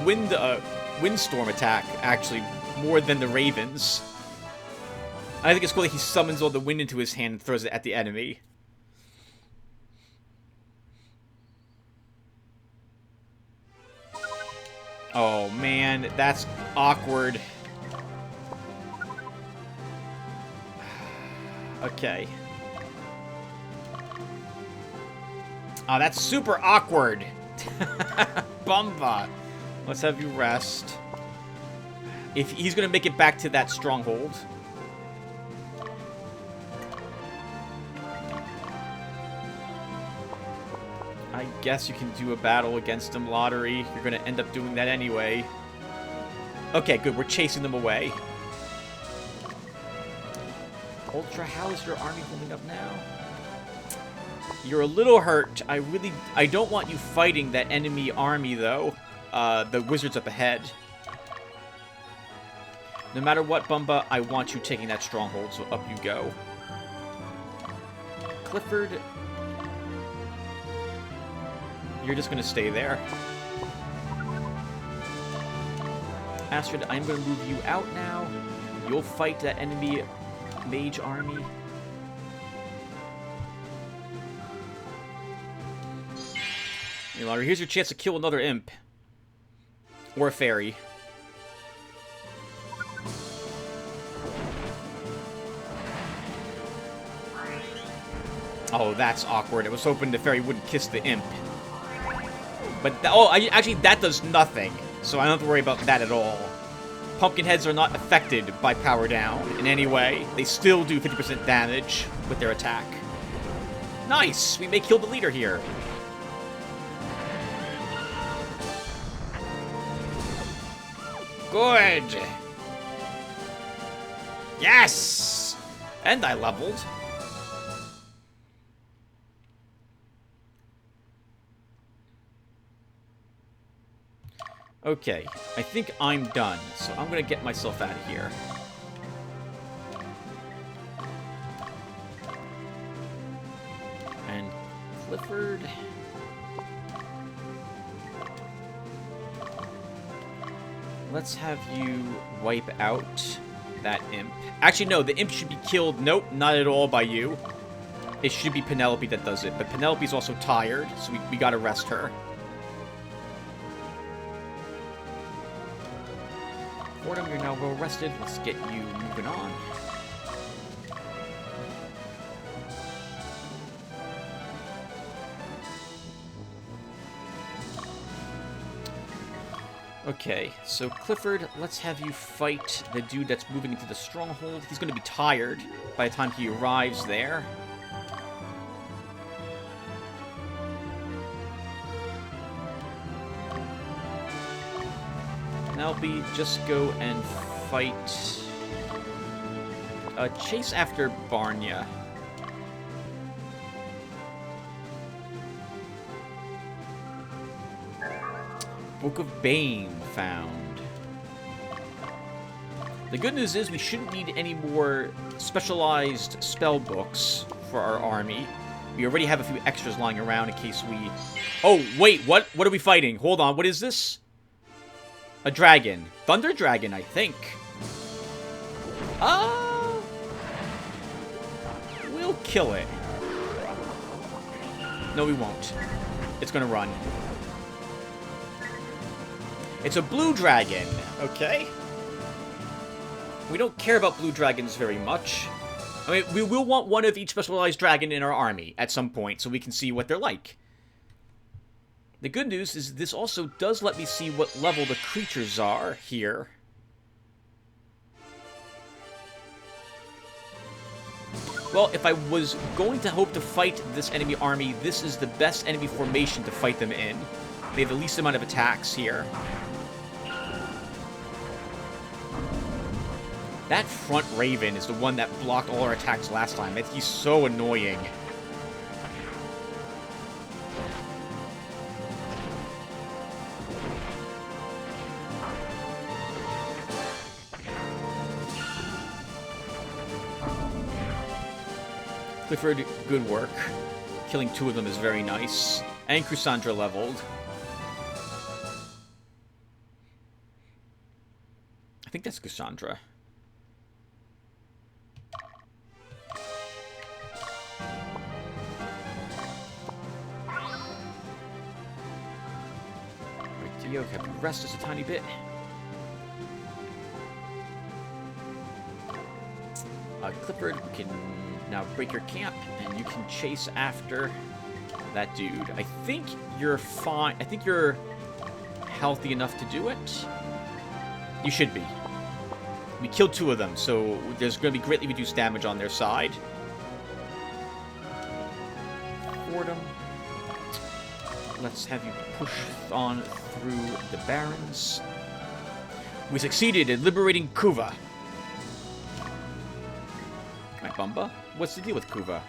Windstorm attack, actually, more than the Raven's. I think it's cool that he summons all the wind into his hand and throws it at the enemy. Oh, man, that's awkward. Okay. Oh, that's super awkward. Bumba. Let's have you rest. If he's going to make it back to that stronghold. I guess you can do a battle against him, Lotaeri. You're going to end up doing that anyway. Okay, good. We're chasing them away. Ultra, how is your army holding up now? You're a little hurt. I don't want you fighting that enemy army, though. The wizards up ahead. No matter what, Bumba, I want you taking that stronghold, so up you go. Clifford, you're just going to stay there. Astrid, I'm going to move you out now. You'll fight that enemy mage army. Hey, Lotaeri, here's your chance to kill another imp. Or a fairy. Oh, that's awkward. I was hoping the fairy wouldn't kiss the imp. But, actually, that does nothing. So I don't have to worry about that at all. Pumpkinheads are not affected by power down in any way. They still do 50% damage with their attack. Nice! We may kill the leader here. Good! Yes! And I leveled. Okay, I think I'm done, so I'm gonna get myself out of here. And Clifford... Let's have you wipe out that imp. Actually, no, the imp should be killed. Nope, not at all by you. It should be Penelope that does it, but Penelope's also tired, so we gotta rest her. Fordham, you're now well rested. Let's get you moving on. Okay, so Clifford, let's have you fight the dude that's moving into the stronghold. He's going to be tired by the time he arrives there. Penelope, just go and fight... chase after Barnya. Book of Bane found. The good news is we shouldn't need any more specialized spell books for our army. We already have a few extras lying around in case we... Oh, wait, what? What are we fighting? Hold on, what is this? A dragon. Thunder Dragon, I think. We'll kill it. No, we won't. It's gonna run. It's a blue dragon. Okay. We don't care about blue dragons very much. I mean, we will want one of each specialized dragon in our army at some point so we can see what they're like. The good news is this also does let me see what level the creatures are here. Well, if I was going to hope to fight this enemy army, this is the best enemy formation to fight them in. They have the least amount of attacks here. That front Raven is the one that blocked all our attacks last time. He's so annoying. Clifford, good work. Killing two of them is very nice. And Cassandra leveled. I think that's Cassandra. Dio, have you rest us a tiny bit? Clifford, we can now break your camp, and you can chase after that dude. I think you're fine. I think you're healthy enough to do it. You should be. We killed 2 of them, so there's going to be greatly reduced damage on their side. Fordham. Let's have you push on through the barons. We succeeded in liberating Kuva. Right, Bumba? What's the deal with Kuva?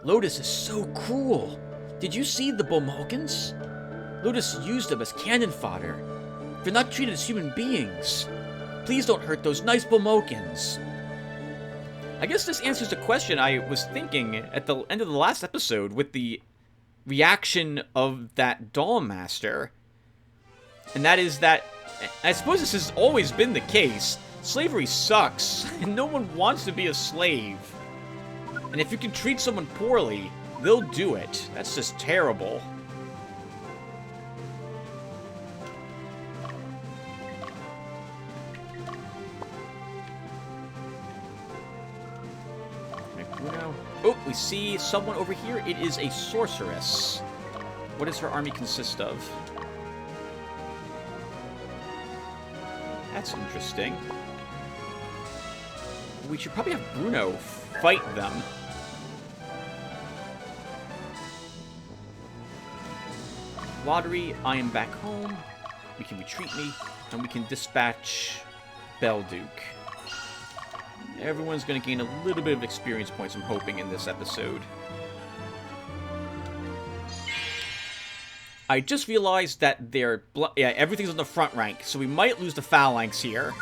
Lotus is so cruel. Did you see the Bomogans? Lotus used them as cannon fodder. They're not treated as human beings. Please don't hurt those nice Bomogans. I guess this answers the question I was thinking at the end of the last episode with the reaction of that Doll Master. And that is that, I suppose this has always been the case, slavery sucks, and no one wants to be a slave. And if you can treat someone poorly, they'll do it. That's just terrible. Oh, we see someone over here. It is a sorceress. What does her army consist of? That's interesting. We should probably have Bruno fight them. Lotaeri, I am back home. We can retreat me, and we can dispatch Belduke. Everyone's going to gain a little bit of experience points, I'm hoping, in this episode. I just realized that everything's on the front rank, so we might lose the phalanx here.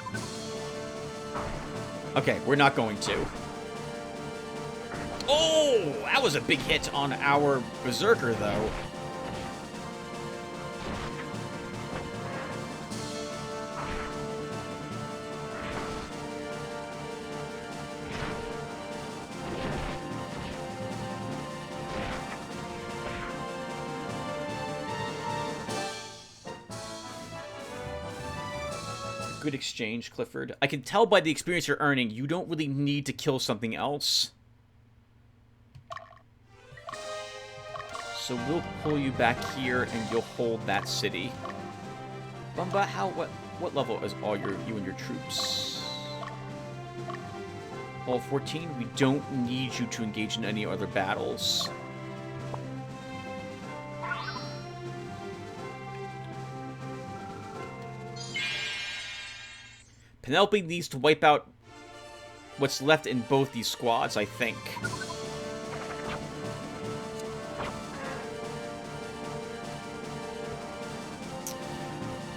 Okay, we're not going to. Oh, that was a big hit on our Berserker, though. Good exchange, Clifford. I can tell by the experience you're earning, you don't really need to kill something else. So we'll pull you back here, and you'll hold that city. Bumba, what level is all you and your troops? All 14. We don't need you to engage in any other battles. Penelope needs to wipe out what's left in both these squads, I think.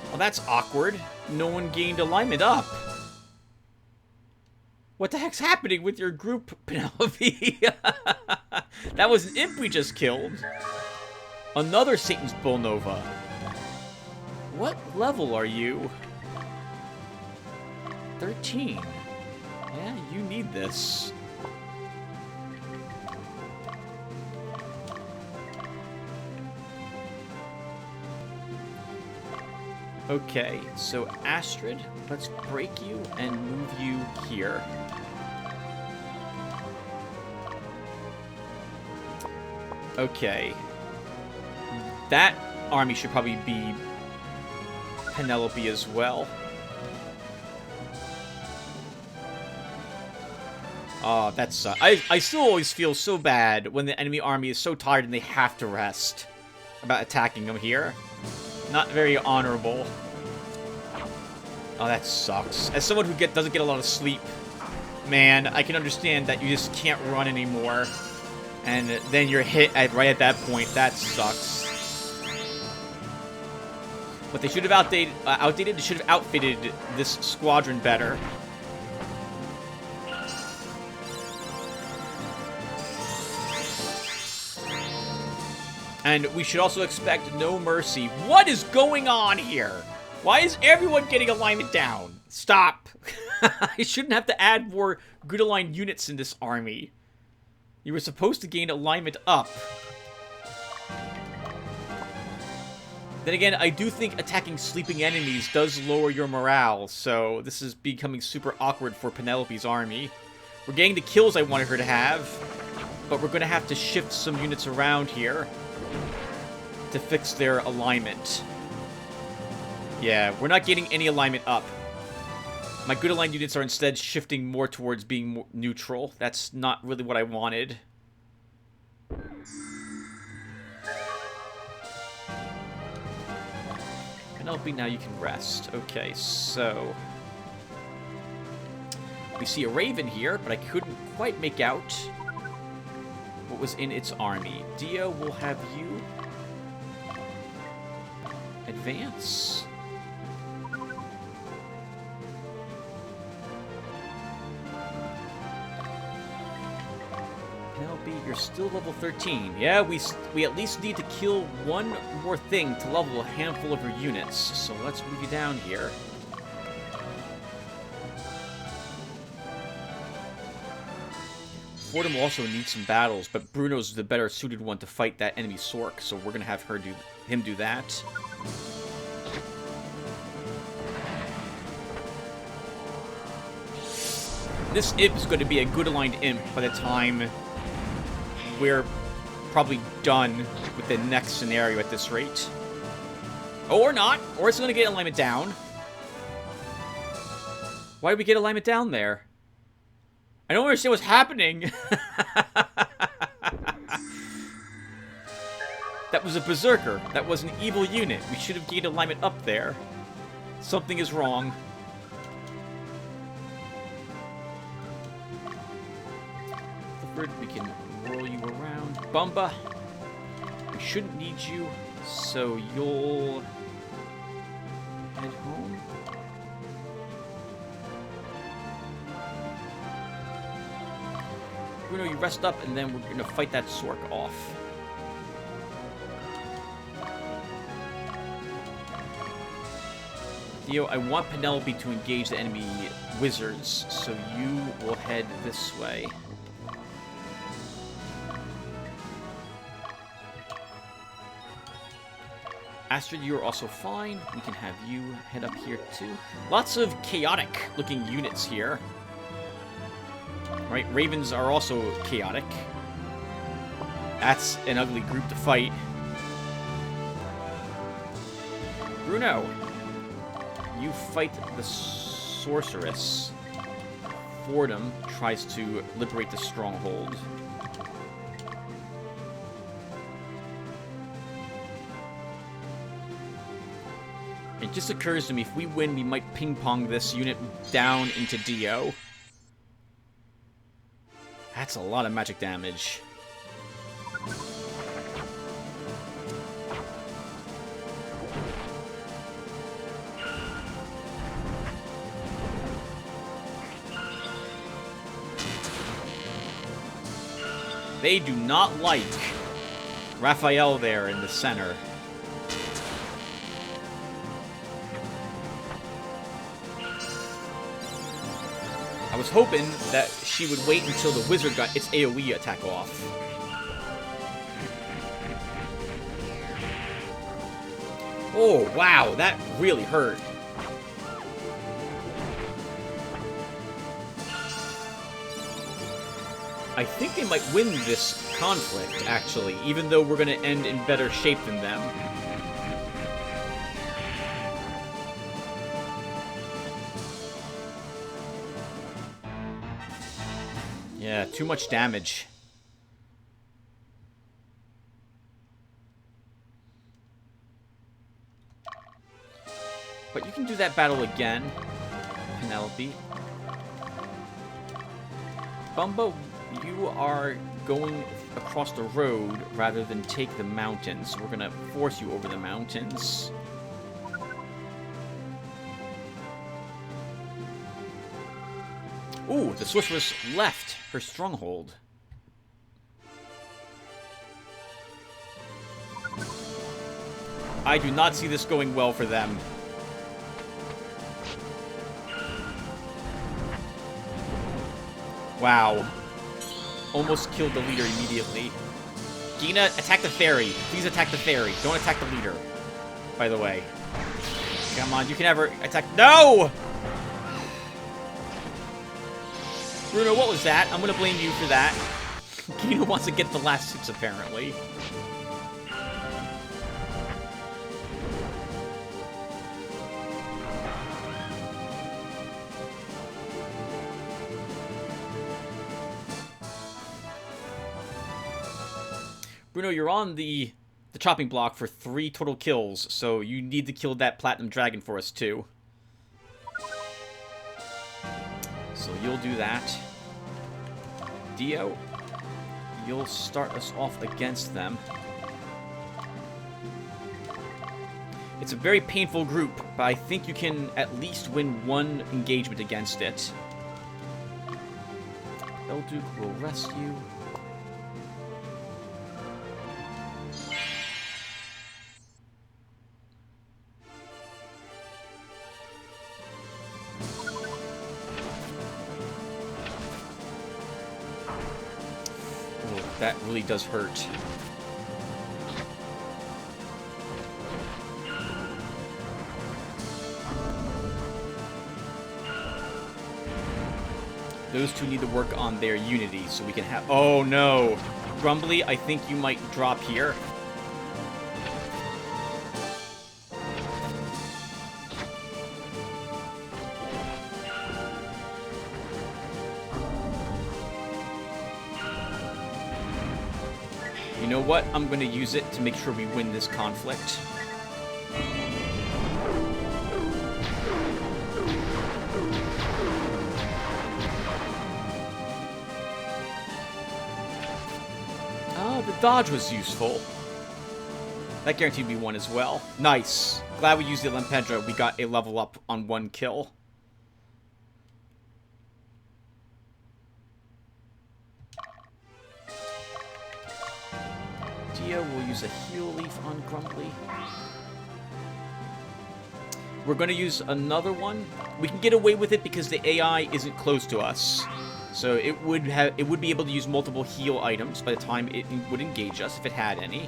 Well, that's awkward. No one gained alignment up. What the heck's happening with your group, Penelope? That was an imp we just killed. Another Satan's Bullnova. What level are you? 13. Yeah, you need this. Okay, so Astrid, let's break you and move you here. Okay. That army should probably be Penelope as well. Oh, that's... I still always feel so bad when the enemy army is so tired and they have to rest about attacking them here. Not very honorable. Oh, that sucks. As someone who doesn't get a lot of sleep, man, I can understand that you just can't run anymore. And then you're hit right at that point. That sucks. But they should have outdated. They should have outfitted this squadron better. And we should also expect no mercy. What is going on here? Why is everyone getting alignment down? Stop. I shouldn't have to add more good aligned units in this army. You were supposed to gain alignment up. Then again, I do think attacking sleeping enemies does lower your morale, so this is becoming super awkward for Penelope's army. We're getting the kills I wanted her to have, but we're going to have to shift some units around here. to fix their alignment. Yeah, we're not getting any alignment up. My good aligned units are instead shifting more towards being more neutral. That's not really what I wanted. Penelope, now you can rest. Okay, so... we see a raven here, but I couldn't quite make out what was in its army. Dio will have you advance. Penelope, you're still level 13. Yeah, we at least need to kill one more thing to level a handful of your units. So let's move you down here. Fordham also needs some battles, but Bruno's the better suited one to fight that enemy Sork, so we're gonna have him do that. This imp is going to be a good aligned imp by the time we're probably done with the next scenario at this rate. Or not, or it's gonna get alignment down. Why did we get alignment down there? I don't understand what's happening. That was a berserker. That was an evil unit. We should have gained alignment up there. Something is wrong. Clifford, we can roll you around. Bumba, we shouldn't need you, so you'll head home. Bruno, you rest up, and then we're going to fight that Sork off. Theo, I want Penelope to engage the enemy wizards, so you will head this way. Astrid, you're also fine. We can have you head up here, too. Lots of chaotic-looking units here. Right, ravens are also chaotic. That's an ugly group to fight. Bruno, you fight the sorceress. Fordham tries to liberate the stronghold. It just occurs to me, if we win, we might ping-pong this unit down into Dio. That's a lot of magic damage. They do not like Raphael there in the center. I was hoping that she would wait until the wizard got its AoE attack off. Oh, wow, that really hurt. I think they might win this conflict, actually, even though we're going to end in better shape than them. Yeah, too much damage. But you can do that battle again, Penelope. Bumba, you are going across the road rather than take the mountains. We're gonna force you over the mountains. Ooh, the sorceress left her stronghold. I do not see this going well for them. Wow. Almost killed the leader immediately. Gina, attack the fairy. Please attack the fairy. Don't attack the leader, by the way. Come on, you can never attack. No! Bruno, what was that? I'm gonna blame you for that. Gina wants to get the last 6, apparently. Bruno, you're on the chopping block for 3 total kills, so you need to kill that platinum dragon for us too. So you'll do that. Dio, you'll start us off against them. It's a very painful group, but I think you can at least win 1 engagement against it. Elduke will rescue. Oh, that really does hurt. Those two need to work on their unity so we can have... Oh, no. Grumbly, I think you might drop here. You know what? I'm going to use it to make sure we win this conflict. Dodge was useful. That guaranteed me 1 as well. Nice. Glad we used the Lempedra. We got a level up on 1 kill. Dio will use a heal leaf on Grumbly. We're going to use another one. We can get away with it because the AI isn't close to us. So it would be able to use multiple heal items by the time it would engage us, if it had any.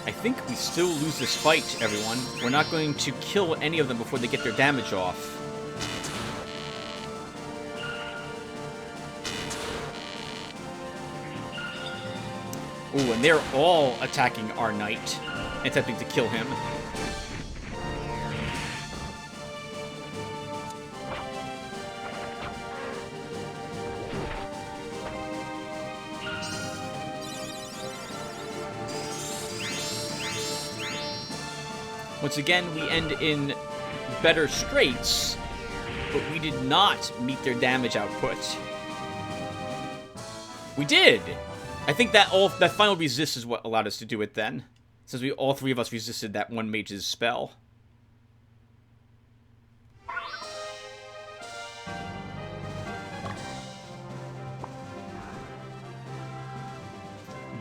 I think we still lose this fight, everyone. We're not going to kill any of them before they get their damage off. Ooh, and they're all attacking our knight, attempting to kill him. Once again, we end in better straits, but we did not meet their damage output. We did! I think that final resist is what allowed us to do it then, since all 3 of us resisted that one mage's spell.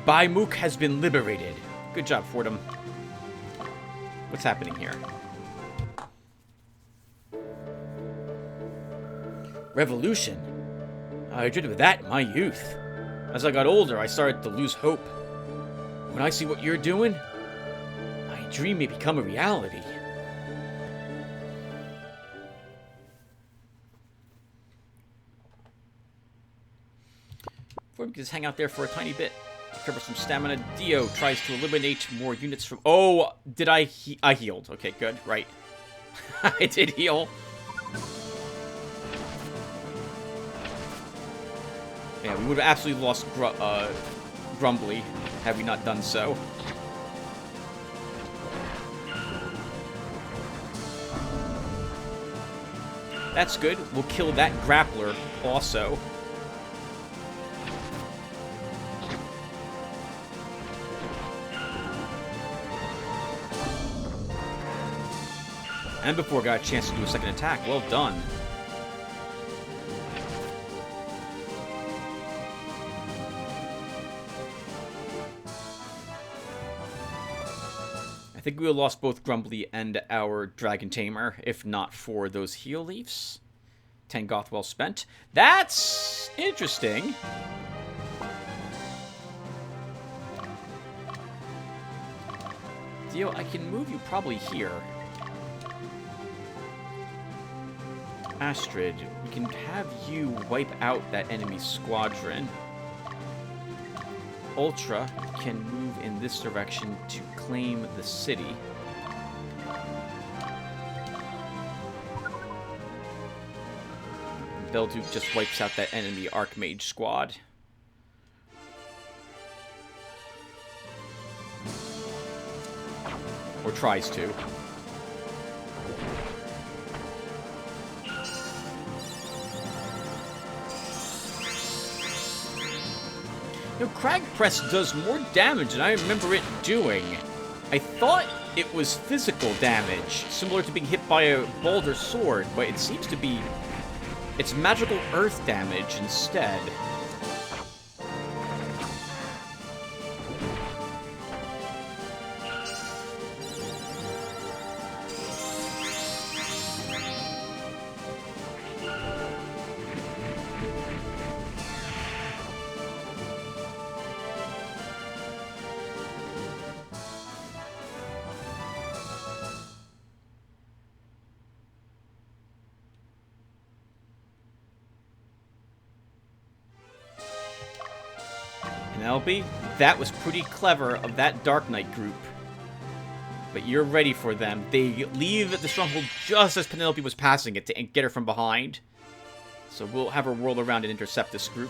Baimuk has been liberated. Good job, Fordham. What's happening here? Revolution? I dreamed of that in my youth. As I got older, I started to lose hope. When I see what you're doing, my dream may become a reality. Before we can just hang out there for a tiny bit, recover some stamina. Dio tries to eliminate more units from... Oh, did I healed. Okay, good. Right. I did heal. Yeah, we would have absolutely lost Grumbly had we not done so. That's good. We'll kill that grappler also. And before I got a chance to do a second attack. Well done. I think we would have lost both Grumbly and our Dragon Tamer if not for those heal leaves. 10 goth well spent. That's interesting. Dio, I can move you probably here. Astrid, we can have you wipe out that enemy squadron. Ultra can move in this direction to claim the city. Belduke just wipes out that enemy Archmage squad. Or tries to. You know, Crag Press does more damage than I remember it doing. I thought it was physical damage, similar to being hit by a boulder sword, but it seems to be... it's magical earth damage instead. Penelope, that was pretty clever of that Dark Knight group. But you're ready for them. They leave the stronghold just as Penelope was passing it to get her from behind. So we'll have her whirl around and intercept this group.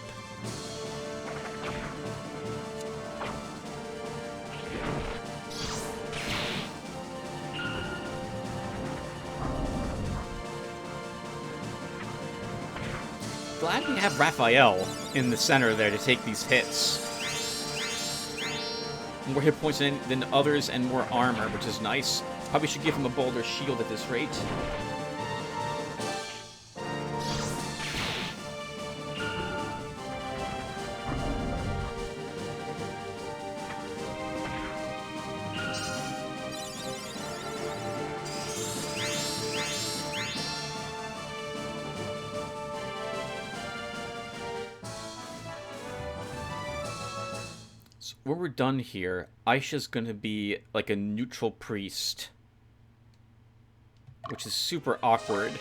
Glad we have Raphael in the center there to take these hits. More hit points than others and more armor, which is nice. Probably should give him a boulder shield at this rate. When we're done here, Aisha's gonna be like a neutral priest, which is super awkward.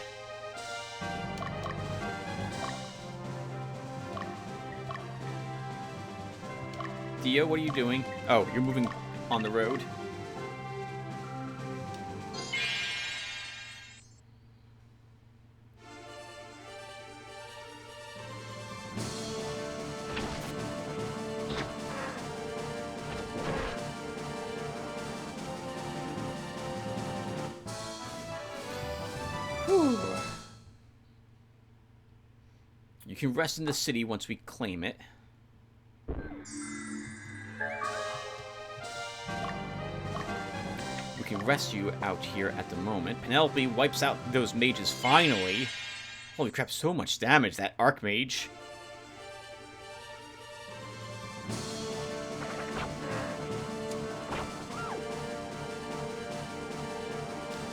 Dio, what are you doing? Oh, you're moving on the road. You can rest in the city once we claim it. We can rest you out here at the moment. Penelope wipes out those mages finally. Holy crap, so much damage, that Archmage.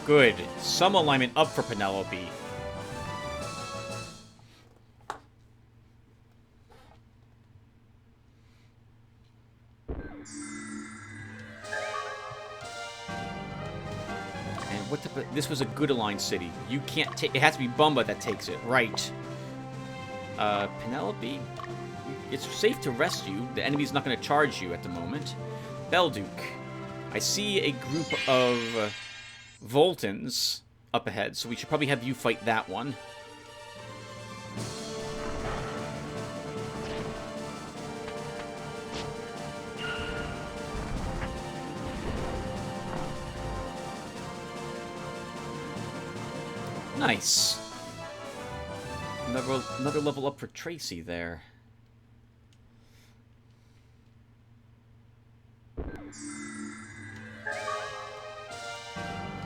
Good. Some alignment up for Penelope. This was a good aligned city. You can't take... it has to be Bumba that takes it. Right. Penelope, it's safe to rest you. The enemy's not going to charge you at the moment. Belduke, I see a group of Voltons up ahead, so we should probably have you fight that one. Nice. Another level up for Tracy there.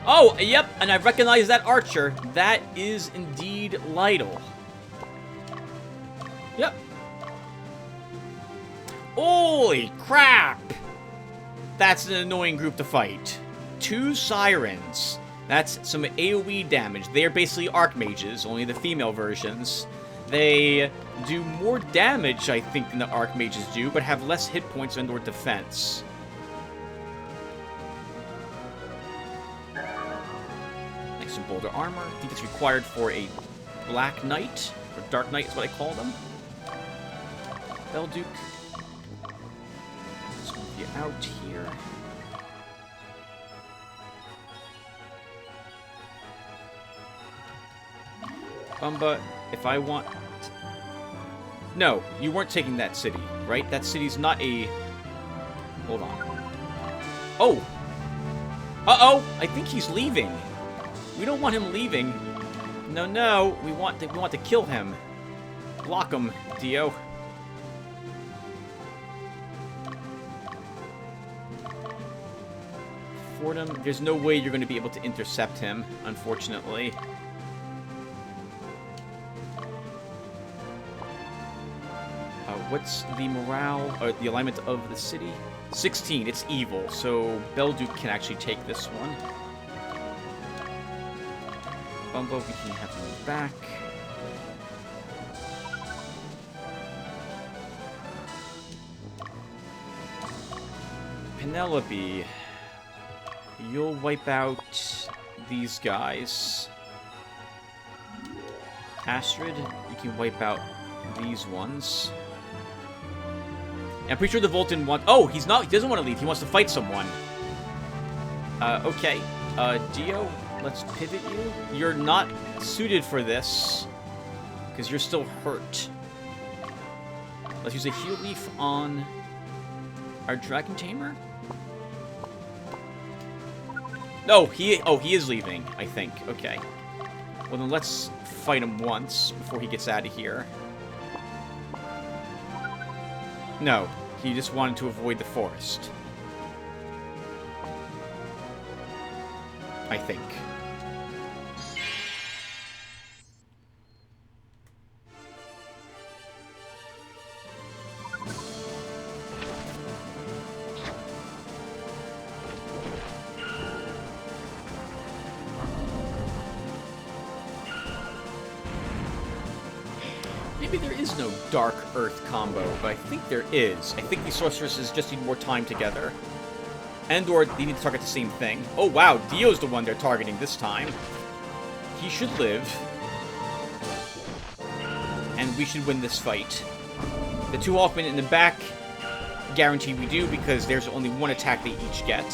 Oh, yep, and I recognize that archer. That is indeed Lytle. Yep. Holy crap! That's an annoying group to fight. 2 sirens. That's some AoE damage. They are basically Archmages, only the female versions. They do more damage, I think, than the Archmages do, but have less hit points and/or defense. Nice and boulder armor. I think it's required for a Black Knight, or Dark Knight is what I call them. Belduke. out here. Bumba, if I want... No, you weren't taking that city, right? That city's not a... Hold on. Oh! Uh-oh! I think he's leaving. We don't want him leaving. No, no. We want to kill him. Block him, Dio. Fordham, there's no way you're going to be able to intercept him, unfortunately. What's the morale, or the alignment of the city? 16, it's evil, so Belduke can actually take this one. Bumbo, we can have him back. Penelope, you'll wipe out these guys. Astrid, you can wipe out these ones. I'm pretty sure the Voltan wants... Oh, he's not... He doesn't want to leave. He wants to fight someone. Okay. Dio, let's pivot you. You're not suited for this. Because you're still hurt. Let's use a heal leaf on our Dragon Tamer. No, he is leaving, I think. Okay. Well, then let's fight him once before he gets out of here. No, he just wanted to avoid the forest. I think. Maybe there is no Dark Earth combo, but I think there is. I think these sorceresses just need more time together. And/or they need to target the same thing. Oh wow, Dio's the one they're targeting this time. He should live. And we should win this fight. The two Hawkmen in the back, guarantee we do, because there's only one attack they each get.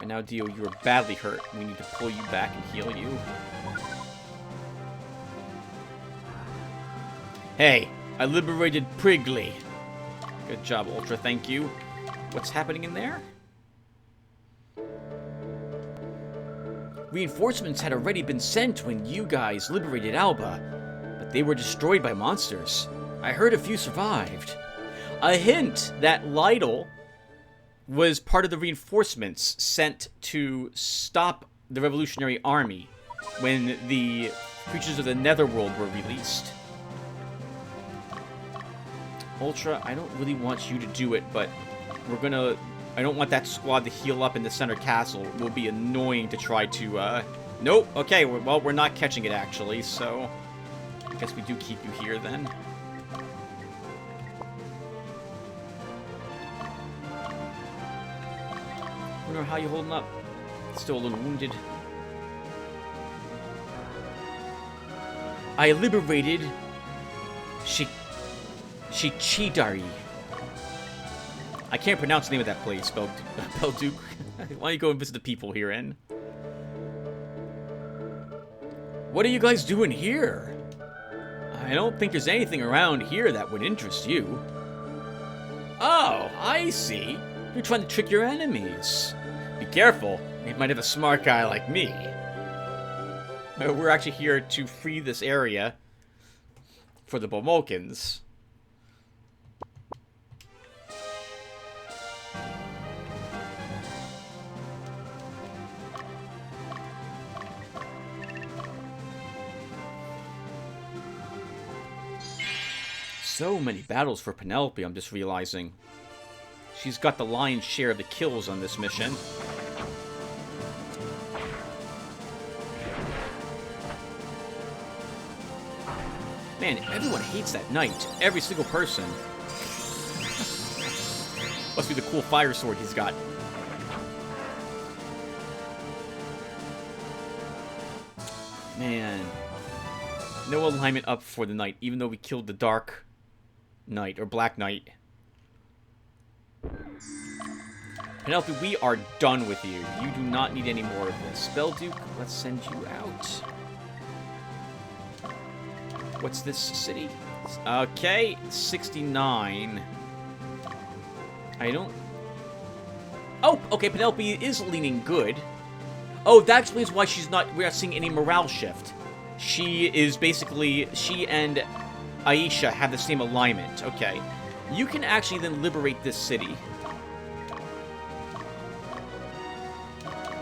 And now, Dio, you are badly hurt. We need to pull you back and heal you. Hey, I liberated Prigley. Good job, Ultra, thank you. What's happening in there? Reinforcements had already been sent when you guys liberated Alba, but they were destroyed by monsters. I heard a few survived. A hint that Lytle was part of the reinforcements sent to stop the Revolutionary Army when the creatures of the Netherworld were released. Ultra, I don't really want you to do it, but we're gonna... I don't want that squad to heal up in the center castle. It will be annoying to try to, Nope, okay, well, we're not catching it, actually, so... I guess we do keep you here, then. Wonder how you holding up. Still a little wounded. I liberated Shichidari. I can't pronounce the name of that place, Belduke. Why don't you go and visit the people herein? What are you guys doing here? I don't think there's anything around here that would interest you. Oh, I see. You're trying to trick your enemies. Be careful. They might have a smart guy like me. We're actually here to free this area for the Bomolkins. So many battles for Penelope, I'm just realizing. She's got the lion's share of the kills on this mission. Man, everyone hates that knight. Every single person. Must be the cool fire sword he's got. Man. No alignment up for the knight, even though we killed the Dark Knight, or Black Knight. Penelope, we are done with you. You do not need any more of this. Belduke, let's send you out. What's this city? Okay, 69. I don't... Oh, okay, Penelope is leaning good. Oh, that explains why we're not seeing any morale shift. She is basically... She and Aisha have the same alignment. Okay. You can actually then liberate this city.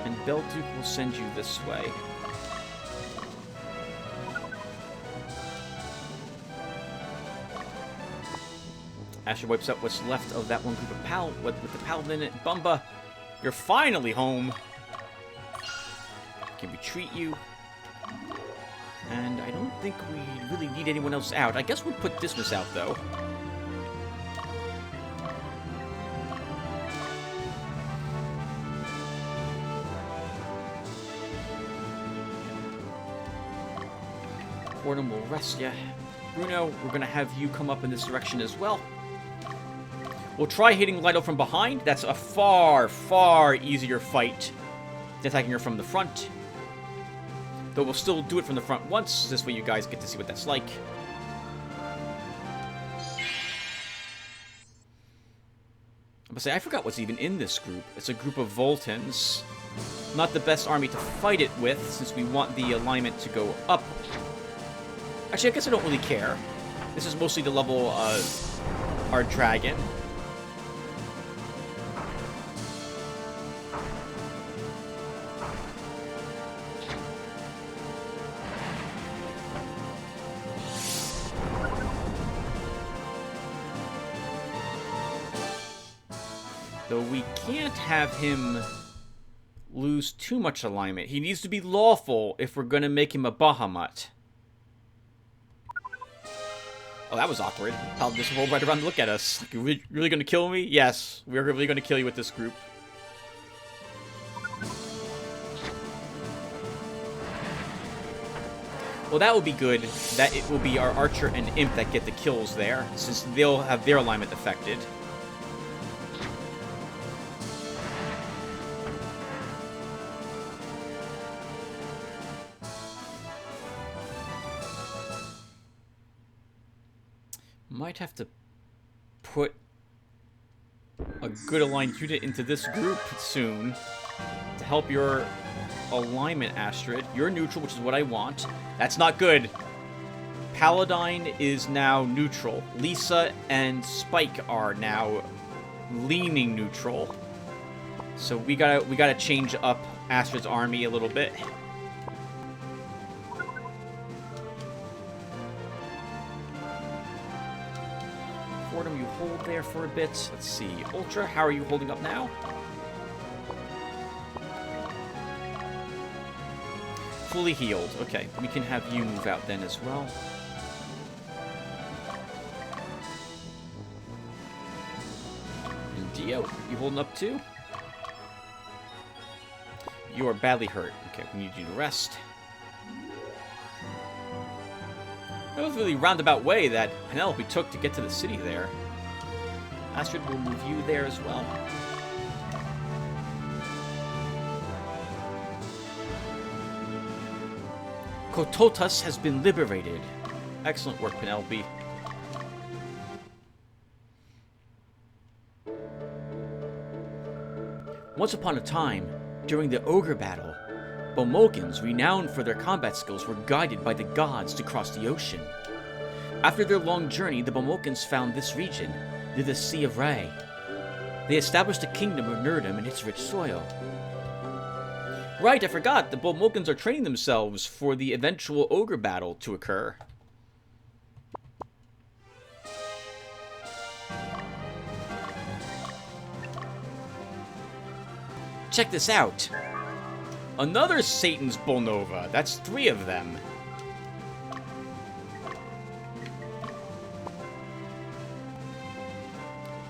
And Belduke will send you this way. Asher wipes out what's left of that one group of with the Paladin and Bumba. You're finally home. Can retreat you. And I don't think we really need anyone else out. I guess we'll put Dismas out, though. Fordham will rest ya. Bruno, we're going to have you come up in this direction as well. We'll try hitting Lido from behind. That's a far, far easier fight than attacking her from the front. Though we'll still do it from the front once. This way you guys get to see what that's like. But say, I forgot what's even in this group. It's a group of Voltans. Not the best army to fight it with, since we want the alignment to go up. Actually, I guess I don't really care. This is mostly to level our dragon. Though we can't have him lose too much alignment. He needs to be lawful if we're going to make him a Bahamut. Oh, that was awkward. I'll just roll right around and look at us. Like, you really going to kill me? Yes, we're really going to kill you with this group. Well, that would be good. That it will be our Archer and Imp that get the kills there, since they'll have their alignment affected. Might have to put a good aligned unit into this group soon to help your alignment, Astrid. You're neutral, which is what I want. That's not good. Paladine is now neutral. Lisa and Spike are now leaning neutral. So we gotta change up Astrid's army a little bit. Fordham, you hold there for a bit. Let's see. Ultra, how are you holding up now? Fully healed. Okay, we can have you move out then as well. And Dio, you holding up too? You are badly hurt. Okay, we need you to rest. That was a really roundabout way that Penelope took to get to the city there. Astrid will move you there as well. Kototas has been liberated. Excellent work, Penelope. Once upon a time, during the Ogre battle, Bomogans, renowned for their combat skills, were guided by the gods to cross the ocean. After their long journey, the Bomogans found this region, near the Sea of Ray. They established a kingdom of Nerdum and its rich soil. Right, I forgot, the Bomogans are training themselves for the eventual Ogre battle to occur. Check this out. Another Satan's Bolnova. That's 3 of them.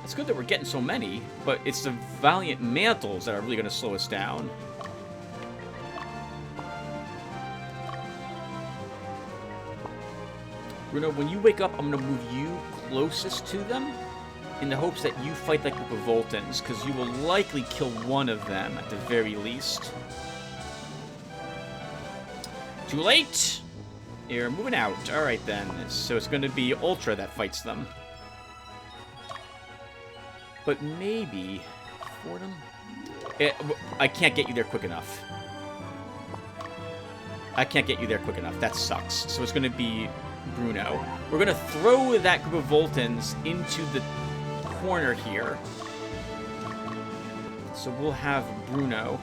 It's good that we're getting so many, but it's the Valiant Mantles that are really going to slow us down. Bruno, when you wake up, I'm going to move you closest to them in the hopes that you fight that group of Voltons, because you will likely kill one of them at the very least. Too late! You're moving out. Alright then. So it's going to be Ultra that fights them. But maybe... Fordham? I can't get you there quick enough. I can't get you there quick enough. That sucks. So it's going to be Bruno. We're going to throw that group of Voltons into the corner here. So we'll have Bruno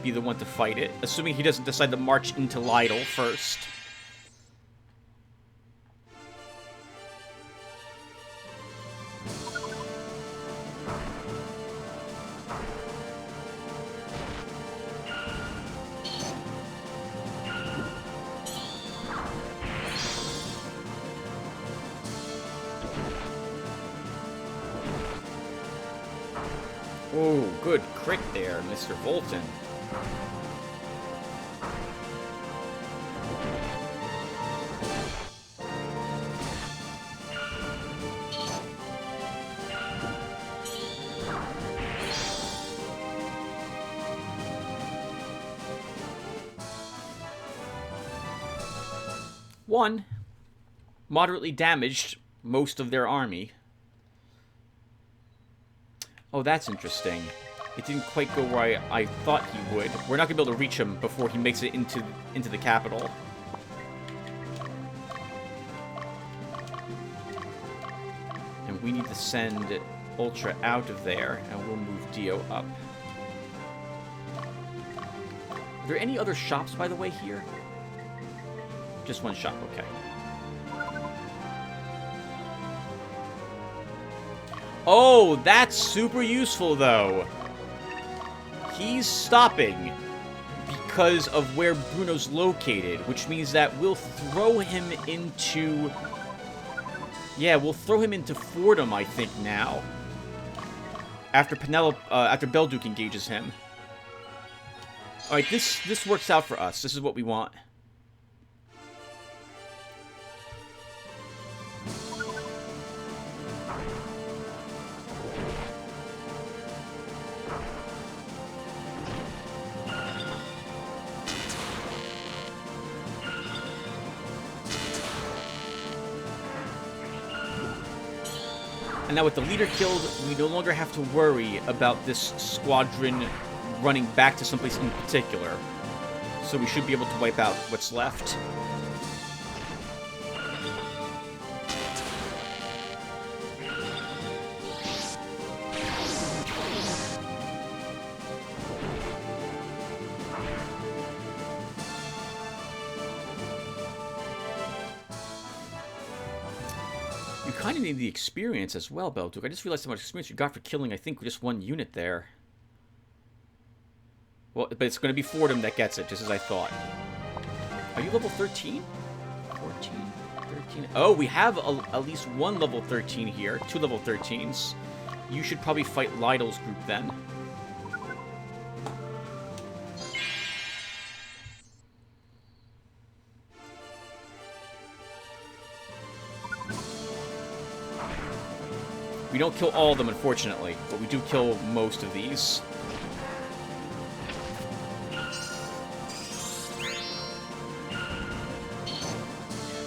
be the one to fight it, assuming he doesn't decide to march into Lytle first. Oh, good crit there, Mr. Volton. One, moderately damaged most of their army. Oh, that's interesting. It didn't quite go where I thought he would. We're not going to be able to reach him before he makes it into the capital. And we need to send Ultra out of there, and we'll move Dio up. Are there any other shops, by the way, here? Just one shop, okay. Oh, that's super useful, though. He's stopping because of where Bruno's located, which means that we'll throw him into... Yeah, we'll throw him into Fordham, I think, now. After after Belduke engages him. Alright, this works out for us. This is what we want. And now with the leader killed, we no longer have to worry about this squadron running back to someplace in particular. So we should be able to wipe out what's left. You kind of need the experience as well, Belduke. I just realized how much experience you got for killing, I think, just one unit there. Well, but it's going to be Fordham that gets it, just as I thought. Are you level 13? 14, 13. Oh, we have at least one level 13 here. Two level 13s. You should probably fight Lytle's group then. We don't kill all of them, unfortunately, but we do kill most of these.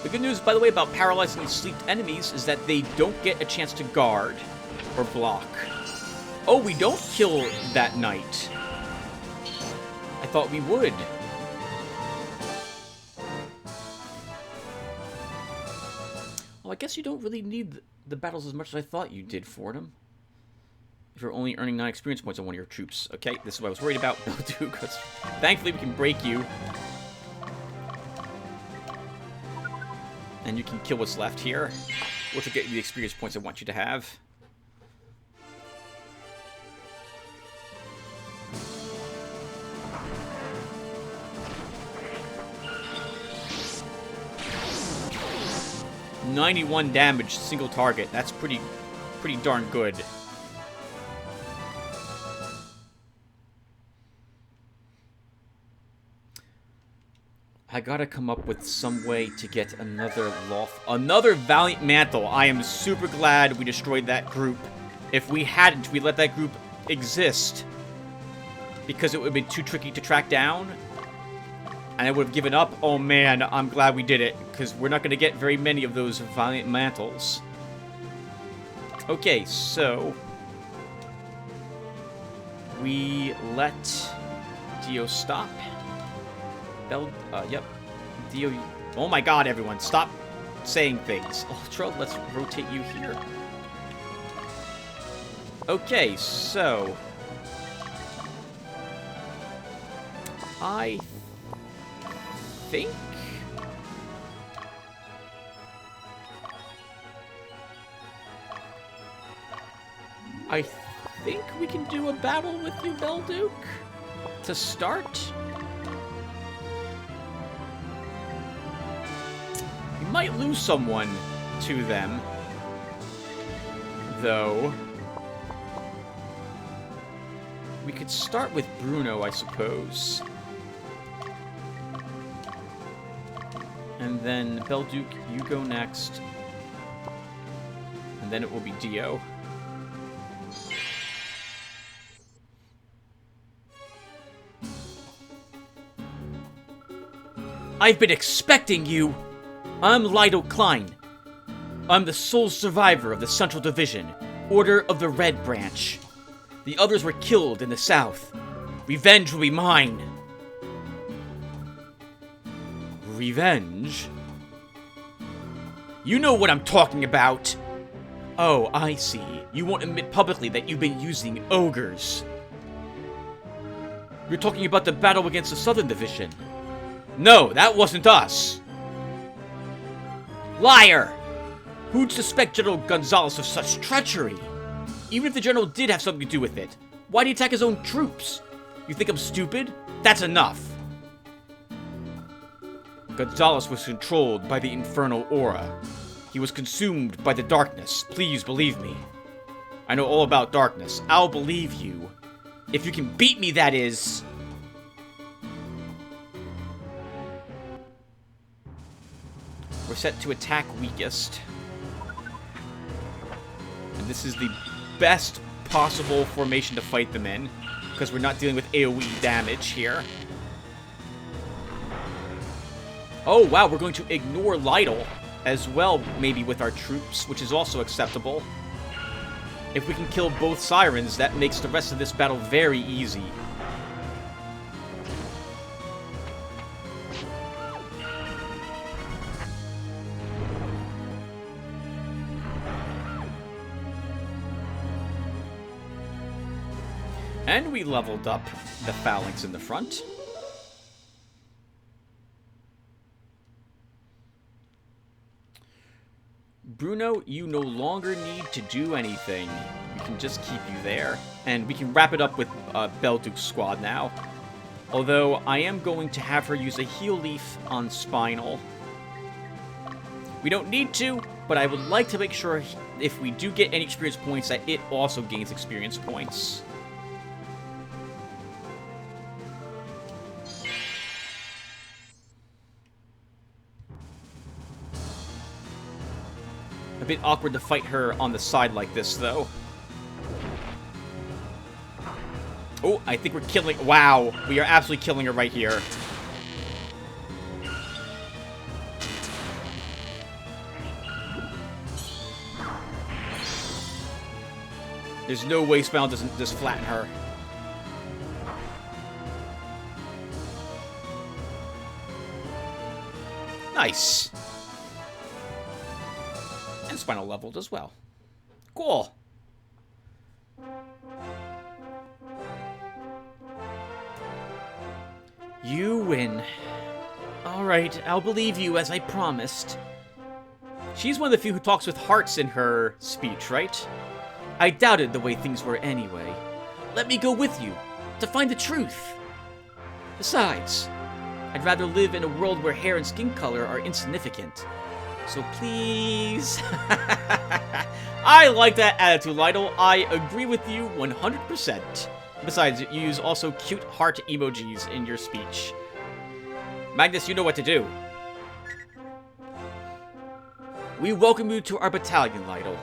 The good news, by the way, about paralyzing sleeped enemies is that they don't get a chance to guard or block. Oh, we don't kill that knight. I thought we would. Well, I guess you don't really need the battles as much as I thought you did, Fordham. If you're only earning 9 experience points on one of your troops. Okay, this is what I was worried about. Belduke. Thankfully, we can break you. And you can kill what's left here, which will get you the experience points I want you to have. $91 damage, single target. That's pretty pretty darn good. I gotta come up with some way to get another Valiant Mantle. I am super glad we destroyed that group. If we hadn't, we let that group exist, because it would have been too tricky to track down, and I would have given up. Oh man, I'm glad we did it, because we're not going to get very many of those Valiant Mantles. Okay, so we let Dio stop. Yep. Dio. Oh my god, everyone, stop saying things. Ultra, let's rotate you here. Okay, so I think we can do a battle with you, Belduke, to start. We might lose someone to them, though. We could start with Bruno, I suppose. And then, Belduke, you go next. And then it will be Dio. I've been expecting you! I'm Lido Klein. I'm the sole survivor of the Central Division, Order of the Red Branch. The others were killed in the south. Revenge will be mine. Revenge? You know what I'm talking about. Oh, I see. You won't admit publicly that you've been using ogres. You're talking about the battle against the Southern Division. No, that wasn't us. Liar! Who'd suspect General Gonzalez of such treachery? Even if the general did have something to do with it, why'd he attack his own troops? You think I'm stupid? That's enough. Gonzalez was controlled by the infernal aura. He was consumed by the darkness. Please believe me. I know all about darkness. I'll believe you. If you can beat me, that is. We're set to attack weakest. And this is the best possible formation to fight them in, because we're not dealing with AoE damage here. Oh, wow, we're going to ignore Lytle as well, maybe with our troops, which is also acceptable. If we can kill both Sirens, that makes the rest of this battle very easy. And we leveled up the phalanx in the front. Bruno, you no longer need to do anything. We can just keep you there. And we can wrap it up with Belduke's squad now. Although, I am going to have her use a heal leaf on Spinal. We don't need to, but I would like to make sure if we do get any experience points that it also gains experience points. A bit awkward to fight her on the side like this, though. Oh, I think we're killing... Wow, we are absolutely killing her right here. There's no way Spell doesn't just flatten her. Nice. And Spinal leveled as well. Cool. You win. Alright, I'll believe you as I promised. She's one of the few who talks with hearts in her speech, right? I doubted the way things were anyway. Let me go with you, to find the truth. Besides, I'd rather live in a world where hair and skin color are insignificant. So please. I like that attitude, Lytle. I agree with you 100%. Besides, you use also cute heart emojis in your speech. Magnus, you know what to do. We welcome you to our battalion, Lytle.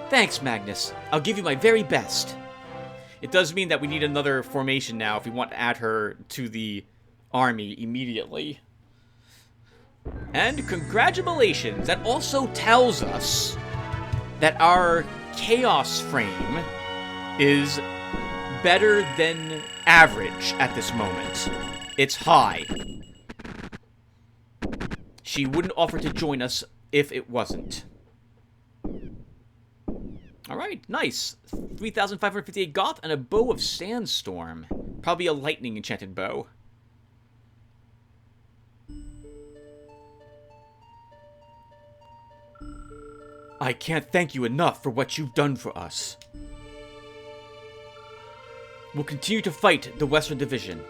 Thanks, Magnus. I'll give you my very best. It does mean that we need another formation now if we want to add her to the army immediately. And congratulations! That also tells us that our chaos frame is better than average at this moment. It's high. She wouldn't offer to join us if it wasn't. Alright, nice. 3,558 goth and a bow of sandstorm. Probably a lightning enchanted bow. I can't thank you enough for what you've done for us. We'll continue to fight the Western Division.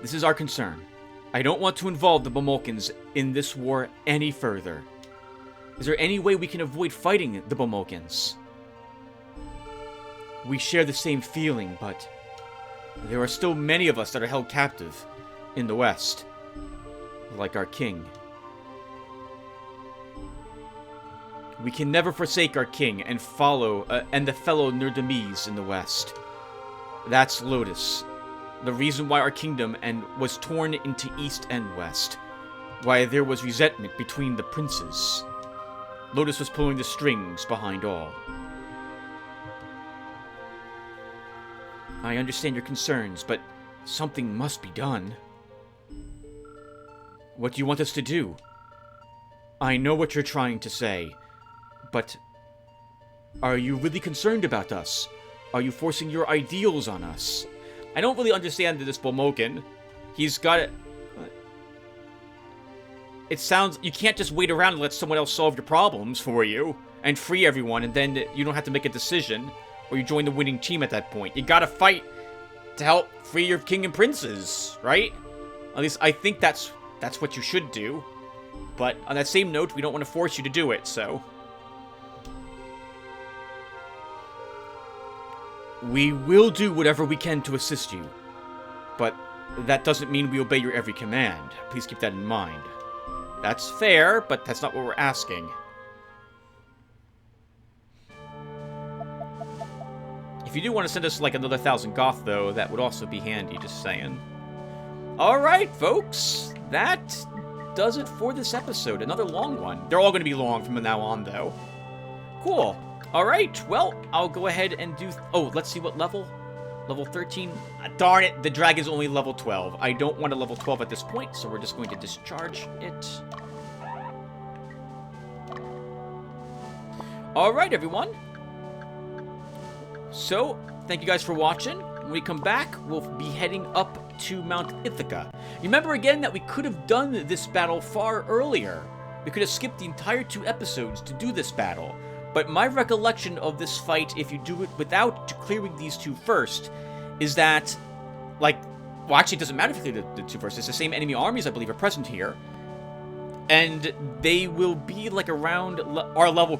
This is our concern. I don't want to involve the Bomolkans in this war any further. Is there any way we can avoid fighting the Bomolkans? We share the same feeling, but there are still many of us that are held captive in the West, like our king. We can never forsake our king and follow and the fellow Nerdamis in the West. That's Lotus, the reason why our kingdom was torn into East and West, why there was resentment between the princes. Lotus was pulling the strings behind all. I understand your concerns, but something must be done. What do you want us to do? I know what you're trying to say, but are you really concerned about us? Are you forcing your ideals on us? I don't really understand this Bomolkan. He's got it. It sounds... You can't just wait around and let someone else solve your problems for you and free everyone, and then you don't have to make a decision, or you join the winning team at that point. You gotta fight to help free your king and princes, right? At least I think that's what you should do. But on that same note, we don't want to force you to do it, so... We will do whatever we can to assist you, but that doesn't mean we obey your every command. Please keep that in mind. That's fair, but that's not what we're asking. If you do want to send us, like, another 1,000 goth, though, that would also be handy, just saying. Alright, folks. That does it for this episode. Another long one. They're all going to be long from now on, though. Cool. Alright, well, I'll go ahead and do... Oh, let's see what level. Level 13. Darn it, the dragon's only level 12. I don't want a level 12 at this point, so we're just going to discharge it. Alright, everyone. So, thank you guys for watching. When we come back, we'll be heading up to Mount Ithaca. Remember again that we could have done this battle far earlier. We could have skipped the entire 2 episodes to do this battle. But my recollection of this fight, if you do it without clearing these 2 first, is that, like, well, actually, it doesn't matter if you clear the 2 first. It's the same enemy armies, I believe, are present here. And they will be, like, around our level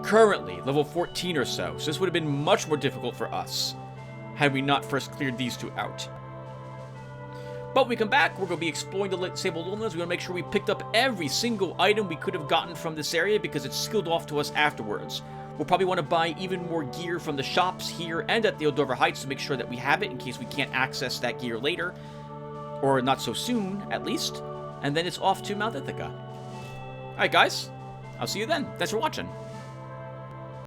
currently, level 14 or so. So this would have been much more difficult for us had we not first cleared these 2 out. But when we come back, we're going to be exploring the Sable Lowlands. We're going to make sure we picked up every single item we could have gotten from this area because it's skilled off to us afterwards. We'll probably want to buy even more gear from the shops here and at the Audvera Heights to make sure that we have it in case we can't access that gear later. Or not so soon, at least. And then it's off to Mount Ithaca. Alright guys, I'll see you then. Thanks for watching.